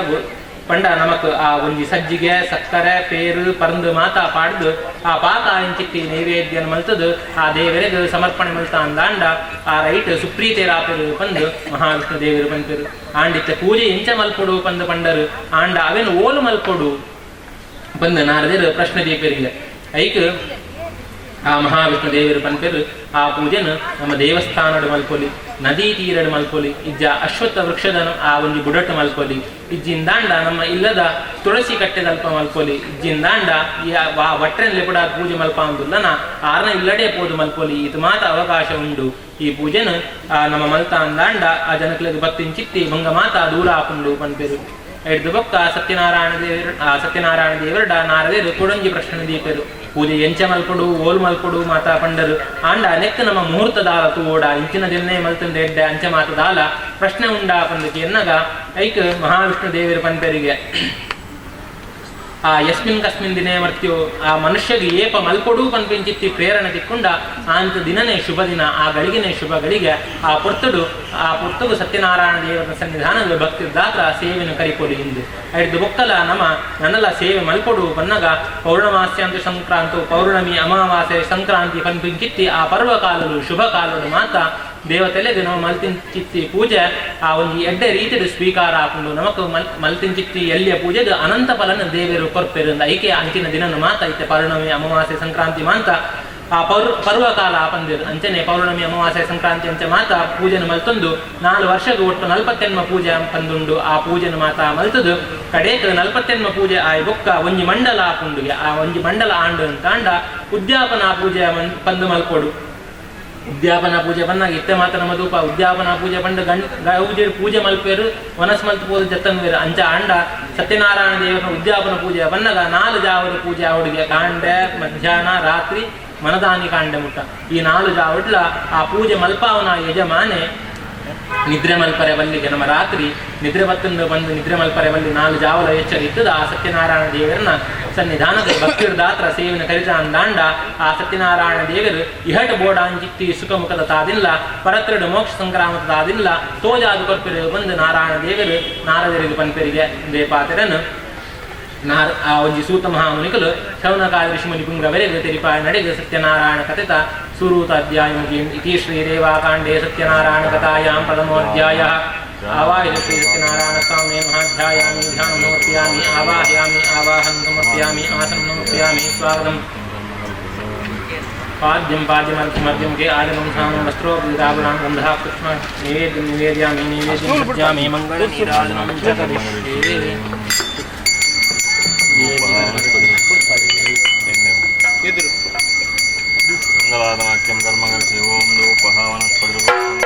ಪಂಡ ನಮಕ್ ಆ ಒಂಜಿ ಸಜ್ಜಿಗೆ ಸಕ್ಕರೆ ಪೇರು ಪರಂದು ಮಾತಾ ಪಾಡ್ದು ಆ ಪಾಕ ಇಂಚಿತ್ತಿ ನೈವೇದ್ಯನ ಮಲ್ತದು ಆ ದೇವರಿಗೆ ಸಮರ್ಪಣೆ ಮಲ್ತ ಅಂದಾಂಡ ಆ ರೈಟ್ ಸುಪ್ರೀತೆ ರಾಪರು ಪಂದು ಮಹಾವಿಷ್ಣು ದೇವರು ಪಂಪರು ಆಂಡಿತ್ತ ಪೂಜೆ ಇಂಚ ಮಲ್ಪೊಡು ಪಂದು ಪಂಡರು ಆಂಡ ಅವೇನು ಓಲು ಮಲ್ಪೊಡು ಪಂದು ನಾರದೇರು ಪ್ರಶ್ನೆ ದೀಪರಿಗೆ ಐಕ್ ಆ ಮಹಾವಿಷ್ಣು ದೇವರು ಪನ್ಪೇರು ಆ ಪೂಜೆನು ನಮ್ಮ ದೇವಸ್ಥಾನಡು ಮಲ್ಪೊಲಿ ನದಿ ತೀರಡು ಮಲ್ಪೊಲಿ ಇಜ್ಜ ಅಶ್ವತ್ಥ ವೃಕ್ಷದ ಆ ಒಂದು ಬುಡಟ್ಟು ಮಲ್ಪೊಲಿ ಇಜ್ಜಿಂದಾಂಡ ನಮ್ಮ ಇಲ್ಲದ ತುಳಸಿ ಕಟ್ಟೆದಲ್ಪ ಮಲ್ಪೊಲಿ ಇಜ್ಜಿಂದಾಂಡ ವಟ್ರೆನ್ ಪುಡ ಪೂಜೆ ಮಲ್ಪ ಅಂದುಲ್ಲನ ಆರ್ನ ಇಲ್ಲಡೆ ಪೋದು ಮಲ್ಪೊಲಿ ಇದು ಮಾತ್ರ ಅವಕಾಶ ಉಂಡು ಈ ಪೂಜೆನು ನಮ್ಮ ಮಲ್ತ ಅಂದಾಂಡ ಆ ಜನಕಲಿಗೆ ಬತ್ತಿಂಚಿತ್ತಿ ಭಂಗ ಮಾತ ದೂರ ಆಪುಂಡು ಪನ್ಪೇರು ಹಿಡಿದು ಬೊಕ್ಕ ಸತ್ಯನಾರಾಯಣ ದೇವರಡ ನಾರದೇರು ಕೊಡಂಜಿ ಪ್ರಶ್ನೆ ದೀಪರು ಪೂಜೆ ಎಂಚ ಮಲ್ಪಡು ಓಲ್ ಮಲ್ಪಡು ಮಾತಾ ಪಂಡರು ಆಂಡ ನೆಕ್ಕ ನಮ್ಮ ಮುಹೂರ್ತದಾಲ ತೂಡ ಇಂಚಿನ ದಿನೇ ಮಲ್ತಂದ ಎಡ್ಡೆ ಅಂಚ ಮಾತದಾಲ ಪ್ರಶ್ನೆ ಉಂಡಾ ಪಂದಕ್ಕೆ ಎನ್ನಗ ಐಕ್ ಮಹಾವಿಷ್ಣು ದೇವರ ಪಂಪರಿಗೆ ಆ ಯಸ್ಮಿನ್ ಕಸ್ಮಿನ್ ದಿನೇ ಮರ್ತ್ಯೋ ಆ ಮನುಷ್ಯಗೆ ಏಪ ಮಲ್ಪಡು ಪನ್ಪಿಂಚಿತ್ತಿ ಪ್ರೇರಣೆ ತಿಕ್ಕೊಂಡ ಅಂತ ದಿನನೇ ಶುಭ ದಿನ ಆ ಗಳಿಗೆನೇ ಶುಭ ಗಳಿಗೆ ಆ ಪುರ್ತಗು ಸತ್ಯನಾರಾಯಣ ದೇವರ ಸನ್ನಿಧಾನದ ಭಕ್ತಿದಾತ್ರ ಸೇವೆಯನ್ನು ಕರಿಕೊಡಿ ಎಂದು ಹಿಡಿದು ಬೊಕ್ಕಲ ನನ್ನಲ ಸೇವೆ ಮಲ್ಪಡು ಪನ್ನಗ ಪೌರ್ಣಮಾಸ್ಯಾಂತು ಸಂಕ್ರಾಂತು ಪೌರ್ಣಮಿ ಅಮಾವಾಸ್ಯೆ ಸಂಕ್ರಾಂತಿ ಪನ್ಪಿಂಚಿತ್ತಿ ಆ ಪರ್ವಕಾಲಲು ಶುಭ ಕಾಲಲು ಮಾತ ದೇವತೆಲೆಗೆ ನಾವು ಮಲ್ತಿಂಚಿತ್ತಿ ಪೂಜೆ ಆ ಒಂದು ಎಡ್ಡೆ ರೀತಿಯ ಸ್ವೀಕಾರ ಹಾಕೊಂಡು ನಮಕ್ ಮಲ್ತಿಂಚಿತ್ತಿ ಎಲ್ಲಿಯ ಪೂಜೆಗೆ ಅನಂತ ಫಲನ ದೇವರು ಕೊರ್ಪೆರಿಂದ ಐಕೆ ಅಂಚಿನ ದಿನನು ಮಾತ ಐತೆ ಪೌರ್ಣಮಿ ಅಮಾವಾಸ್ಯೆ ಸಂಕ್ರಾಂತಿ ಮಾಂತ ಆ ಪರ್ವಕಾಲ ಪಂದಿರು ಅಂಚನೆ ಪೌರ್ಣಮಿ ಅಮಾವಾಸ್ಯೆ ಸಂಕ್ರಾಂತಿ ಅಂಚೆ ಮಾತ ಪೂಜೆನ ಮಲ್ತೊಂದು 4 ವರ್ಷಕ್ಕೆ ಒಟ್ಟು 40 ಪೂಜೆ ಪಂದುಂಡು ಆ ಪೂಜೆನ ಮಾತ ಮಲ್ತದು ಕಡೆಕ್ 40 ಪೂಜೆ ಆ ಬೊಕ್ಕ ಒಂಜಿ ಮಂಡಲ ಹಾಕೊಂಡುಗೆ ಆ ಒಂಜಿ ಮಂಡಲ ಆಂಡು ಅಂತ ಅಂಡ ಉದ್ಯಾಪನಾ ಪೂಜೆ ಪಂದು ಮಲ್ಕೊಡು ಉದ್ಯಾಪನಾ ಪೂಜೆ ಬಂದಾಗ ಇತ್ತೆ ಮಾತ್ರ ಮಧುಪ ಉದ್ಯಾಪನಾ ಪೂಜೆ ಬಂದ ಗೌಜಿ ಪೂಜೆ ಮಲ್ಪೇರು ವನಸ್ ಮಲ್ಪೋದು ಜತ್ತನ್ವೇರು ಅಂಚ ಅಂಡ ಸತ್ಯನಾರಾಯಣ ದೇವರ ಉದ್ಯಾಪನ ಪೂಜೆ ಬಂದಾಗ 4 ಜಾವದ ಪೂಜೆ ಅವಡಿಗೆ ಕಾಂಡೆ ಮಧ್ಯಾಹ್ನ ರಾತ್ರಿ ಮನದಾನಿ ಕಾಂಡೆ ಮುಟ್ಟ ಈ 4 ಜಾವಡ್ಲ ಆ ಪೂಜೆ ಮಲ್ಪಾವನ ಯಜಮಾನೆ ನಿದ್ರೆ ಮಲ್ಪರೆ ಬಲ್ಲಿಗೆ ನಮ್ಮ ರಾತ್ರಿ ನಿದ್ರೆ ಬತ್ತಂದು ಬಂದು ನಿದ್ರೆ ಮಲ್ಪರೆ ಬಲ್ಲಿ 4 ಜಾವಲ ಎಚ್ಚರ ಇದ್ದದ ಆ ಸತ್ಯನಾರಾಯಣ ದೇವರನ್ನ ಸನ್ನಿಧಾನದ ಭಕ್ತಿರ ದಾತ್ರ ಸೇವೆನ ಕರಿತ ಅಂದಾಂಡ ಆ ಸತ್ಯನಾರಾಯಣ ದೇವರು ಇಹಟ ಬೋಡಾಂಜಿತ್ತಿ ಸುಖಮುಖದ ತಾದಿಲ್ಲ ಪರತ್ರಡು ಮೋಕ್ಷ ಸಂಗ್ರಾಮದ ತಾದಿಲ್ಲ ತೋಜಾದು ಕೊರ್ಪೆರು ಬಂದು ನಾರಾಯಣ ದೇವರು ನಾರದರಿಗೆ ಪನ್ಪೆರಿಗೆ ದೇಪಾತಿರನು ಆ ಒಂಜಿ ಸೂತ ಮಹಾಮುನಿಕಲು ಶೌನಕಾದ ಋಷಿಮುನಿ ಪುಂಗವರೆಗೆ ತೆರಿಪಾಯ ನಡೆಗೆ ಸತ್ಯನಾರಾಯಣ ಕಥಿತ ಸುರೂತ ಅಧ್ಯಾಯ ಇತಿ ಶ್ರೀದೇವಾಕಾಂಡೇ ಸತ್ಯನಾರಾಯಣ ಕಥಾಯಾಂ ಪ್ರಥಮೋಧ್ಯಾಯ ಆವಾಹಯ ಶ್ರೀ ಸತ್ಯನಾರಾಯಣ ಸ್ವಾಮಿ ಮಹಾಧ್ಯಾಯಾಮಿ ಧ್ಯಾನ ಸಮರ್ಪಯಾಮಿ ಆವಾಹಯಾಮಿ ಆವಾಹನ ಸಮರ್ಪಯಾಮಿ ಆಸನ ಸಮರ್ಪಯಾಮಿ ಸ್ವಾಗತಂ पाद्यं पाद्यमर्घ्यमर्घ्यं के आदिवंशानं वस्त्रोपराभरणं गन्धः पुष्पं निवेदयामि निवेद्यं सज्जामि मङ्गलनीराजनं च करिष्ये मंगलावाक्यं कर्मकर्ते ओम धूपः वनस्पतिर्वृक्षं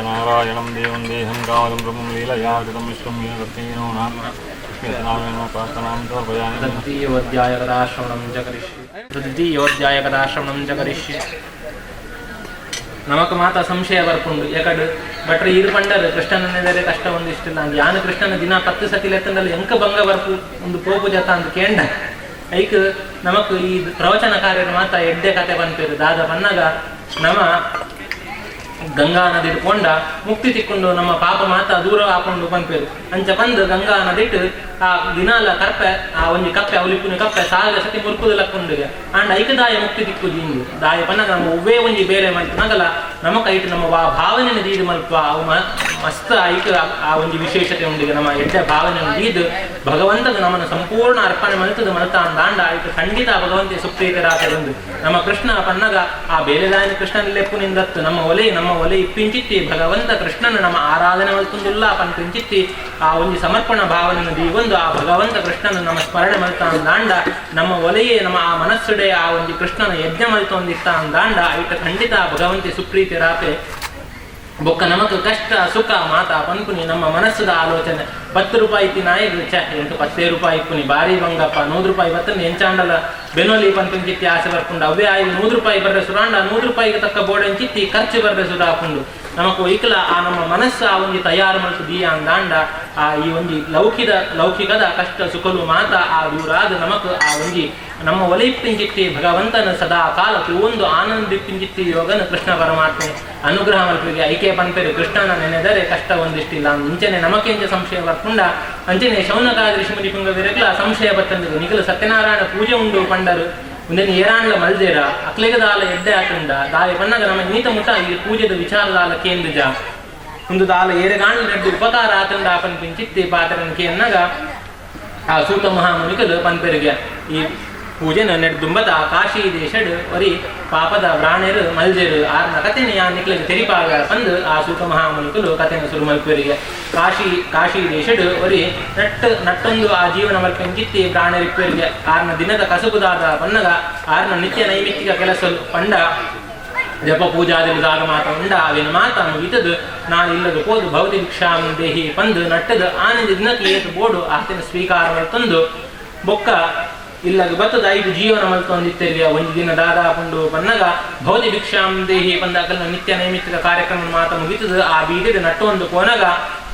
नारायणं देवं देहं कामदं ब्रह्मं लीलया कृतं विष्णुं येन नाम नारायण प्रार्थनां समर्पयामि तृतीयोऽध्यायकदाश्रवणं च करिष्ये तृतीयोऽध्यायकदाश्रवणं च करिष्ये ನಮಕ್ ಮಾತ ಸಂಶಯ ಬರ್ಕೊಂಡು ಯಾಕಡೆ ಬಟ್ರೆ ಇರು ಪಂಡರು ಕೃಷ್ಣನೆದರೆ ಕಷ್ಟ ಒಂದಿಷ್ಟಿಲ್ಲ ಅಂದ್ ಯಾನು ಕೃಷ್ಣನ ದಿನ 10 ಸತಿ ಲೆತ್ತಂದಲ್ಲಿ ಎಂಕ ಭಂಗ ಬರ್ಪು ಒಂದು ಪೋಪು ಜತ ಅಂತ ಕೇಂಡ ಐಕ್ ನಮಕ್ ಈ ಪ್ರವಚನ ಕಾರ್ಯದ ಮಾತ ಎಡ್ಡೆ ಕತೆ ಬಂತೇರು ದಾದ ಪನ್ನಗ ನಮ್ಮ ಗಂಗಾ ನದಿ ಕೊಂಡ ಮುಕ್ತಿ ತಿಕ್ಕೊಂಡು ನಮ್ಮ ಪಾಪ ಮಾತ ದೂರ ಹಾಕೊಂಡು ಬಂಪೇರು ಅಂಚ ಬಂದು ಗಂಗಾ ನದಿಟ್ಟು ಆ ದಿನಾಲ ಕಪ್ಪೆ ಆ ಒಂಜಿ ಕಪ್ಪೆ ಅವಲಿಪ್ಪುನ ಕಪ್ಪೆ ಸಾಲ ಸತಿ ಮುರ್ಕುದು ಲಕ್ಕೊಂಡುಗೆ ಅಂಡ್ ಐಕದಾಯ ಮುಕ್ತಿ ತಿಕ್ಕು ದಿಂದು ದಾಯ ಪನ್ನಗ ನಮ್ಮ ಒವ್ವೇ ಒಂಜಿ ಬೇರೆ ಮಲ್ತು ನಗಲ ನಮ್ಮ ಕೈಟ್ ನಮ್ಮ ಭಾವನೆ ದೀದು ಮಲ್ಪ ಅವು ಮಸ್ತ್ ಐಕ ಆ ಒಂಜಿ ವಿಶೇಷತೆ ಉಂಡಿಗೆ ನಮ್ಮ ಎಡ್ಡೆ ಭಾವನೆ ದೀದು ಭಗವಂತದ ನಮ್ಮನ್ನು ಸಂಪೂರ್ಣ ಅರ್ಪಣೆ ಮಲ್ತದ ಮಲ್ತ ಅಂದಾಂಡ ಐಕ ಖಂಡಿತ ಭಗವಂತ ಸುಪ್ರೀತರಾತದಂದು ನಮ್ಮ ಕೃಷ್ಣ ಪನ್ನಗ ಆ ಬೇಲೆದಾಯನ ಕೃಷ್ಣನಿಲ್ಲೆಪ್ಪು ನಿಂದತ್ತು ನಮ್ಮ ಒಲೆ ಇಪ್ಪಿಂಚಿತ್ತಿ ಭಗವಂತ ಕೃಷ್ಣನ ನಮ್ಮ ಆರಾಧನೆ ಮಲ್ತುಂದಿಲ್ಲ ಪಂಪಿಂಚಿತ್ತಿ ಆ ಒಂಜಿ ಸಮರ್ಪಣಾ ಭಾವನೆಯನ್ನು ದೀಗೊಂದು ಆ ಭಗವಂತ ಕೃಷ್ಣನ ನಮ್ಮ ಸ್ಮರಣೆ ಮಲ್ತ ಅಂದಾಂಡ ನಮ್ಮ ಒಲೆಯೇ ನಮ್ಮ ಆ ಮನಸ್ಸುಡೆ ಆ ಒಂಜಿ ಕೃಷ್ಣನ ಯಜ್ಞ ಮಲ್ತೊಂದಿತ್ತ ಅಂದಾಂಡ ಐತ ಖಂಡಿತ ಭಗವಂತಿ ಸುಪ್ರೀತಿ ರಾಪೆ ಬೊಕ್ಕ ನಮಕ್ ಕಷ್ಟ ಸುಖ ಮಾತಾ ಪನ್ಪುನಿ ನಮ್ಮ ಮನಸ್ಸದ ಆಲೋಚನೆ 10 ರೂಪಾಯಿ ತಿನ್ನಾಯಿದ್ರು ಎಂಟು 10 ರೂಪಾಯಿ ಇಪ್ಪುನಿ ಬಾರಿ ಬಂಗಪ್ಪ 100 ರೂಪಾಯಿ ಬತ್ತನ್ನು ಎಂಚಾಂಡಲ ಬೆನೋಲಿ ಪನ್ಪಿಂಚಿತ್ತಿ ಆಸೆ ಬರ್ಕೊಂಡು ಅವೇ ಆಯ್ದು 100 ರೂಪಾಯಿ ಬರ್ರೆ ಸುರಾಂಡ 100 ರೂಪಾಯಿಗೆ ತಕ್ಕ ಬೋಡೆಂಚಿತ್ತಿ ಖರ್ಚು ಬರ್ರೆ ಸುರಾಕೊಂಡು ನಮಕ್ ಇಕ್ಲ ಆ ನಮ್ಮ ಮನಸ್ಸು ಆ ಒಂಜಿ ತಯಾರು ಮಲ್ತು ದೀಯ ಅಂದಾಂಡ ಆ ಈ ಒಂಜಿ ಲೌಕಿಕದ ಕಷ್ಟ ಸುಖಲು ಮಾತ ಆ ದೂರಾದ ನಮಕ್ ಆ ಒಂಜಿ ನಮ್ಮ ಒಲಿಪ್ಪಿಂಚಿತ್ತಿ ಭಗವಂತನ ಸದಾ ಕಾಲ ಒಂದು ಆನಂದಿಪ್ಪಿಂಚಿತ್ತಿ ಯೋಗನ ಕೃಷ್ಣ ಪರಮಾತ್ಮ ಅನುಗ್ರಹ ಮಲ್ಪಿಗೆ ಐಕೆ ಪಂಪೆರು ಕೃಷ್ಣನ ನೆನೆದರೆ ಕಷ್ಟ ಒಂದಿಷ್ಟಿಲ್ಲ ಇಂಚನೆ ನಮಕೆಂಚ ಸಂಶಯ ಬರ್ಕೊಂಡ ಅಂಚನೆ ಶೌನಕಾದ್ರಿ ಶ್ರೀಮತಿ ಪುಂಗವಿರಗ್ಲ ಸಂಶಯ ಬತ್ತಂದಿರು ನಿಗಲು ಸತ್ಯನಾರಾಯಣ ಪೂಜೆ ಉಂಡು ಪಂಡರು ಒಂದೇನು ಏರಾಣ್ಲ ಮಲ್ದೇರ ಅಕ್ಲೆಗದಾಲ ಎಡ್ಡೆ ಹಾಕಂಡ ದಾಯ ಪನ್ನಗ ನಮ್ಮ ನೀತ ಮುಟ ಈ ಪೂಜೆದ ವಿಚಾರದಾಲ ಕೇಂದ್ರಜ ಒಂದು ದಾಲ ಏರೆಗಾಣ್ಲ ನೆಡ್ಡು ಉಪಕಾರ ಆತಂಡ ಪನ್ಪಿಂಚಿತ್ತಿ ಪಾತ್ರನ ಕೇನ್ನಗ ಆ ಸೂತ ಮಹಾಮುನಿಕಲು ಪನ್ಪೆರಿಗೆ ಈ ಪೂಜೆನ ನೆಡ್ದುಂಬದ ಕಾಶಿ ದೇಶಡ್ ವರಿ ಪಾಪದ ಪ್ರಾಣರು ಮಲ್ಜೆರು ಆರ್ನ ಕಥೆನ ಯಾ ನಿಕ್ಲಿಗೆ ತೆರಿಪಾಗ ಬಂದು ಆ ಸೂತ ಮಹಾಮುನಿಕಲು ಕಥೆನ ಶುರು ಮಲ್ಪರಿಗೆ ಕಾಶಿ ದೇಶಡ್ ವರಿ ನಟ್ಟೊಂದು ಆ ಜೀವನ ಮಲ್ಪಂಚಿತ್ತಿ ಪ್ರಾಣರಿಪ್ಪರಿಗೆ ಆರ್ನ ದಿನದ ಕಸುಬುದಾದ ಪನ್ನಗ ಆರ್ನ ನಿತ್ಯ ನೈಮಿತ್ತಿಕ ಕೆಲಸ ಪಂಡ ಜಪ ಪೂಜಾದಿದಾಗ ಮಾತ ಉಂಡ ಅವೇನು ಮಾತ ಮುಗಿತದು ನಾನು ಇಲ್ಲದ ಹೋದು ಭೌತಿ ಭಿಕ್ಷಾಂ ದೇಹಿ ಪಂದು ನಟ್ಟದು ಆನಂದ ದಿನಕ್ಕೆ ಏತು ಬೋಡು ಆತನ ಸ್ವೀಕಾರ ಮಲ್ತೊಂದು ಬೊಕ್ಕ ಇಲ್ಲಗ ಬತ್ತದ 5 ಜೀವನ ಮಲ್ತೊಂದಿತ್ತೇರಿಯ ಒಂದು ದಿನ ದಾದಾ ಪುಂಡು ಪನ್ನಗ ಭೌತಿ ಭಿಕ್ಷಾಂ ದೇಹಿ ಪಂದಾಕಲ್ನ ನಿತ್ಯ ನೈಮಿತ್ತಿಕ ಕಾರ್ಯಕ್ರಮ ಮಾತ ಮುಗಿತದ ಆ ಬೀದಿದ ನಟ್ಟು ಒಂದು ಕೋನಗ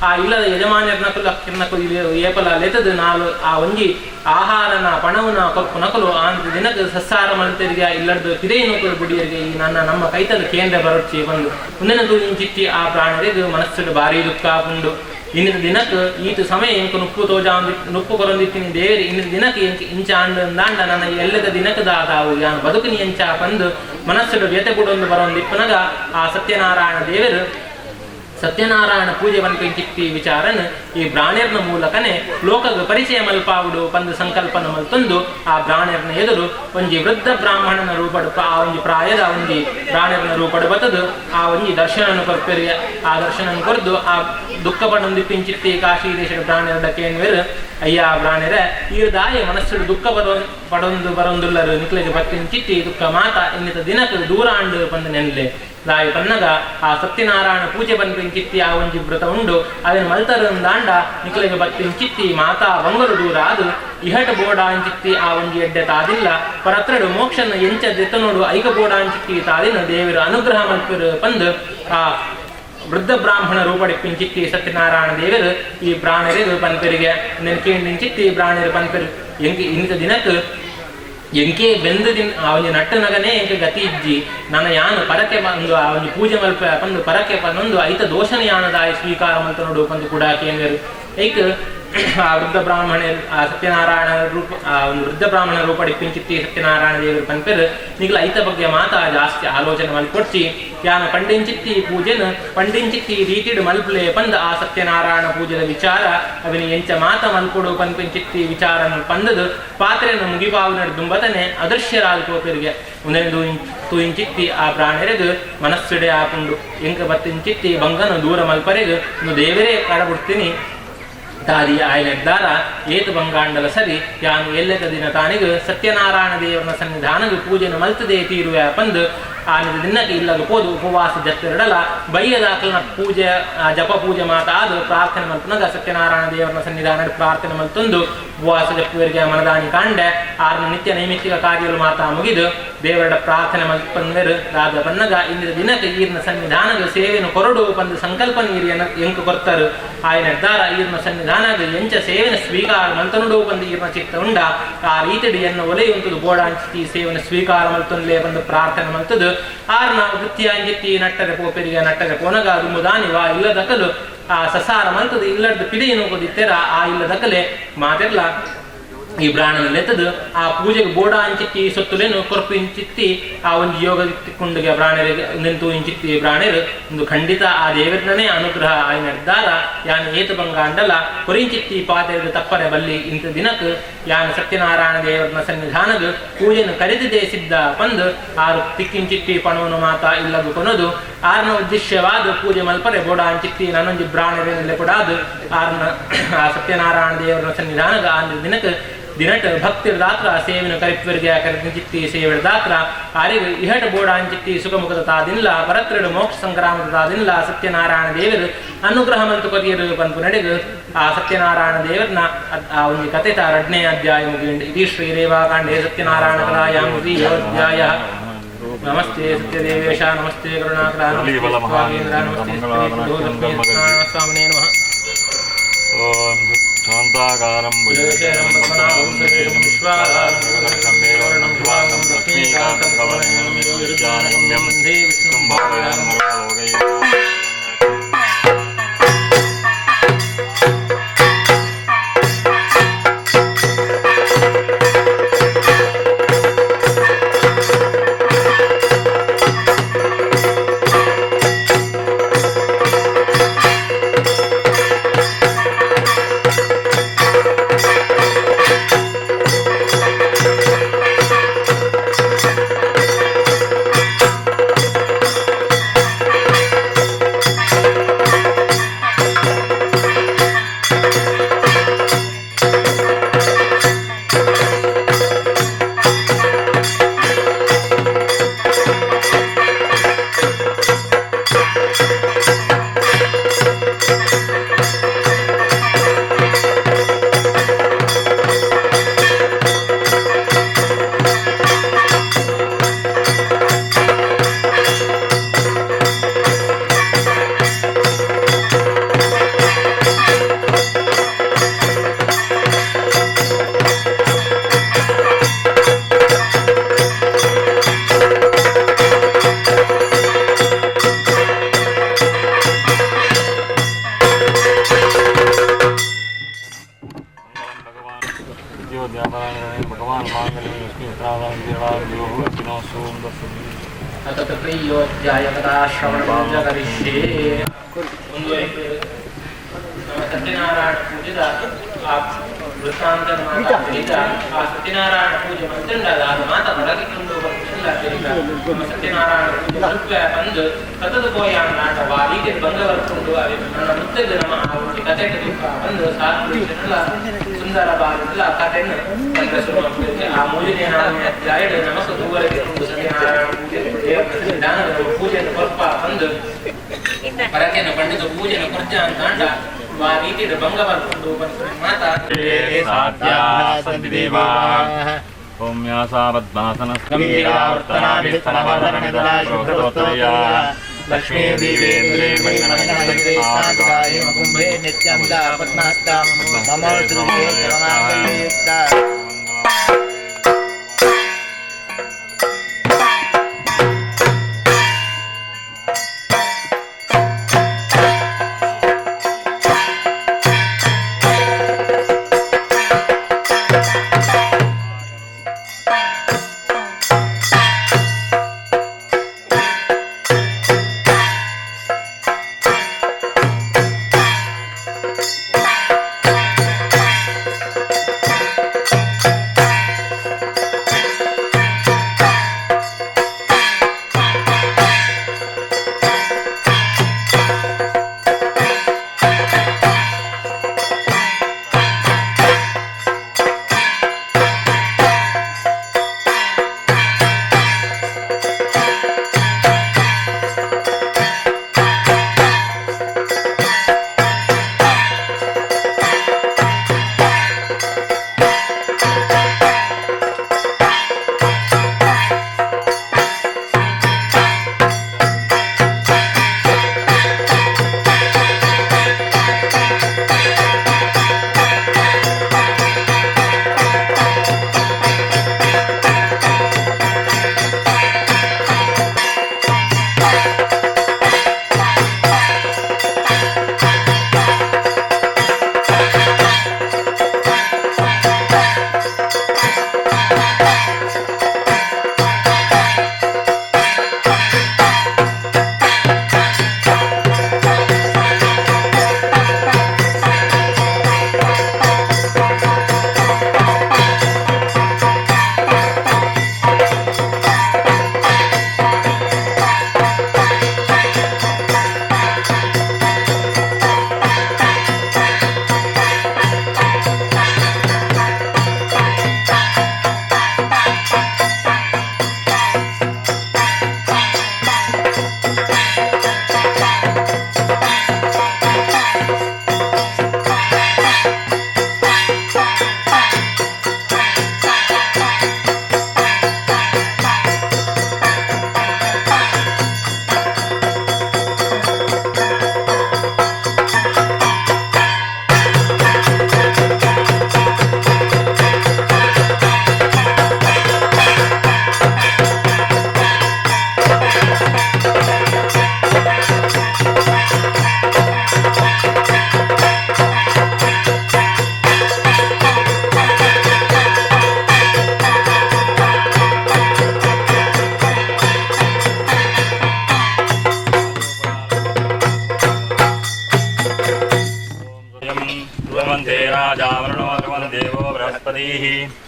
ಆ ಇಲ್ಲದ ಯಜಮಾನ್ಯರ್ನಕಲು ಅಕ್ಕಿರ್ನಕಲು ಏಪಲ ಲೆತದ ನಾಲು ಆ ಒಂಜಿ ಆಹಾರನ ಪಣವನ ಕೊಪ್ಪು ನಕಲು ಆಂತ ದಿನಕ್ಕೆ ಸಸ್ಸಾರ ಮಲ್ತರಿಗೆ ಇಲ್ಲದ ಕಿದೇ ನೂಕಲು ಬುಡಿಯರಿಗೆ ಈ ನಮ್ಮ ಕೈತದ ಕೇಂದ್ರ ಬರೊಚ್ಚಿ ಬಂದು ಮುಂದಿನದು ಇಂಚಿತ್ತಿ ಆ ಪ್ರಾಣರಿಗೆ ಮನಸ್ಸು ಭಾರಿ ದುಃಖ ಪುಂಡು ಇನ್ನಿತ ದಿನಕ್ಕೆ ಈತ ಸಮಯ ಎಂಕ ನುಪ್ಪು ತೋಜಾ ನುಪ್ಪು ಕೊರೊಂದಿತ್ತಿನಿ ದೇವರಿ ಇನ್ನಿತ ದಿನಕ್ಕೆ ಎಂಕ ಇಂಚ ಅಂಡಂದಾಂಡ ನನ್ನ ಎಲ್ಲದ ದಿನಕ್ಕೆ ದಾದಾವು ಯಾನು ಬದುಕಿನಿ ಎಂಚ ಬಂದು ಮನಸ್ಸು ವ್ಯತೆ ಕೊಡೊಂದು ಬರೋಂದಿಪ್ಪನಗ ಆ ಸತ್ಯನಾರಾಯಣ ದೇವರು ಸತ್ಯನಾರಾಯಣ ಪೂಜೆ ಬಂದಿತ್ತಿ ವಿಚಾರನ ಈ ಬ್ರಾಣ್ಯರ್ನ ಮೂಲಕನೇ ಲೋಕದ ಪರಿಚಯ ಮಲ್ಪಾವುಡು ಪಂದು ಸಂಕಲ್ಪನ ಮಲ್ತೊಂದು ಆ ಬ್ರಾಣ್ಯರ್ನ ಎದುರು ಒಂಜಿ ವೃದ್ಧ ಬ್ರಾಹ್ಮಣನ ರೂಪಡು ಆ ಒಂಜಿ ಪ್ರಾಯದ ಒಂಜಿ ಬ್ರಾಣ್ಯರ್ನ ರೂಪಡು ಬತ್ತದು ಆ ಒಂಜಿ ದರ್ಶನವನ್ನು ಕೊರ್ಪೆರಿ ಆ ದರ್ಶನ ಕೊರ್ದು ಆ ದುಃಖ ಪಡೊಂದಿಪ್ಪಿಂಚಿತ್ತಿ ಕಾಶಿ ದೇಶದ ಬ್ರಾಣ್ಯರ ಕೇನ್ವೇರು ಅಯ್ಯ ಬ್ರಾಣ್ಯರ ಈ ದಾಯ ಮನಸ್ಸು ದುಃಖ ಪಡೊಂದು ಬರೊಂದುಲ್ಲರು ನಿಕ್ಲೆಗೆ ಬತ್ತಿಂಚಿತ್ತಿ ದುಃಖ ಮಾತ ಇನ್ನಿತ ದಿನಕ್ಕೆ ದೂರ ಅಂಡು ಬಂದು ನೆನ್ಲೆ ದಾಯಿ ಪನ್ನಗ ಆ ಸತ್ಯನಾರಾಯಣ ಪೂಜೆ ಬಂದಿತ್ತಿ ಆ ಒಂಜಿ ವ್ರತ ಉಂಡು ಅದನ್ನು ಮಲ್ತರಂದಾಂಡ ನಿಕ್ಲೆಗೆ ಬತ್ತಿಂಚಿತ್ತಿ ಮಾತಾ ಬಂಗರು ದೂರ ಅದು ಇಹಟ ಬೋಡ ಅಂಚಿತ್ತಿ ಆ ಒಂಜಿ ಎಡ್ಡೆ ತಾದಿಲ್ಲ ಪರತ್ರಡು ಮೋಕ್ಷನ ಎಂಚ ದೆತ್ತನೋಡು ಐಕ ಬೋಡ ಅಂಚಿತ್ತಿ ತಾದಿನ ದೇವರು ಅನುಗ್ರಹ ಮಲ್ಪಿರು ಪಂದು ಆ ವೃದ್ಧ ಬ್ರಾಹ್ಮಣ ರೂಪಡಿಪ್ಪಿಂಚಿತ್ತಿ ಸತ್ಯನಾರಾಯಣ ದೇವರು ಈ ಪ್ರಾಣರಿಗೆ ಪನ್ಪೆರಿಗೆ ನೆನಕೇಂಡಿಂಚಿತ್ತಿ ಪ್ರಾಣರು ಪನ್ಪೆರು ಎಂಕಿ ಇನ್ನಿತ ದಿನಕ್ಕೆ ಎಂಕೆ ಬೆಂದ ದಿನ ಆ ಒಂದು ನಟ್ಟನಗನೇ ಎಂಕೆ ಗತಿ ಇಜ್ಜಿ ನನ್ನ ಯಾನು ಪರಕೆ ಬಂದು ಆ ಒಂದು ಪೂಜೆ ಮಲ್ಪ ಬಂದು ಪರಕೆ ಬಂದೊಂದು ಐತ ದೋಷನ ಯಾನದಾಯ ಸ್ವೀಕಾರ ಮಂತ ನೋಡು ಬಂದು ಕೂಡ ಕೇಂದ್ರ ಏಕ ಆ ವೃದ್ಧ ಬ್ರಾಹ್ಮಣ ಆ ಸತ್ಯನಾರಾಯಣ ರೂಪ ಆ ಒಂದು ವೃದ್ಧ ಬ್ರಾಹ್ಮಣ ರೂಪಡಿಪ್ಪಿಂಚಿತ್ತಿ ಸತ್ಯನಾರಾಯಣ ದೇವರು ಪನ್ಪೆರು ನಿಗ್ಲ ಐತ ಬಗ್ಗೆ ಮಾತಾ ಜಾಸ್ತಿ ಆಲೋಚನೆ ಮಲ್ಕೊಡ್ಸಿ ಯಾನ ಪಂಡಿಂಚಿತ್ತಿ ಪೂಜೆನ ಪಂಡಿಂಚಿತ್ತಿ ರೀತಿಡು ಮಲ್ಪಲೆ ಪಂದ ಆ ಸತ್ಯನಾರಾಯಣ ಪೂಜೆದ ವಿಚಾರ ಅವನಿ ಎಂಚ ಮಾತ ಮಲ್ಕೊಡು ಪಂಪಿಂಚಿತ್ತಿ ವಿಚಾರನ ಪಂದದು ಪಾತ್ರೆಯನ್ನು ಮುಗಿಬಾವು ನಡೆದುಂಬತನೆ ಅದೃಶ್ಯರಾದ ಕೋಪರಿಗೆ ಒಂದೆಂದು ತೂಯಿಂಚಿತ್ತಿ ಆ ಪ್ರಾಣರೆದು ಮನಸ್ಸಿಡೆ ಆಪುಂಡು ಎಂಕ ಬತ್ತಿಂಚಿತ್ತಿ ಬಂಗನ ದೂರ ಮಲ್ಪರೆಗೆ ದೇವರೇ ಕಡಬಿಡ್ತೀನಿ ತಾದಿ ಆಯ್ಲೆದ್ದಾರ ಏತು ಬಂಗಾಂಡಲ ಸರಿ ಯಾನು ಎಲ್ಲೆದ ದಿನ ತಾನಿಗೆ ಸತ್ಯನಾರಾಯಣ ದೇವರನ ಸನ್ನಿಧಾನದ ಪೂಜೆನ ಮಲ್ತದೆ ತೀರುವೆ ಪಂದು ಆ ದಿನಕ್ಕೆ ಇಲ್ಲದ ಪೋದು ಉಪವಾಸ ಜತ್ತೆರಡಲ ಬೈಯದಾಕಲ್ನ ಪೂಜೆ ಜಪ ಪೂಜೆ ಮಾತಾದು ಪ್ರಾರ್ಥನೆ ಮಲ್ಪನಾಗ ಸತ್ಯನಾರಾಯಣ ದೇವರನ ಸನ್ನಿಧಾನದ ಪ್ರಾರ್ಥನೆ ಮಲ್ತೊಂದು ಉಪವಾಸ ಜಪ್ಪುವರಿಗೆ ಮನದಾನಿ ಕಾಂಡೆ ಆರ್ನ ನಿತ್ಯ ನೈಮಿತ್ತಿಕ ಕಾರ್ಯಗಳು ಮಾತಾ ಮುಗಿದು ದೇವರ ಪ್ರಾರ್ಥನೆ ಮಲ್ಪಂದರು ದಾದ ಪನ್ನಗ ಇಂದಿನ ದಿನಕ್ಕೆ ಈರ್ನ ಸನ್ನಿಧಾನದ ಸೇವೆನ ಕೊರಡು ಪಂದು ಸಂಕಲ್ಪ ನೀರಿಯನ್ನ ಎಂಕು ಕೊರ್ತಾರು ಆಯ ನಿರ್ಧಾರ ಈರ್ನ ಸನ್ನಿಧಾನದ ಎಂಚ ಸೇವೆನ ಸ್ವೀಕಾರ ಮಲ್ತನುಡು ಬಂದು ಈರ್ನ ಚಿತ್ತ ಉಂಡ ಆ ರೀತಿಡಿಯನ್ನು ಒಲೆಯುಂಟದು ಬೋಡಾಂಚಿತಿ ಸೇವೆನ ಸ್ವೀಕಾರ ಮಲ್ತೊಂದ್ಲೇ ಬಂದು ಪ್ರಾರ್ಥನೆ ಮಲ್ತದು ಆರ್ನ ವೃತ್ತಿಯ ಅಂಜಿತ್ತಿ ನಟ್ಟರೆ ಪೋಪೆರಿಗೆ ನಟ್ಟರೆ ಪೋನಗ ಅದು ಮುದಾನಿ ವಾ ಇಲ್ಲದಕಲು ಆ ಸಸಾರ ಮಲ್ತದು ಇಲ್ಲದ ಪಿಡಿಯನ್ನು ಕೊದಿತ್ತೆರ ಆ ಇಲ್ಲದಕಲೆ ಮಾತೆರ್ಲ ಈ ಬ್ರಾಣನಲ್ಲೆತ್ತದು ಆ ಪೂಜೆಗೆ ಬೋಡ ಅಂಚಿತ್ತಿ ಸೊತ್ತುಲೇನು ಕೊರಪು ಇಂಚಿತ್ತಿ ಆ ಒಂದು ಯೋಗ ಕುಂಡಿಗೆ ಬ್ರಾಣರಿಗೆ ನಿಂತು ಇಂಚಿತ್ತಿ ಬ್ರಾಣರು ಒಂದು ಖಂಡಿತ ಆ ದೇವರನೇ ಅನುಗ್ರಹ ಆಯ್ ನಿರ್ಧಾರ ಯಾನ್ ಏತು ಬಂಗ ಅಂಡಲ ಕೊರಿಂಚಿತ್ತಿ ಪಾತ್ರೆಗೆ ತಪ್ಪರೆ ಬಲ್ಲಿ ಇಂಥ ದಿನಕ್ಕೆ ಯಾನ್ ಸತ್ಯನಾರಾಯಣ ದೇವರನ ಸನ್ನಿಧಾನದ ಪೂಜೆಯನ್ನು ಕರೆದಿದೆ ಸಿದ್ಧ ಬಂದು ಆರು ತಿಕ್ಕಿಂಚಿತ್ತಿ ಪಣವನ್ನು ಮಾತಾ ಇಲ್ಲದು ಕೊನದು ಆರ್ನ ಉದ್ದೇಶವಾದ ಪೂಜೆ ಮಲ್ಪರೆ ಬೋಡ ಅಂಚಿತ್ತಿ ನಾನೊಂದು ಬ್ರಾಣರೇನಲ್ಲೇ ಕೊಡಾದು ಆರ್ನ ಆ ಸತ್ಯನಾರಾಯಣ ದೇವರನ ಸನ್ನಿಧಾನದ ಆ ದಿನಕ್ಕೆ ದಿನಟ ಭಕ್ತಿರ ದಾತ್ರ ಸೇವಿನ ಕರಿಪ್ವರಿಗೆ ಕರಿಚಿತ್ತಿ ಸೇವೆಡ ದಾತ್ರ ಆರಿಗೆ ಇಹಟ ಬೋಡ ಅಂಚಿತ್ತಿ ಸುಖಮುಖದ ತಾದಿಲ್ಲ ಪರತ್ರಡು ಮೋಕ್ಷ ಸಂಗ್ರಾಮದ ತಾದಿಲ್ಲ ಸತ್ಯನಾರಾಯಣ ದೇವರು ಅನುಗ್ರಹ ಮಂತು ಕೊರಿಯರು ಪಂಪು ನಡೆದು ಆ ಸತ್ಯನಾರಾಯಣ ದೇವರನ್ನ ಆ ಒಂದು ಕಥೆ ಎರಡನೇ ಅಧ್ಯಾಯ ಮುಗಿಂಡು ಇತಿ ಶ್ರೀ ರೇವಾಕಾಂಡೇ ಸತ್ಯನಾರಾಯಣ ಕಲಾಯಾಂ ಅಧ್ಯಾಯ ನಮಸ್ತೆ ಸತ್ಯದೇವೇಶ ನಮಸ್ತೆ ಕರುಣಾಕರ ಸ್ವಾಮಿನೇ ನಮಃ. ಓಂ ಶಾಂತಾಕಾರಂ ಭುಜಗಶಯನಂ ಪದ್ಮನಾಭಂ ಸುರೇಶಂ ವಿಶ್ವಾಧಾರಂ ದೇವರ್ಣಂ ಶಿವಾಂಗಂ ಲಕ್ಷ್ಮೀಕಾಂತಂ ಕಮಲನಯನಂ ಯೋಗಿಜ್ಞಾನಗಮ್ಯಂ ವಂದೇ ವಿಷ್ಣುಂ ಭಾವಯಾಮಿ ಲೋಕೈ तत् प्रियोऽध्यायकथा श्रवणं च करिष्ये सत्यनारायण पूजित वृत्तांत सत्यनारायण पूಜೆ ಮಂತ್ರಿಂಡಾದ ಮಾತ ಬರಗಿಕೊಂಡು ನಮ್ಮ ಸತ್ಯನಾರಾಯಣ ಪೂಜೆ ಸ್ವಲ್ಪ ಬಂದು ಸತತ ಕೋಯಾನ ನಾಟ ವಾರಿಗೆ ಬಂದವರ್ಕೊಂಡು ನನ್ನ ಮುತ್ತದ ನಮ್ಮ ಆವೃತ್ತಿ ಕಥೆ ಬಂದು ಸಾಕುಲ್ಲ ಸುಂದರ ಬಾಗಿಲ್ಲ ಕಥೆಯನ್ನು ತಂತ್ರ ಶುರು ಆ ಮೂಜನೆ ಅಧ್ಯಾಯ ನಮಸ್ಕ ದೂವರೆಗೆ ಸತ್ಯನಾರಾಯಣ ಪೂಜೆ ದಾನದ ಪೂಜೆಯನ್ನು ಸ್ವಲ್ಪ ಬಂದು ಪರಕೆಯನ್ನು ಪಂಡಿತ ಪೂಜೆಯನ್ನು ಕೊರ್ಜ ಅಂತ वा रीति भंगवर्तु माता देवा ओम यासा पद्मासनस्कम्भीरावर्तनाभिस्तनवदननिधनाशुभ्रोत्तरया लक्ष्मी देवेन्द्रे मंगलगाय कुंभे नित्यं दा पद्मास्तां मम श्रुते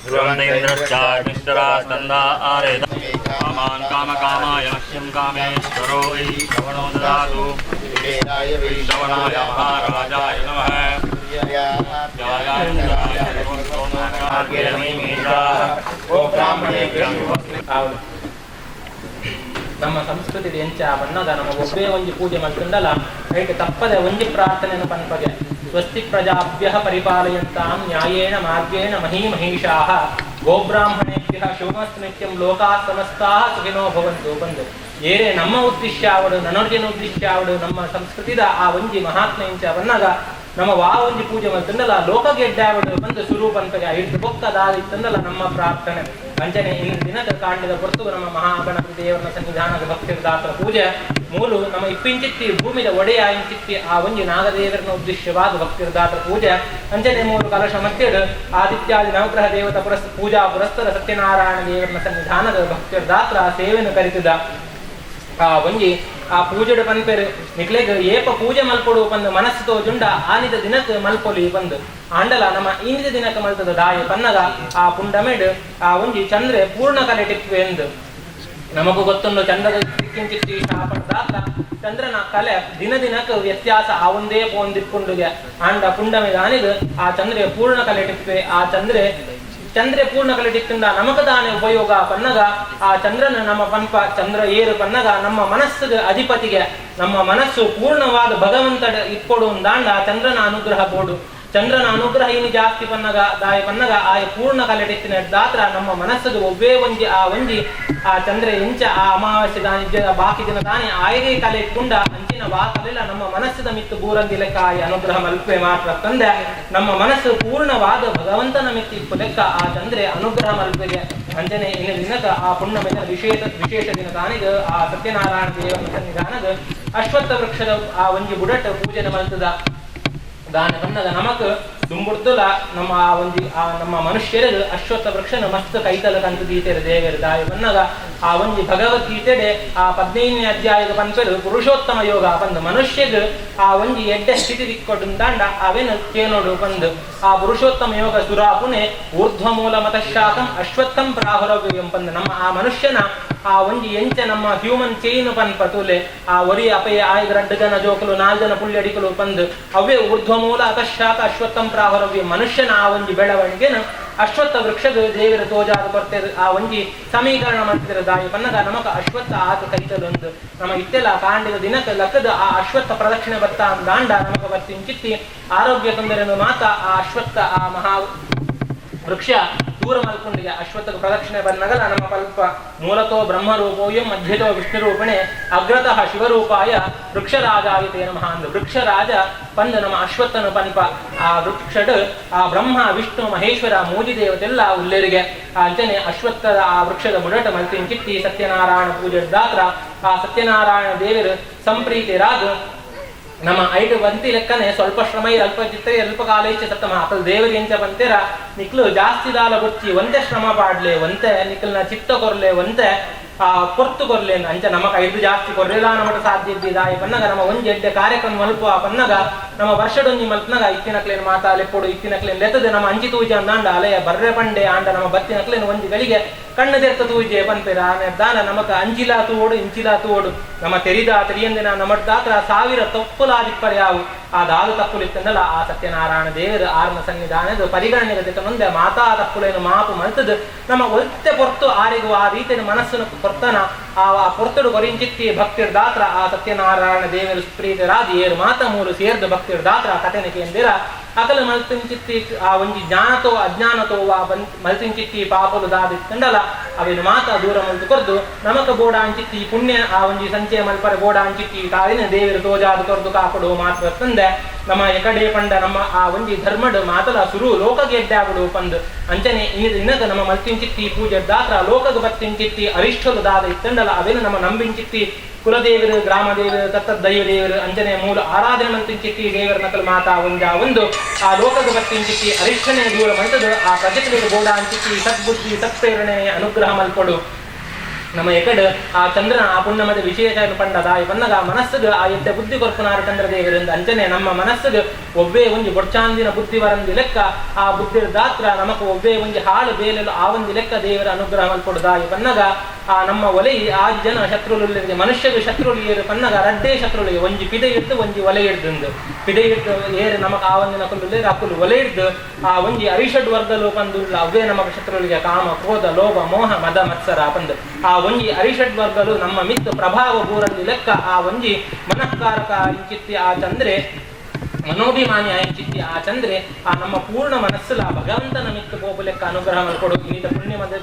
सर्वमांगल्ययुक्ता कामान काम कामाय मह्यं कामेश्वरो वै श्रवणो ददातु श्रवणाय महाराजाय नमः ನಮ್ಮ ಸಂಸ್ಕೃತಿ ಎಂಚ ಬಣ್ಣದ ನಮ್ಮ ಒಬ್ಬೇ ಒಂಜಿ ಪೂಜೆ ಮಾಡ್ಕೊಂಡಲ್ಲ ಐಟ್ ತಪ್ಪದೆ ಒಂಜಿ ಪ್ರಾರ್ಥನೆಯನ್ನು ಪನ್ಪಗೆ ಸ್ವಸ್ತಿ ಪ್ರಜಾಭ್ಯಃ ಪರಿಪಾಲಯಂತಾಂ ನ್ಯಾಯೇನ ಮಾರ್ಗೇಣ ಮಹೀಮಹೀಷಾಃ ಗೋಬ್ರಾಹ್ಮಣೇಭ್ಯಃ ಶುಭಮಸ್ತು ನಿತ್ಯಂ ಲೋಕಾಃ ಸಮಸ್ತಾಃ ಸುಖಿನೋ ಭವಂತು ಬಂದು ಏನೇ ನಮ್ಮ ಉದ್ದೇಶ ಅವಡು ನನ್ನೊರ್ಜಿನ ಉದ್ದೇಶ ಅವಡು ನಮ್ಮ ಸಂಸ್ಕೃತಿದ ಆ ಒಂಜಿ ಮಹಾತ್ಮೆ ಇಂಚ ಬಣ್ಣಗ ನಮ್ಮ ವಾ ಒಂಜಿ ಪೂಜೆ ಮಲ್ತಂಡಲ್ಲ ಲೋಕಗೆ ಎಡ್ಡಾವಡು ಬಂದು ಸ್ವರೂಪ ಅಂತಗೆ ಹಿಡಿದು ಬೊಕ್ಕದಾದಿತ್ತಂದಲ್ಲ ನಮ್ಮ ಪ್ರಾರ್ಥನೆ ಅಂಚನೆ ಇಂದಿನ ದಿನದ ಕಾಂಡದ ಹೊರತು ನಮ್ಮ ಮಹಾಗಣಪತಿ ದೇವರ ಸನ್ನಿಧಾನದ ಭಕ್ತಿರ್ದಾತರ ಪೂಜೆ ಮೂಲು ನಮ್ಮ ಇಪ್ಪಿಂಚಿತ್ತಿ ಭೂಮಿದ ಒಡೆಯ ಇಂಚಿತ್ತಿ ಆ ಒಂಜಿ ನಾಗದೇವರನ್ನ ಉದ್ದೇಶವಾದ ಭಕ್ತಿರ್ದಾತರ ಪೂಜೆ ಅಂಚನೆ ಮೂರು ಕಲಶ ಮಧ್ಯದ ಆದಿತ್ಯಾದಿ ನವಗ್ರಹ ದೇವತಾ ಪೂಜಾ ಪುರಸ್ತರ ಸತ್ಯನಾರಾಯಣ ದೇವರನ ಸನ್ನಿಧಾನದ ಭಕ್ತಿರ್ದಾತ್ರ ಸೇವೆಯನ್ನು ಕರಿತಿದ್ದ ಆ ಒಂಜಿ ಆ ಪೂಜೆಡು ಪನ್ಪೇರು ನಿಕ್ಲೆಗ್ ಏಪ ಪೂಜೆ ಮಲ್ಪೊಡು ಬಂದು ಮನಸ್ಸು ತೋಜುಂಡ ಆನಿದ ದಿನಕ್ಕೆ ಮಲ್ಪೊಲಿ ಬಂದು ಆಂಡಲ ನಮ್ಮ ಇಂದಿದ ದಿನಕ್ಕೆ ಮಲ್ತದ ದಾಯ ಪನ್ನಗ ಆ ಪುಂಡಮೆಡ್ ಆ ಒಂಜಿ ಚಂದ್ರೆ ಪೂರ್ಣ ಕಲೆ ಟಿಪ್ಪು ಎಂದು ನಮಗೂ ಗೊತ್ತುಂಡು ಚಂದ್ರದ ಸಿಕ್ಕಿಂಚಿತ್ತಿ ಶಾಪಡ್ದಾತ ಚಂದ್ರನ ಕಲೆ ದಿನ ದಿನಕ್ಕೆ ವ್ಯತ್ಯಾಸ ಆ ಒಂದೇ ಪೋಂದಿಟ್ಕೊಂಡುಗೆ ಆಂಡ ಪುಂಡಮೆದಾನಿದು ಆ ಚಂದ್ರೆ ಪೂರ್ಣ ಕಲೆ ಟಿಪ್ಪೆ ಆ ಚಂದ್ರೆ ಪೂರ್ಣ ಕಲಿಟಿಕ್ಕಿಂದ ನಮಕ ತಾನೇ ಉಪಯೋಗ ಪನ್ನಗ ಆ ಚಂದ್ರನ ನಮ್ಮ ಪಂಪ ಚಂದ್ರ ಏರು ಪನ್ನಗ ನಮ್ಮ ಮನಸ್ಸಿಗೆ ಅಧಿಪತಿಗೆ ನಮ್ಮ ಮನಸ್ಸು ಪೂರ್ಣವಾದ ಭಗವಂತ ಇಟ್ಕೊಡು ದಾಂಡ ಚಂದ್ರನ ಅನುಗ್ರಹ ಬೋಡು ಚಂದ್ರನ ಅನುಗ್ರಹ ಇನ್ನು ಜಾಸ್ತಿ ಪನ್ನಗ ದಾಯ ಪನ್ನಗ ಆ ಪೂರ್ಣ ಕಲಿಟಿಕ್ಕಿನ ದಾತ್ರ ನಮ್ಮ ಮನಸ್ಸಿಗೆ ಒಬ್ಬೇ ಒಂಜಿ ಆ ಚಂದ್ರ ಎಂಚ ಆ ಅಮಾವಾಸ್ಯೆ ದಾನ ಬಾಕಿ ದಿನ ತಾನೇ ಆಯದೇ ಕಲೆ ಇಟ್ಕೊಂಡ ಅಂಚಿನ ವಾಕಲೆಲ್ಲ ನಮ್ಮ ಮನಸ್ಸಿದ ಮಿತ್ತು ಬೂರಂದಿ ಲೆಕ್ಕ ಆ ಅನುಗ್ರಹ ಮಲ್ಪೆ ಮಾತ್ರ ತಂದೆ ನಮ್ಮ ಮನಸ್ಸು ಪೂರ್ಣವಾದ ಭಗವಂತನ ಮಿತ್ತು ಇಪ್ಪು ಲೆಕ್ಕ ಆ ಚಂದ್ರೆ ಅನುಗ್ರಹ ಮಲ್ಪೆಗೆ ಅಂಜನೆ ಇನ್ನು ದಿನಕ ಆ ಪುಣ್ಯಮೆನ ವಿಶೇಷ ದಿನ ತಾನಿಗೆ ಆ ಸತ್ಯನಾರಾಯಣ ದೇವರ ಸನ್ನಿಧಾನದ ಅಶ್ವತ್ಥ ವೃಕ್ಷದ ಆ ಒಂಜಿ ಬುಡಟ್ ಪೂಜೆನ ಮಲ್ತದ ದಾನ ಪನ್ನಗ ನಮಕ್ ದುಂಬುಡ್ತುಲ ನಮ್ಮ ಆ ಒಂಜಿ ಆ ನಮ್ಮ ಮನುಷ್ಯರಿಗೆ ಅಶ್ವತ್ಥ ವೃಕ್ಷನ ಮಸ್ತ್ ಕೈತಲ ಕಂತು ಗೀತೆರ ದೇವರ ದಾಯ ಪನ್ನಗ ಆ ಒಂಜಿ ಭಗವದ್ಗೀತೆಡೆ ಆ 15ನೇ ಅಧ್ಯಾಯದ ಪಂಪರು ಪುರುಷೋತ್ತಮ ಯೋಗ ಬಂದು ಮನುಷ್ಯಗ್ ಆ ಒಂಜಿ ಎಡ್ಡೆ ಸ್ಥಿತಿ ದಿಕ್ಕೊಡು ದಾಂಡ ಅವೇನು ಕೇನೋಡು ಬಂದು ಆ ಪುರುಷೋತ್ತಮ ಯೋಗ ಸುರಾಪುನೆ ಊರ್ಧ್ವ ಮೂಲ ಮತಶಾಖಂ ಅಶ್ವತ್ಥಂ ಪ್ರಾಹುರವ್ಯಂ ಬಂದು ನಮ್ಮ ಆ ಮನುಷ್ಯನ ಆ ಒಂಜಿ ಎಂಚ ನಮ್ಮ ಹ್ಯೂಮನ್ ಚೈನ್ ಪನ್ಪತುಲೆ ಆ ಒರಿ ಅಪಯ ಆಯ್ದ 2 ಜನ ಜೋಕಲು 4 ಜನ ಪುಳ್ಯಡಿಕಲು ಬಂದು ಅವೇ ಊರ್ಧ್ವ ಮೂಲ ಅತಶಾಖ ಅಶ್ವತ್ಥಂ ಪ್ರಾಹುರವ್ಯ ಮನುಷ್ಯನ ಆ ಒಂಜಿ ಬೆಳವಣಿಗೆನ ಅಶ್ವತ್ಥ ವೃಕ್ಷದ ದೇವರ ತೋಜಾದ ಬರ್ತೇವೆ ಆ ಒಂಜಿ ಸಮೀಕರಣ ಮಾಡ್ತಿದ್ರೆ ದಾಯಿ ಪನ್ನಗ ನಮಕ ಅಶ್ವತ್ಥ ಆತ ಕೈತಲೊಂದು ನಮ್ಮ ಇತ್ತೆಲ್ಲ ಕಾಂಡಿದ ದಿನಕ್ಕೆ ಲಕ್ಕದ ಆ ಅಶ್ವತ್ಥ ಪ್ರದಕ್ಷಿಣೆ ಬತ್ತ ದಾಂಡ ನಮಕ ಬರ್ತಿಂಚಿತ್ತಿ ಆರೋಗ್ಯ ತೊಂದರೆಯನ್ನು ಮಾತ ಆ ಅಶ್ವತ್ಥ ಆ ಮಹಾ ವೃಕ್ಷ ದೂರ ಮಲ್ಕೊಂಡಿಗೆ ಅಶ್ವತ್ಥ ಪ್ರದಕ್ಷಿಣೆ ಬಂದಗಲ ನಮ್ಮ ಕಲ್ಪ ಮೂಲತೋ ಬ್ರಹ್ಮರೂಪೋಯಂ ಮಧ್ಯತೋ ವಿಷ್ಣುರೂಪಣೆ ಅಗ್ರತಃ ಶಿವರೂಪಾಯ ವೃಕ್ಷರಾಜಾಯಿತೇ ನಮಃ ಅಂದು ವೃಕ್ಷರಾಜ ಪಂದ ನಮ್ಮ ಅಶ್ವತ್ಥನ ಪನ್ಪ ಆ ವೃಕ್ಷಡ್ ಆ ಬ್ರಹ್ಮ ವಿಷ್ಣು ಮಹೇಶ್ವರ ಮೂಜಿ ದೇವತೆಲ್ಲ ಉಲ್ಲೇರಿಗೆ ಆ ಅಂಚನೆ ಅಶ್ವತ್ಥದ ಆ ವೃಕ್ಷದ ಬುಡಟ ಮಲ್ತಿಂಚಿತ್ತಿ ಸತ್ಯನಾರಾಯಣ ಪೂಜೆ ದಾತ್ರ ಆ ಸತ್ಯನಾರಾಯಣ ದೇವರು ಸಂಪ್ರೀತಿರಾದ ನಮ್ಮ ಐದು ಬಂತಿ ಲೆಕ್ಕನೆ ಸ್ವಲ್ಪ ಶ್ರಮ ಅಲ್ಪ ಚಿತ್ತ ಅಲ್ಪ ಕಾಲೇಚ ಸತ್ತಮ ಅಪಲ್ ದೇವರಿ ಎಂಚ ಬಂತೀರ ನಿಕ್ಲು ಜಾಸ್ತಿ ದಾಲ ಬುಚ್ಚಿ ಒಂತೆ ಶ್ರಮ ಪಾಡ್ಲೆ ಒಂತೆ ನಿಕ್ಲನ ಚಿತ್ತ ಕೊರ್ಲೆ ಒಂತೆ ಆ ಕೊರ್ತು ಕೊರ್ಲೆ ಅಂಚ ನಮಕ್ ಐದು ಜಾಸ್ತಿ ಕೊರ್ರೆಲ್ಲ ನಮಟ ಸಾಧ್ಯ ಇದ್ದಿದಾಯ ಪನ್ನಗ ನಮ್ಮ ಒಂಜಿ ಎಡ್ಡೆ ಕಾರ್ಯಕ್ರಮ ಮಲ್ಪ ಪನ್ನಗ ನಮ್ಮ ವರ್ಷಡೊಂಜಿ ಮಲ್ಪನಗ ಇತ್ತಿನಕ್ಲೇನು ಮಾತಾ ಲೆಪ್ಪೊಡು ಇತ್ತಿನಕ್ಲೇನು ಲೆತ್ತದೆ ನಮ್ಮ ಅಂಚಿ ತೂಜಿ ಅಂದಾಂಡ ಅಲೆಯ ಬರ್ರೆ ಪಂಡೆ ಆಂಡ ನಮ್ಮ ಬತ್ತಿನಕ್ಲೇನು ಒಂಜಿ ಗಳಿಗೆ ಕಣ್ಣು ತೆರ್ತ ತೂಜೆ ಪನ್ಪೇರ ದಾನ ನಮಕ ಅಂಚಿಲಾ ತೂಡು ಇಂಚಿಲಾ ತೂಡು ನಮ್ಮ ತೆರಿದ ತೆರಿಯಂದಿನ ನಮ್ಮಟ್ ದಾತ್ರ 1000 ತಪ್ಪುಲಾದಿಪ್ಪರ ಯಾವು ಆ ದಾದು ತಪ್ಪುಲಿತ್ತಂದಲ್ಲ ಆ ಸತ್ಯನಾರಾಯಣ ದೇವರ ಆರ್ನ ಸನ್ನಿಧಾನದ ಪರಿಗಣನೆಗೆ ತೆಕೊಂಡೆ ಮಾತಾ ತಪ್ಪುಲೇನು ಮಾಪು ಮಲ್ತದ ನಮ್ಮ ಒತ್ತೆ ಪೊರ್ತು ಆರಿಗೂ ಆ ರೀತಿಯ ಮನಸ್ಸನ್ನು ಕೊರ್ತನ ಆ ಪೊರ್ತಡು ಕೊರಿಂಚಿತ್ತಿ ಭಕ್ತಿರ್ ದಾತ್ರ ಆ ಸತ್ಯನಾರಾಯಣ ದೇವರು ಸುಪ್ರೀತರಾದಿ ಏರು ಮಾತ ಮೂರು ಸೇರ್ದ ಭಕ್ತಿರ್ ದಾತ್ರ ಕಥೆನಕ್ಕೆ ಎಂದಿರ ಅಕಲ ಮಲ್ತಿಂಚಿತ್ತಿ ಆ ಒಂಜಿ ಜ್ಞಾನತೋ ಅಜ್ಞಾನತೋ ಆ ಮಲ್ತಿಂಚಿತ್ತಿ ಪಾಪಲು ದಾದಿತ್ತಂಡಲ ಅವೇನು ಮಾತ ದೂರ ಮಲ್ತು ಕೊರ್ದು ನಮಕ ಬೋಡ ಅಂಚಿತ್ತಿ ಪುಣ್ಯ ಆ ಒಂಜಿ ಸಂಚಯ ಮಲ್ಪರ ಬೋಡ ಅಂಚಿತ್ತಿ ತಾಳಿನ ದೇವರು ತೋಜಾದು ಕೊರ್ದು ಕಾಪಡು ಮಾತ್ರ ತಂದೆ ನಮ್ಮ ಎಕಡೆ ಪಂಡ ನಮ್ಮ ಆ ಒಂಜಿ ಧರ್ಮಡ್ ಮಾತಲ ಸುರು ಲೋಕಗೆ ಎಡ್ಡಾಗುಡು ಪಂದು ಅಂಚನೆ ಇನ್ನದ ನಮ್ಮ ಮಲ್ತಿಂಚಿತ್ತಿ ಪೂಜೆ ದಾತ್ರ ಲೋಕಗ ಬತ್ತಿಂಚಿತ್ತಿ ಅರಿಷ್ಟಲು ದಾದ ಇತ್ತಂಡಲ ಅವೇನು ನಮ್ಮ ನಂಬಿಂಚಿತ್ತಿ ಕುಲದೇವರು ಗ್ರಾಮದೇವರು ದತ್ತ ದೈವ ದೇವರು ಅಂಜನೆ ಮೂಲ ಆರಾಧನೆ ಮಂತಿಂಚಿತ್ತಿ ದೇವರ ನಕಲು ಮಾತಾ ಒಂದು ಆ ಲೋಕದ ಬತ್ತಿಂಚಿತ್ತಿ ಅರಿಷ್ಟನೆ ದೂರ ಮಲ್ತದು ಆ ಪ್ರಜೆಗಳಿಗೆ ಬೋಡ ಅಂಚಿತ್ತಿ ಸದ್ಬುದ್ಧಿ ಸತ್ಪ್ರೇರಣೆ ಅನುಗ್ರಹ ಮಲ್ಪಡು ನಮ್ಮ ಎಕಡೆ ಆ ಚಂದ್ರನ ಆ ಪುಣ್ಯಮದ ವಿಶೇಷ ಪಂಡ ದಾಯಿ ಪನ್ನಗ ಮನಸ್ಸಿಗೆ ಆ ಎಡ್ಡೆ ಬುದ್ಧಿ ಕೊರ್ಪುನಾರ ಚಂದ್ರದೇವರಿಂದ ಅಂಚನೆ ನಮ್ಮ ಮನಸ್ಸಿಗೆ ಒಬ್ಬೇ ಒಂಜಿ ಬೊಡ್ಚಾಂದಿನ ಬುದ್ಧಿ ವರಂದಿ ಲೆಕ್ಕ ಆ ಬುದ್ಧಿರ ದಾತ್ರ ನಮಕ ಒಬ್ಬೇ ಒಂಜಿ ಹಾಳು ಬೇಲೆಲು ಆ ಒಂದು ಲೆಕ್ಕ ದೇವರ ಅನುಗ್ರಹ ಮಲ್ಪಡು ದಾಯಿ ಪನ್ನಗ ಆ ನಮ್ಮ ಒಲೆ ಆ ಜನ ಶತ್ರುಗಳಿಗೆ ಮನುಷ್ಯಗೆ ಶತ್ರುಗಳು ಏರು ಪನ್ನಗ ರಡ್ಡೇ ಶತ್ರುಗಳಿಗೆ ಒಂಜಿ ಪಿದೆ ಇಡ್ದು ಒಂಜಿ ಒಲೆ ಹಿಡ್ದು ಪಿದೆ ಹಿಡ್ದು ಏರು ನಮಕ ಆ ಒಂದಿನ ಕುಲ್ಲು ಅಕ್ಕುಲು ಒಲೆ ಹಿಡ್ದು ಆ ಒಂಜಿ ಅರಿಷಡ್ ವರ್ಗಲು ಪಂದುಲ್ಲ ಅವೇ ನಮಕ ಶತ್ರುಗಳಿಗೆ ಕಾಮ ಕ್ರೋಧ ಲೋಭ ಮೋಹ ಮದ ಮತ್ಸರ ಪಂದು ಆ ಒಂಜಿ ಅರಿಷಡ್ ವರ್ಗಲು ನಮ್ಮ ಮಿತ್ತು ಪ್ರಭಾವ ಬೂರಲ್ಲಿ ಲೆಕ್ಕ ಆ ಒಂಜಿ ಮನಃಕಾರಕ ಇಂಚಿತ್ತಿ ಆ ಚಂದ್ರೆ ಮನೋಭಿಮಾನಿ ಆಯ್ಚಿತ್ತಿ ಆ ಚಂದ್ರೆ ಆ ನಮ್ಮ ಪೂರ್ಣ ಮನಸ್ಸಲ್ಲ ಭಗವಂತನ ಮಿತ್ತು ಪೋಪುಲೆಕ್ಕ ಅನುಗ್ರಹ ಮಲ್ಕೊಡು ಇನ್ನಿತ ಪುಣ್ಯ ಮಧ್ಯ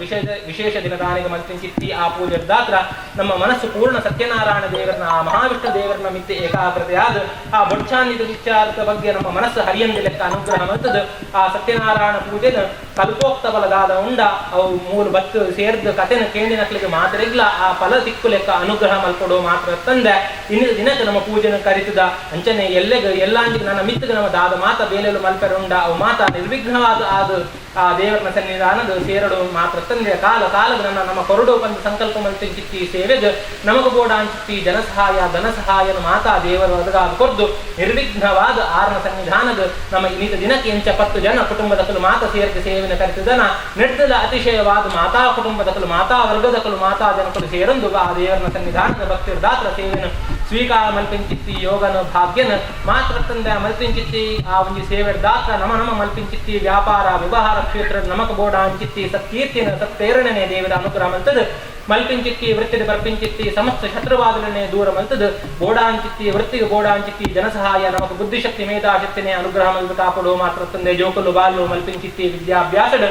ವಿಶೇಷ ದಿನದಾನಿಗೆ ಮಲ್ಪಿಂಚಿತ್ತಿ ಆ ಪೂಜೆ ದಾತ್ರ ನಮ್ಮ ಮನಸ್ಸು ಪೂರ್ಣ ಸತ್ಯನಾರಾಯಣ ದೇವರನ್ನ ಆ ಮಹಾವಿಷ್ಣು ದೇವರನ್ನ ಮಿತ್ತು ಏಕಾಗ್ರತೆಯಾದ ಆ ಬೊಚ್ಚಾನ್ವಿತ ವಿಚಾರದ ಬಗ್ಗೆ ನಮ್ಮ ಮನಸ್ಸು ಹರಿಯಂದಿ ಲೆಕ್ಕ ಅನುಗ್ರಹ ಮಲ್ತದ ಆ ಸತ್ಯನಾರಾಯಣ ಪೂಜೆನ ಕಲ್ಪೋಕ್ತ ಫಲದಾದ ಉಂಡ ಅವು ಮೂರು ಬತ್ತು ಸೇರ್ದ ಕಥೆನ ಕೇಂದಿನಕ್ಲಿಗೆ ಮಾತ್ರೆಗ್ಲ ಆ ಫಲ ತಿಕ್ಕು ಲೆಕ್ಕ ಅನುಗ್ರಹ ಮಲ್ಕೊಡು ಮಾತ್ರ ತಂದೆ ಇನ್ನಿದ ದಿನಕ್ಕೆ ನಮ್ಮ ಪೂಜೆನ ಕರಿತದ ಅಂಚನೆ ಎಲ್ಲಾಂಜಿಗೆ ನನ್ನ ಮಿತ್ತಿಗೆ ನಮ್ಮ ದಾದ ಮಾತ ಬೇಲೆಲು ಮಲ್ಪೆರುಂಡ ಅವು ಮಾತ ನಿರ್ವಿಘ್ನವಾದ ಆದ ಆ ದೇವರನ ಸನ್ನಿಧಾನದ ಸೇರಡು ಮಾತ್ರ ತಂದೆ ಕಾಲದ ನಮ್ಮ ಕೊರಡು ಬಂದು ಸಂಕಲ್ಪ ಮಲ್ಪಿಂಚಿತ್ತಿ ಸೇವೆಗೆ ನಮಗ ಬೋಡ ಅಂಚಿತ್ತಿ ಜನಸಹಾಯ ಧನ ಸಹಾಯನ ಮಾತಾ ದೇವರ ಒದಗಾದ ಕೊರ್ದು ನಿರ್ವಿಘ್ನವಾದ ಆರನ ಸನ್ನಿಧಾನದ ನಮ್ಮ ಇನ್ನಿತ ದಿನಕ್ಕೆ ಎಂಚ 10 ಜನ ಕುಟುಂಬದಕ್ಕಲು ಮಾತಾ ಸೇರಿದ ಸೇವೆನ ಕರಿತದನ ನಿರ್ದಲ ಅತಿಶಯವಾದ ಮಾತಾ ಕುಟುಂಬದಕ್ಕಲು ಮಾತಾ ವರ್ಗದಕ್ಕಲು ಮಾತಾ ಜನಕಲು ಸೇರೊಂದು ಆ ದೇವರನ ಸನ್ನಿಧಾನದ ಭಕ್ತಿರ ದಾತ್ರ ಸೇವೆನ ಸ್ವೀಕಾರ ಮಲ್ಪಿಂಚಿತ್ತಿ ಯೋಗನ ಭಾಗ್ಯನ ಮಾತ್ರ ತಂದೆ ಮಲ್ಪಿಂಚಿತ್ತಿ ಆ ಒಂದು ಸೇವೆ ದಾತ್ರ ನಮ್ಮ ಮಲ್ಪಿಂಚಿತ್ತಿ ವ್ಯಾಪಾರ ವ್ಯವಹಾರ ಕ್ಷೇತ್ರ ನಮಕ ಬೋಡ ಅಂಚಿತ್ತಿ ಸತ್ಕೀರ್ತಿನ ಸತ್ಪ್ರೇರಣೆ ದೇವರ ಅನುಗ್ರಹ ಮಲ್ತದ ಮಲ್ಪಿಂಚಿತ್ತಿ ವೃತ್ತಿಗೆ ಬರ್ಪಿಂಚಿತ್ತಿ ಸಮಸ್ತ ಶತ್ರುವಾದನೆ ದೂರ ಮಲ್ತದ ಬೋಡಾಂಚಿತ್ತಿ ವೃತ್ತಿಗೆ ಬೋಡಾಂಚಿತ್ತಿ ಜನಸಹಾಯ ನಮಕ ಬುದ್ಧಿಶಕ್ತಿ ಮೇಧಾಶಕ್ತಿನೇ ಅನುಗ್ರಹ ಮಲ್ದು ಕಾಪಡು ಮಾತ್ರ ತಂದೆ ಜೋಕಲು ಬಾಲು ಮಲ್ಪಿಂಚಿತ್ತಿ ವಿದ್ಯಾಭ್ಯಾಸದ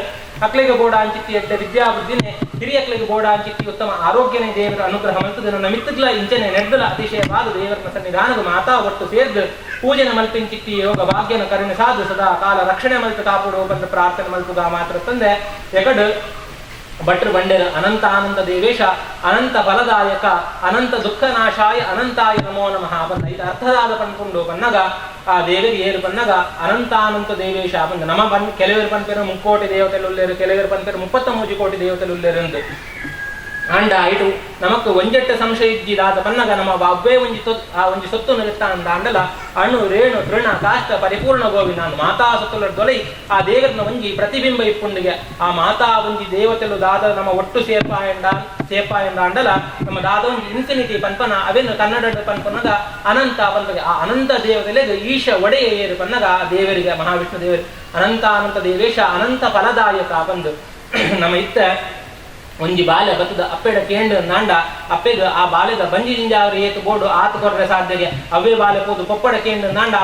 ಅಕ್ಲಿಗೆ ಬೋಡಾಂಚಿತ್ತಿ ಎಡ್ಡ ವಿದ್ಯಾಬುದ್ಧಿನೇ ಹಿರಿಯಕ್ಲಿಗೆ ಬೋಡಾಂಚಿತ್ತಿ ಉತ್ತಮ ಆರೋಗ್ಯನೇ ದೇವರ ಅನುಗ್ರಹ ಮಲ್ತದ ನನ್ನ ಮಿತ್ತಗ್ಲ ಇಂಚನೆ ನೆಡ್ದಲ ಅತಿಶಯವಾದ ದೇವರನ ಸನ್ನಿಧಾನದ ಮಾತಾ ಒಟ್ಟು ಸೇರ್ದು ಪೂಜೆನ ಮಲ್ಪಿಂಚಿತ್ತಿ ಯೋಗ ಭಾಗ್ಯನ ಕರುಣೆ ಸಾಧು ಸದಾ ಕಾಲ ರಕ್ಷಣೆ ಮಲ್ತು ಕಾಪಡು ಬಂದ ಪ್ರಾರ್ಥನೆ ಮಲ್ತುಗ ಮಾತ್ರ ತಂದೆ ಎಗಡು ಭಟ್ರು ಬಂಡೆರ ಅನಂತ ಆನಂದ ದೇವೇಶ ಅನಂತ ಫಲದಾಯಕ ಅನಂತ ದುಃಖನಾಶಾಯ ಅನಂತಾಯ ನಮೋ ನಮಃ ಬಂದ ಇದು ಅರ್ಥದಾದ ಪನ್ಕೊಂಡು ಬನ್ನಗ ಆ ದೇವರಿಗೆ ಏರು ಬನ್ನಗ ಅನಂತಾನಂತ ದೇವೇಶ ಬಂದ ನಮ್ಮ ಬನ್ ಕೆಲವರು ಪನ್ಪೇರು 3 ಕೋಟಿ ದೇವತೆలు ಉಳ್ಳೇರು ಕೆಲವರು ಪನ್ಪೇರು 33 ಕೋಟಿ ದೇವತೆలు ಉಳ್ಳೇರು ಅಂತ ಅಂಡ ಇಟ್ಟು ನಮಕ್ ಒಂಜೆಟ್ಟ ಸಂಶಯ ಇದ್ದಿದಾದ ಪನ್ನಗ ನಮ್ಮ ಅಬ್ಬೆ ಒಂಜಿ ಸೊತ್ತು ನಗುತ್ತ ಅಂದ ಅಂಡಲ ಅಣ್ಣು ರೇಣು ತೃಣ ಕಾಷ್ಟ ಪರಿಪೂರ್ಣ ಗೋವಿ ನಾನು ಮಾತಾ ಸೊತ್ತುಲ ದೊಲೈ ಆ ದೇವರನ ಒಂಜಿ ಪ್ರತಿಬಿಂಬ ಇಪ್ಪುಂಡಿಗೆ ಆ ಮಾತಾ ಒಂಜಿ ದೇವತೆಲು ದಾದ ನಮ್ಮ ಒಟ್ಟು ಸೇಪಾಯಂಡ ಅಂಡಲ ನಮ್ಮ ದಾದ ಒಂಜಿ ಇನ್ಫಿನಿಟಿ ಪನ್ಪನ ಅವೆನ್ನು ಕನ್ನಡ ಪನ್ಪನದ ಅನಂತ ಬಂದಗೆ ಆ ಅನಂತ ದೇವತೆಲೆಗೆ ಈಶ ಒಡೆಯ ಏರು ಪನ್ನಗ ಆ ದೇವರಿಗೆ ಮಹಾವಿಷ್ಣು ದೇವರಿಗೆ ಅನಂತ ದೇವೇಶ ಅನಂತ ಫಲದಾಯಕ ಬಂದು ನಮ್ಮ ಇತ್ತ ಒಂಜಿ ಬಾಲ್ಯ ಬತ್ತದ ಅಪ್ಪೆಡ ಕೇಂದ್ರ ನಾಂಡ ಅಪ್ಪೆಗ ಆ ಬಾಲ್ಯದ ಬಂಜಿ ಜಿಂಜಾವ್ರಿ ಏತು ಬೋಡು ಆತು ಕೊರ್ರೆ ಸಾಧ್ಯಗೆ ಅವೇ ಬಾಲ್ಯ ಪೋದು ಪೊಪ್ಪಡ ಕೇಂದ್ರ ನಾಂಡ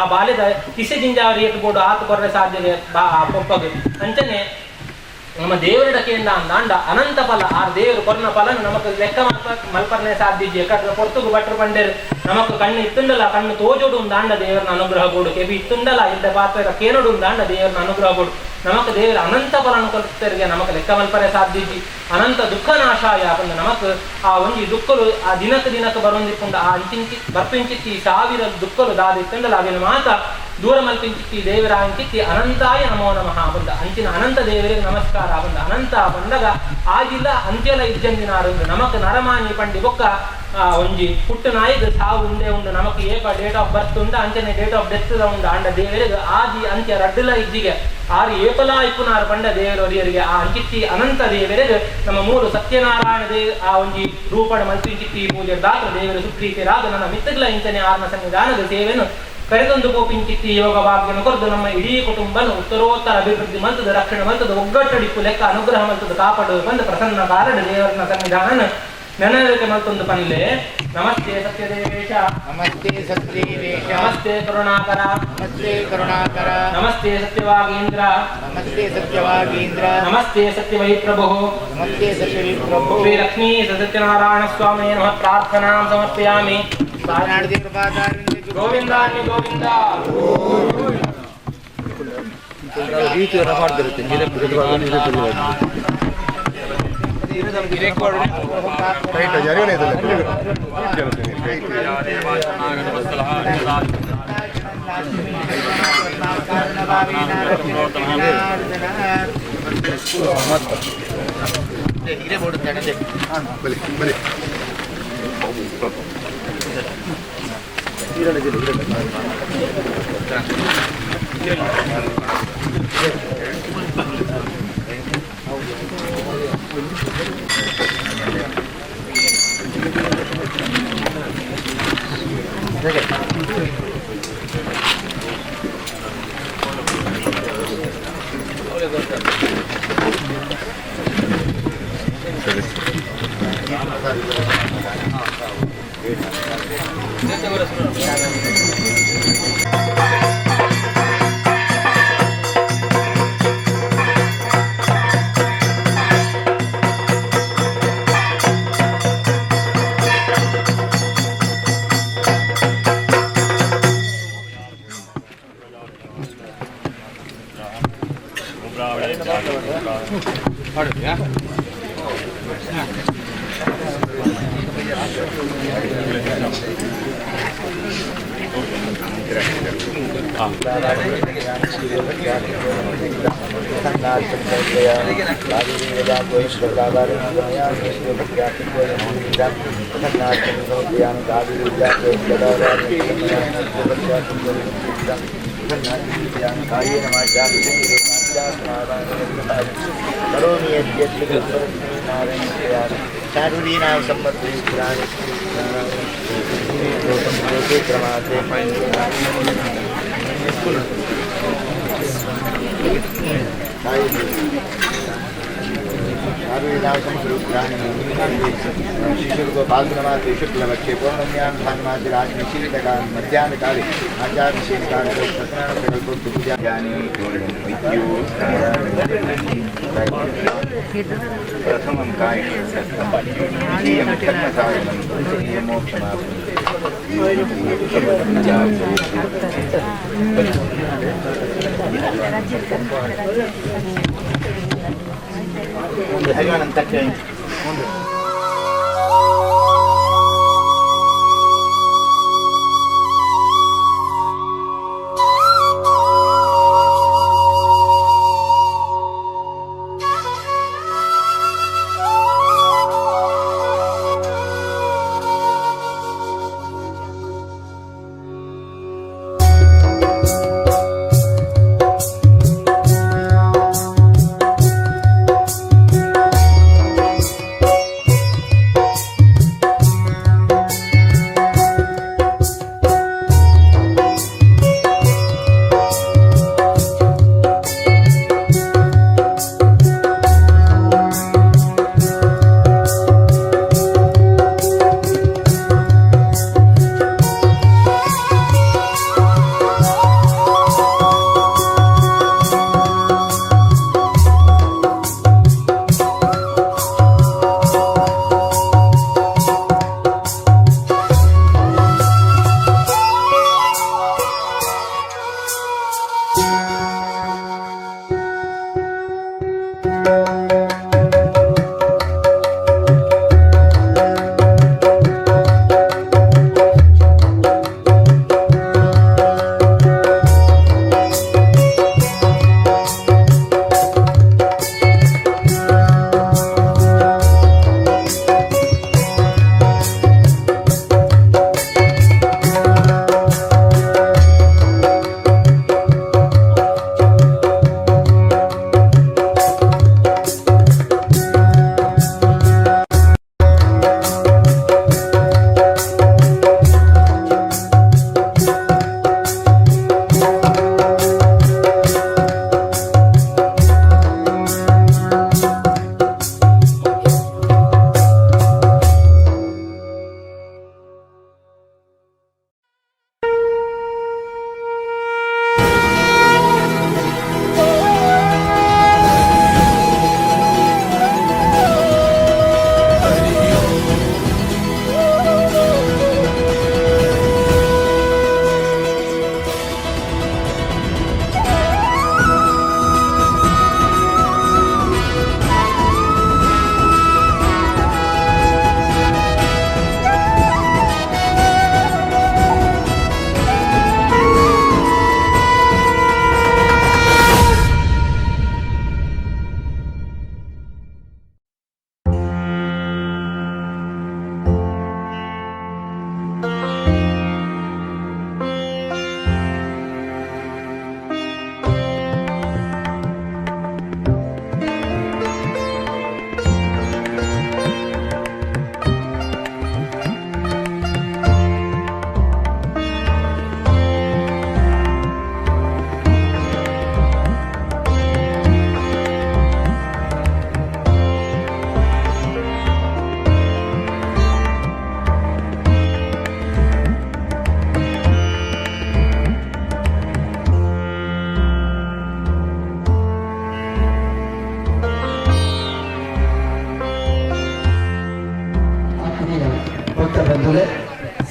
ಆ ಬಾಲ್ಯದ ಕಿಸೆ ಜಿಂಜಾವ್ರಿ ಏತು ಬೋಡು ಆತು ಕೊರ್ರೆ ಸಾಧ್ಯಗೆ ಆ ಪೊಪ್ಪಗ ಅಂಚನೆ ನಮ್ಮ ದೇವರಿಡ ಕೇಂದ್ರ ಅಂದಾಂಡ ಅನಂತ ಫಲ ಆ ದೇವರು ಕೊರ್ನ ಫಲನ ನಮಕ್ ಲೆಕ್ಕ ಮಲ್ಪರ್ನೆ ಸಾಧ್ಯ ಯಾಕಂದ್ರೆ ಪೊರ್ತುಗು ಭಟ್ರು ಬಂಡೇರು ನಮಕ್ ಕಣ್ಣು ಇತ್ತುಂಡಲ ಕಣ್ಣು ತೋಜೋಡು ದಾಂಡ ದೇವರನ ಅನುಗ್ರಹ ಬೋಡು ಕೆಬಿ ಇತ್ತುಂಡಲ ಇದ್ದ ಪಾತ್ರ ಕೇನೋಡು ದಾಂಡ ದೇವರನ ಅನುಗ್ರಹ ಬೋಡು ನಮಕ್ ದೇವರ ಅನಂತ ಫಲನ ಕೊಲ್ತರಿಗೆ ನಮಕ್ ಲೆಕ್ಕ ಮಲ್ಪರೆ ಸಾಧ್ಯ ಅನಂತ ದುಃಖನಾಶಾಯ ಬಂದ ನಮಕ್ ಆ ಒಂಜಿ ದುಃಖಲು ಆ ದಿನಕ್ಕೆ ಬರೋಂದಿಪ್ಪುಂಡ ಆ ಅಂಚಿಂಚಿ ಬರ್ಪಿಂಚಿತ್ತಿ 1000 ದುಃಖಲು ದಾದ ಇತ್ತುಂಡಲ ಅವಿನ ಮಾತ ದೂರ ಮಲ್ಪಿಂಚಿತ್ತಿ ದೇವರ ಅಂಚಿತ್ತಿ ಅನಂತಾಯ ನಮೋ ನಮಃ ಬಂದ ಅಂಚಿನ ಅನಂತ ದೇವರಿಗೆ ನಮಸ್ಕಾರ ಬಂದ ಅನಂತ ಬಂದಾಗ ಆಗಿಲ್ಲ ಅಂತ್ಯಲ ಇಜ್ಜಂದಿನಾರು ನಮಕ್ ನರಮಾನಿ ಪಂಡಿ ಬೊಕ್ಕ ಒಂಜಿ ಪುಟ್ಟ ನಾಯಿಗೆ ಸಾವು ಉಂಡೆ ಉಂಡು ನಮಕ್ ಏಪ ಡೇಟ್ ಆಫ್ ಬರ್ತ್ ಉಂಡ ಅಂಚನೆ ಡೇಟ್ ಆಫ್ ಡೆತ್ ಉಂಡ ಅಂಡ ದೇವರಿಗೆ ಆದಿ ಅಂತ್ಯ ರಡ್ಡಲ ಇದ್ದಿಗೆ ಆರು ಏಪಲ ಇಪ್ಪುನಾರು ಪಂಡ ದೇವರವರಿಗೆ ಆ ಅಂಚಿತ್ತಿ ಅನಂತ ದೇವರಿಗೆ ನಮ್ಮ 3 ಸತ್ಯನಾರಾಯಣ ಆ ಒಂಜಿ ರೂಪಣ ಮಲ್ಪಿಂಚಿತ್ತಿ ಪೂಜೆ ದಾತ್ರ ದೇವರ ಸುಪ್ರೀತಿರಾದ ನನ್ನ ಮಿತ್ತಗ್ಲ ಇಂಚನೆ ಆರ್ನ ಸನ್ನಿಧಾನದ ಸೇವೆಯನ್ನು ಕರೆದೊಂದು ಗೋಪಿಂಚಿತ್ತಿ ಯೋಗ ಭಾಗ್ಯನ ಕೊರದು ನಮ್ಮ ಇಡೀ ಕುಟುಂಬನ ಉತ್ತರೋತ್ತರ ಅಭಿವೃದ್ಧಿ ಮಲ್ತದ ರಕ್ಷಣೆ ಮಲ್ತದ ಒಗ್ಗಟ್ಟಡಿಪ್ಪು ಲೆಕ್ಕ ಅನುಗ್ರಹ ಮಲ್ತದ ಕಾಪಾಡು ಬಂದು ಪ್ರಸನ್ನ ಕಾರಣ ದೇವರನ ಸನ್ನಿಧಾನ ನೆನಲಿಕ್ಕೆ ಮತ್ತೊಂದು ಪನ್ಲೆ ನಮಸ್ತೆ ಸತ್ಯದೇವೇಶ ನಮಸ್ತೆ ಸತ್ಯದೇವೇಶ ನಮಸ್ತೆ ಕರುಣಾಕರ ನಮಸ್ತೆ ಕರುಣಾಕರ ನಮಸ್ತೆ ಸತ್ಯವಾಗೀಂದ್ರ ನಮಸ್ತೆ ಸತ್ಯವಾಗೀಂದ್ರ ನಮಸ್ತೆ ಸತ್ಯವೈ ಪ್ರಭು ನಮಸ್ತೆ ಸತ್ಯವೈ ಪ್ರಭು ಶ್ರೀ ಲಕ್ಷ್ಮೀ ಸತ್ಯನಾರಾಯಣ ಸ್ವಾಮಿ ನಮಃ ಪ್ರಾರ್ಥನಾಂ ಸಮರ್ಪಯಾಮಿ ನಾಡದಿ ಕೃಪಾಚಾರ್ಯ ಗೋವಿಂದಾನ್ಯ ಗೋವಿಂದ ರೀತಿಯನ್ನು ಮಾಡ್ತಿರುತ್ತೆ ಸರಿ शिशुर को फाल्गुनमासे शुक्लपक्षे पौर्णम्यां भानुमासे रात्रि शीतकाल मध्याह्न काले आचार्य शीतकाल सत्यनारायण प्रकल्प पूजा ज्ञानी प्रथमं काय द्वितीयं कर्मसाधनं तृतीयं मोक्षमाप्नोति।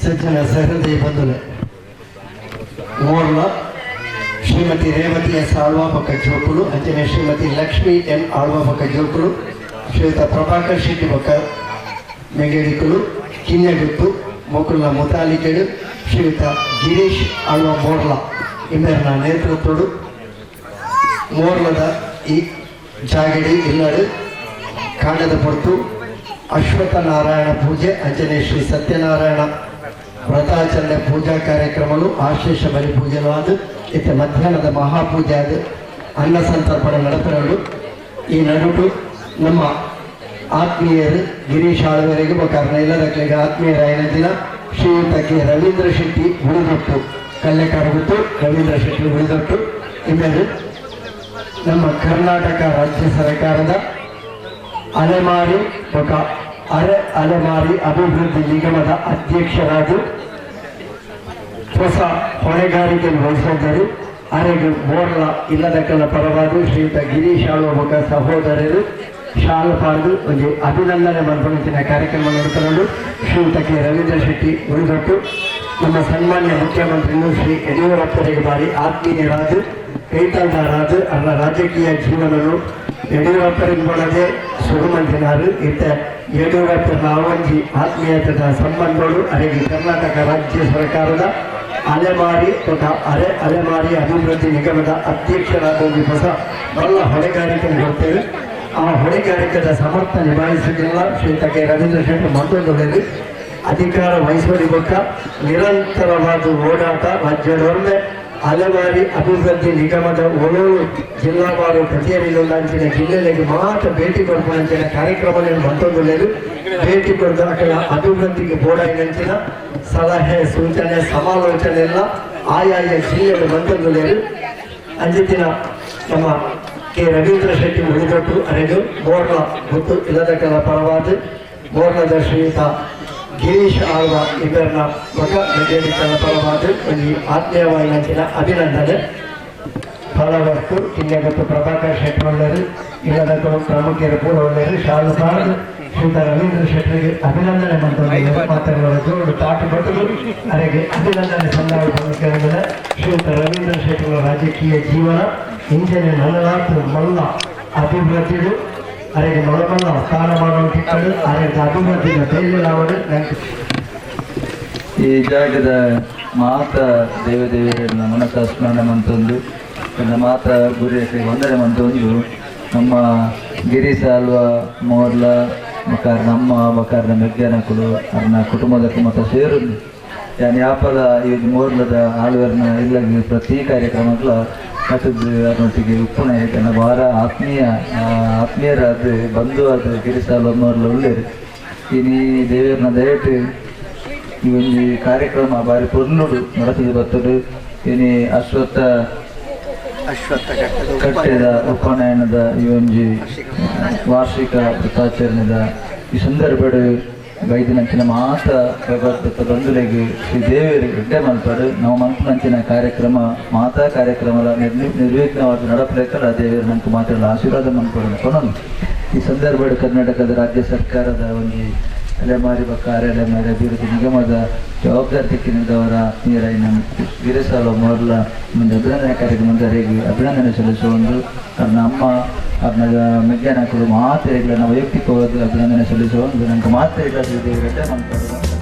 ಸಜ್ಜನ ಸಹೃದಯ ಬಂಧುಲೆ ಮೂರ್ಲ ಶ್ರೀ ಶ್ರೀಮತಿ ರೇವತಿ ಎಸ್ ಆಳ್ವಾಪಕ ಜೋಕುಲು ಅಂಚನೆ ಶ್ರೀಮತಿ ಲಕ್ಷ್ಮಿ ಎನ್ ಆಳ್ವಾಪಕ ಜೋಕುಲು ಶ್ರೀಯುತ ಪ್ರಭಾಕರ್ ಶೆಟ್ಟಿ ಬೊಕ್ಕ ಮೆಗೇಡಿಕುಲು ಕಿನ್ಯಗುತ್ತು ಮೊಕುಲ್ನ ಮುತಾಲಿಕೆಡು ಶ್ರೀಯುತ ಗಿರೀಶ್ ಆಳ್ವ ಮೋರ್ಲ ಇಮ್ಮೆರ್ನ ನೇತೃತ್ವಡು ಮೋರ್ಲದ ಈ ಜಾಗಡಿ ಇಲ್ಲಡು ಕಾಂಡದ ಪೊರ್ತು ಅಶ್ವತ್ಥ ನಾರಾಯಣ ಪೂಜೆ ಅಂಚನೆ ಶ್ರೀ ಸತ್ಯನಾರಾಯಣ ವ್ರತಾಚರಣೆ ಪೂಜಾ ಕಾರ್ಯಕ್ರಮಗಳು ಆಶೇಷ ಬಲಿ ಪೂಜೆಲು ಆದು ಇತ್ತ ಮಧ್ಯಾಹ್ನದ ಮಹಾಪೂಜೆ ಆದ ಅನ್ನ ಸಂತರ್ಪಣೆ ನಡೆಪಿರಲು ಈ ನಡುಟು ನಮ್ಮ ಆತ್ಮೀಯರು ಗಿರೀಶ್ ಆಳ್ವರೆಗೆ ಕಾರಣ ಇಲ್ಲದಕ್ಕೆ ಆತ್ಮೀಯರಾಯನ ದಿನ ಶ್ರೀಯುತ ಕೆ ರವೀಂದ್ರ ಶೆಟ್ಟಿ ಉಳಿದೊಟ್ಟು ಕಲ್ಲೆಕಾರಗುತ್ತು ರವೀಂದ್ರ ಶೆಟ್ಟಿ ಉಳಿದೊಟ್ಟು ಇವರು ನಮ್ಮ ಕರ್ನಾಟಕ ರಾಜ್ಯ ಸರ್ಕಾರದ ಅಲೆಮಾರಿ ಅಲೆಮಾರಿ ಅಭಿವೃದ್ಧಿ ನಿಗಮದ ಅಧ್ಯಕ್ಷರಾದ ಹೊಸ ಹೊಣೆಗಾರಿಕೆಯನ್ನು ವಹಿಸಿದ್ದರು. ಅರೆಗೆ ಬೋರ್ಲ ಇಲ್ಲದಕ್ಕೆಲ್ಲ ಪರವಾದ ಶ್ರೀಯುತ ಗಿರೀಶ್ ಆಳ್ವ ಸಹೋದರರು ಶಾಲು ಪಾರ್ದು ಒಂದು ಅಭಿನಂದನೆ ಮನಪಡಿಸಿನ ಕಾರ್ಯಕ್ರಮ ನಡೆಸಲು ಶ್ರೀಯುತ ಕೆ ರವೀಂದ್ರ ಶೆಟ್ಟಿ ಉಳಿದೊಟ್ಟು ನಮ್ಮ ಸನ್ಮಾನ್ಯ ಮುಖ್ಯಮಂತ್ರಿಗಳು ಶ್ರೀ ಯಡಿಯೂರಪ್ಪರಿಗೆ ಬಾರಿ ಆತ್ಮೀಯರಾದ ಕೈತಂಡರಾದ ಅವರ ರಾಜಕೀಯ ಜೀವನಗಳು ಯಡಿಯೂರಪ್ಪರಿಗೆ ಬಡದೆ ಸುಗಮಂತಿನಾರು ಇತ್ತ ಯಡಿಯೂರಪ್ಪನ ಅವಧಿ ಆತ್ಮೀಯತೆಯ ಸಂಬಂಧಗಳು ಅರೆಗೆ ಕರ್ನಾಟಕ ರಾಜ್ಯ ಸರ್ಕಾರದ ಅಲೆಮಾರಿ ಅಭಿವೃದ್ಧಿ ನಿಗಮದ ಅಧ್ಯಕ್ಷರಾದ ಒಂದು ಹೊಸ ಒಳ್ಳ ಹೊಣೆಗಾರಿಕೆ ಕೊಡ್ತೇವೆ. ಆ ಹೊಣೆಗಾರಿಕೆಯ ಸಮರ್ಥ ನಿಭಾಯಿಸುವುದಿಲ್ಲ ಶ್ರೀಯುತ ಕೆ ರವೀಂದ್ರ ಶೆಟ್ಟಿ ಮಂತ್ರಿಗಳಲ್ಲಿ ಅಧಿಕಾರ ವಹಿಸುವುದಕ್ಕ ನಿರಂತರವಾದ ಓಡಾಟ ರಾಜ್ಯದೊಂದೇ ಅಲೆಮಾರಿ ಅಭಿವೃದ್ಧಿ ನಿಗಮದ ಒಳೋಳು ಜಿಲ್ಲಾವಾರು ಕಚೇರಿಗಳಂಚಿನ ಜಿಲ್ಲೆಗಳಿಗೆ ಮಾತ್ರ ಭೇಟಿ ಕೊಡುವಂಚಿನ ಕಾರ್ಯಕ್ರಮಗಳನ್ನು ಮಂತ್ರಿಗಳು ಭೇಟಿ ಕೊಡುವ ಅಭಿವೃದ್ಧಿಗೆ ಬೋಡಾಯಿನಂಚಿನ ಸಲಹೆ ಸೂಚನೆ ಸಮಾಲೋಚನೆ ಎಲ್ಲ ಆಯಾಯ ಜಿಲ್ಲೆಗಳ ಮಂತ್ರಿಗಳು ಅಂಜಿನ ನಮ್ಮ ಕೆ ರವೀಂದ್ರ ಶೆಟ್ಟಿ ಉಳಿದೊಟ್ಟು ಅರೆದು ಬೋರ್ನ ಗೊತ್ತು ಇಲ್ಲದಕ್ಕೆಲ್ಲ ಪರವಾದ ಬೋರ್ನದ ಶ್ರೀಯುತ ಗಿರೀಶ್ ಆಳ್ವ ಇವರನ್ನ ಮಗ ಮೆಗೇಡಿಕಲ ಪರವಾದ ಒಂದು ಆತ್ಮೀಯವಾಯಿನಂಚಿನ ಅಭಿನಂದನೆ ಫಲವತ್ತು ಕಿನ್ಯಗತ್ತು ಪ್ರಭಾಕರ್ ಶೆಟ್ಟಿ ಒಳ್ಳೆಯರು ಇಲ್ಲದಕ್ಕೂ ಪ್ರಮುಖರು ಕೂಡ ಒಳ್ಳೆಯರು ಶಾಲು ಪಾರ್ದು ಶ್ರೀಯುತ ರವೀಂದ್ರ ಶೆಟ್ಟರಿಗೆ ಅಭಿನಂದನೆ ಮಾತಾಡುವ ಜೋಡು ತಾಟು ಬಟ್ಟಲು ಅರೆಗೆ ಅಭಿನಂದನೆ ಸಂದಾಯ ಶ್ರೀಯುತ ರವೀಂದ್ರ ಶೆಟ್ಟಿಗಳ ರಾಜಕೀಯ ಜೀವನ ಇಂಜಿನ ನಲವತ್ತು ಮಲ್ಲ ಅಭಿವೃದ್ಧಿಗಳು ಅರೆಗೆ ಮೊಳಮಲ್ಲ ಸ್ಥಾನಮಾನ ಕಿಕ್ಕಳು ಅರೆಗೆ ಅಭಿವೃದ್ಧಿಯ ತೈಲಾವಡು ಈ ಜಾಗದ ಮಾತ ದೇವದೇವಿಯರನ್ನ ಮನಸ ಸ್ಮರಣೆ ಮಂತೊಂದು ಮಾತ ಗುರಿಯಕ್ಕೆ ವಂದನೆ ಮಂತೊಂದು ನಮ್ಮ ಗಿರೀಶ್ ಆಳ್ವ ಮೋರ್ಲ ಮಕಾರ ನಮ್ಮ ಮಕಾರನ ಮೆಗ್ಗಾನಕುಲು ಅನ್ನ ಕುಟುಂಬದಕ್ಕೆ ಮತ್ತು ಸೇರುದು ಯಾನ್ ಯಾಪಲ ಈ ಮೋರ್ಲದ ಆಳ್ವರ್ನ ಇಲ್ಲಗಿ ಪ್ರತಿ ಕಾರ್ಯಕ್ರಮಗಳ ಮತ್ತದು ಅದರೊಟ್ಟಿಗೆ ಉಪ್ಪುನ ಹೇಗೆ ಭಾಳ ಆತ್ಮೀಯರಾದ ಬಂಧು ಅದು ಗಿರೀಶ್ ಆಳ್ವ ಮೋರ್ಲ ಒಳ್ಳೆಯರು ಇನ್ನು ದೇವರನ್ನ ದಯವಿಟ್ಟು ಈ ಒಂದು ಕಾರ್ಯಕ್ರಮ ಬಾರಿ ಪೊರ್ಲುಡು ನಡೆಸಿದ ಬರ್ತಡು ಇನ್ನು ಅಶ್ವತ್ಥ ಕಟ್ಟೆದ ಉಪನಯನದ ಈ ಒಂದು ವಾರ್ಷಿಕ ವೃತ್ತಾಚರಣೆದ ಈ ಸಂದರ್ಭಡು ಗೈದಿನಂಚಿನ ಮಾತ ಬಂಧುಗಳಿಗೆ ಶ್ರೀ ದೇವಿಯರಿಗೆ ಎಡ್ಡೆ ಮಲ್ಪಡು ನಾವು ಮಂತ್ರಿನಂಚಿನ ಕಾರ್ಯಕ್ರಮ ಮಾತಾ ಕಾರ್ಯಕ್ರಮದ ನಿರ್ವಿಘ್ನವಾಗಿ ನಡಪಲೇಕಲ್ಲ ದೇವಿಯರು ನಂಗೆ ಮಾತಾಡಲು ಆಶೀರ್ವಾದ ಮಲ್ಪಡು ಕೊನೊಂದು ಈ ಸಂದರ್ಭಡು ಕರ್ನಾಟಕದ ರಾಜ್ಯ ಸರ್ಕಾರದ ಒಂದು ಅಲೆಮಾರಿ ಅಲೆಮಾರಿ ಅಭಿವೃದ್ಧಿ ನಿಗಮದ ಜವಾಬ್ದಾರಿ ತೆಕ್ಕಿನಿದ್ದವರ ಆತ್ಮೀಯರಾಗಿ ನಮ್ಮ ಗಿರೀಶ್ ಆಳ್ವ ಮೊದಲ ಒಂದು ಅಭಿನಂದನೆ ಕಾರ್ಯಕ್ರಮದವರೆಗೆ ಅಭಿನಂದನೆ ಸಲ್ಲಿಸುವ ಒಂದು ಅವ್ರನ್ನ ಅಮ್ಮ ಅವ್ರನ್ನ ಮೆಗ್ಗಾನಕರು ಮಾತ್ರ ಇಲ್ಲ ನಾವು ವೈಯಕ್ತಿಕವಾಗಿ ಅಭಿನಂದನೆ ಸಲ್ಲಿಸುವ ಒಂದು ನನಗೆ ಮಾತ್ರ ಇಲ್ಲ ದೇವರಡ್ಡೆ ಮಾಡ್ತಾರೆ.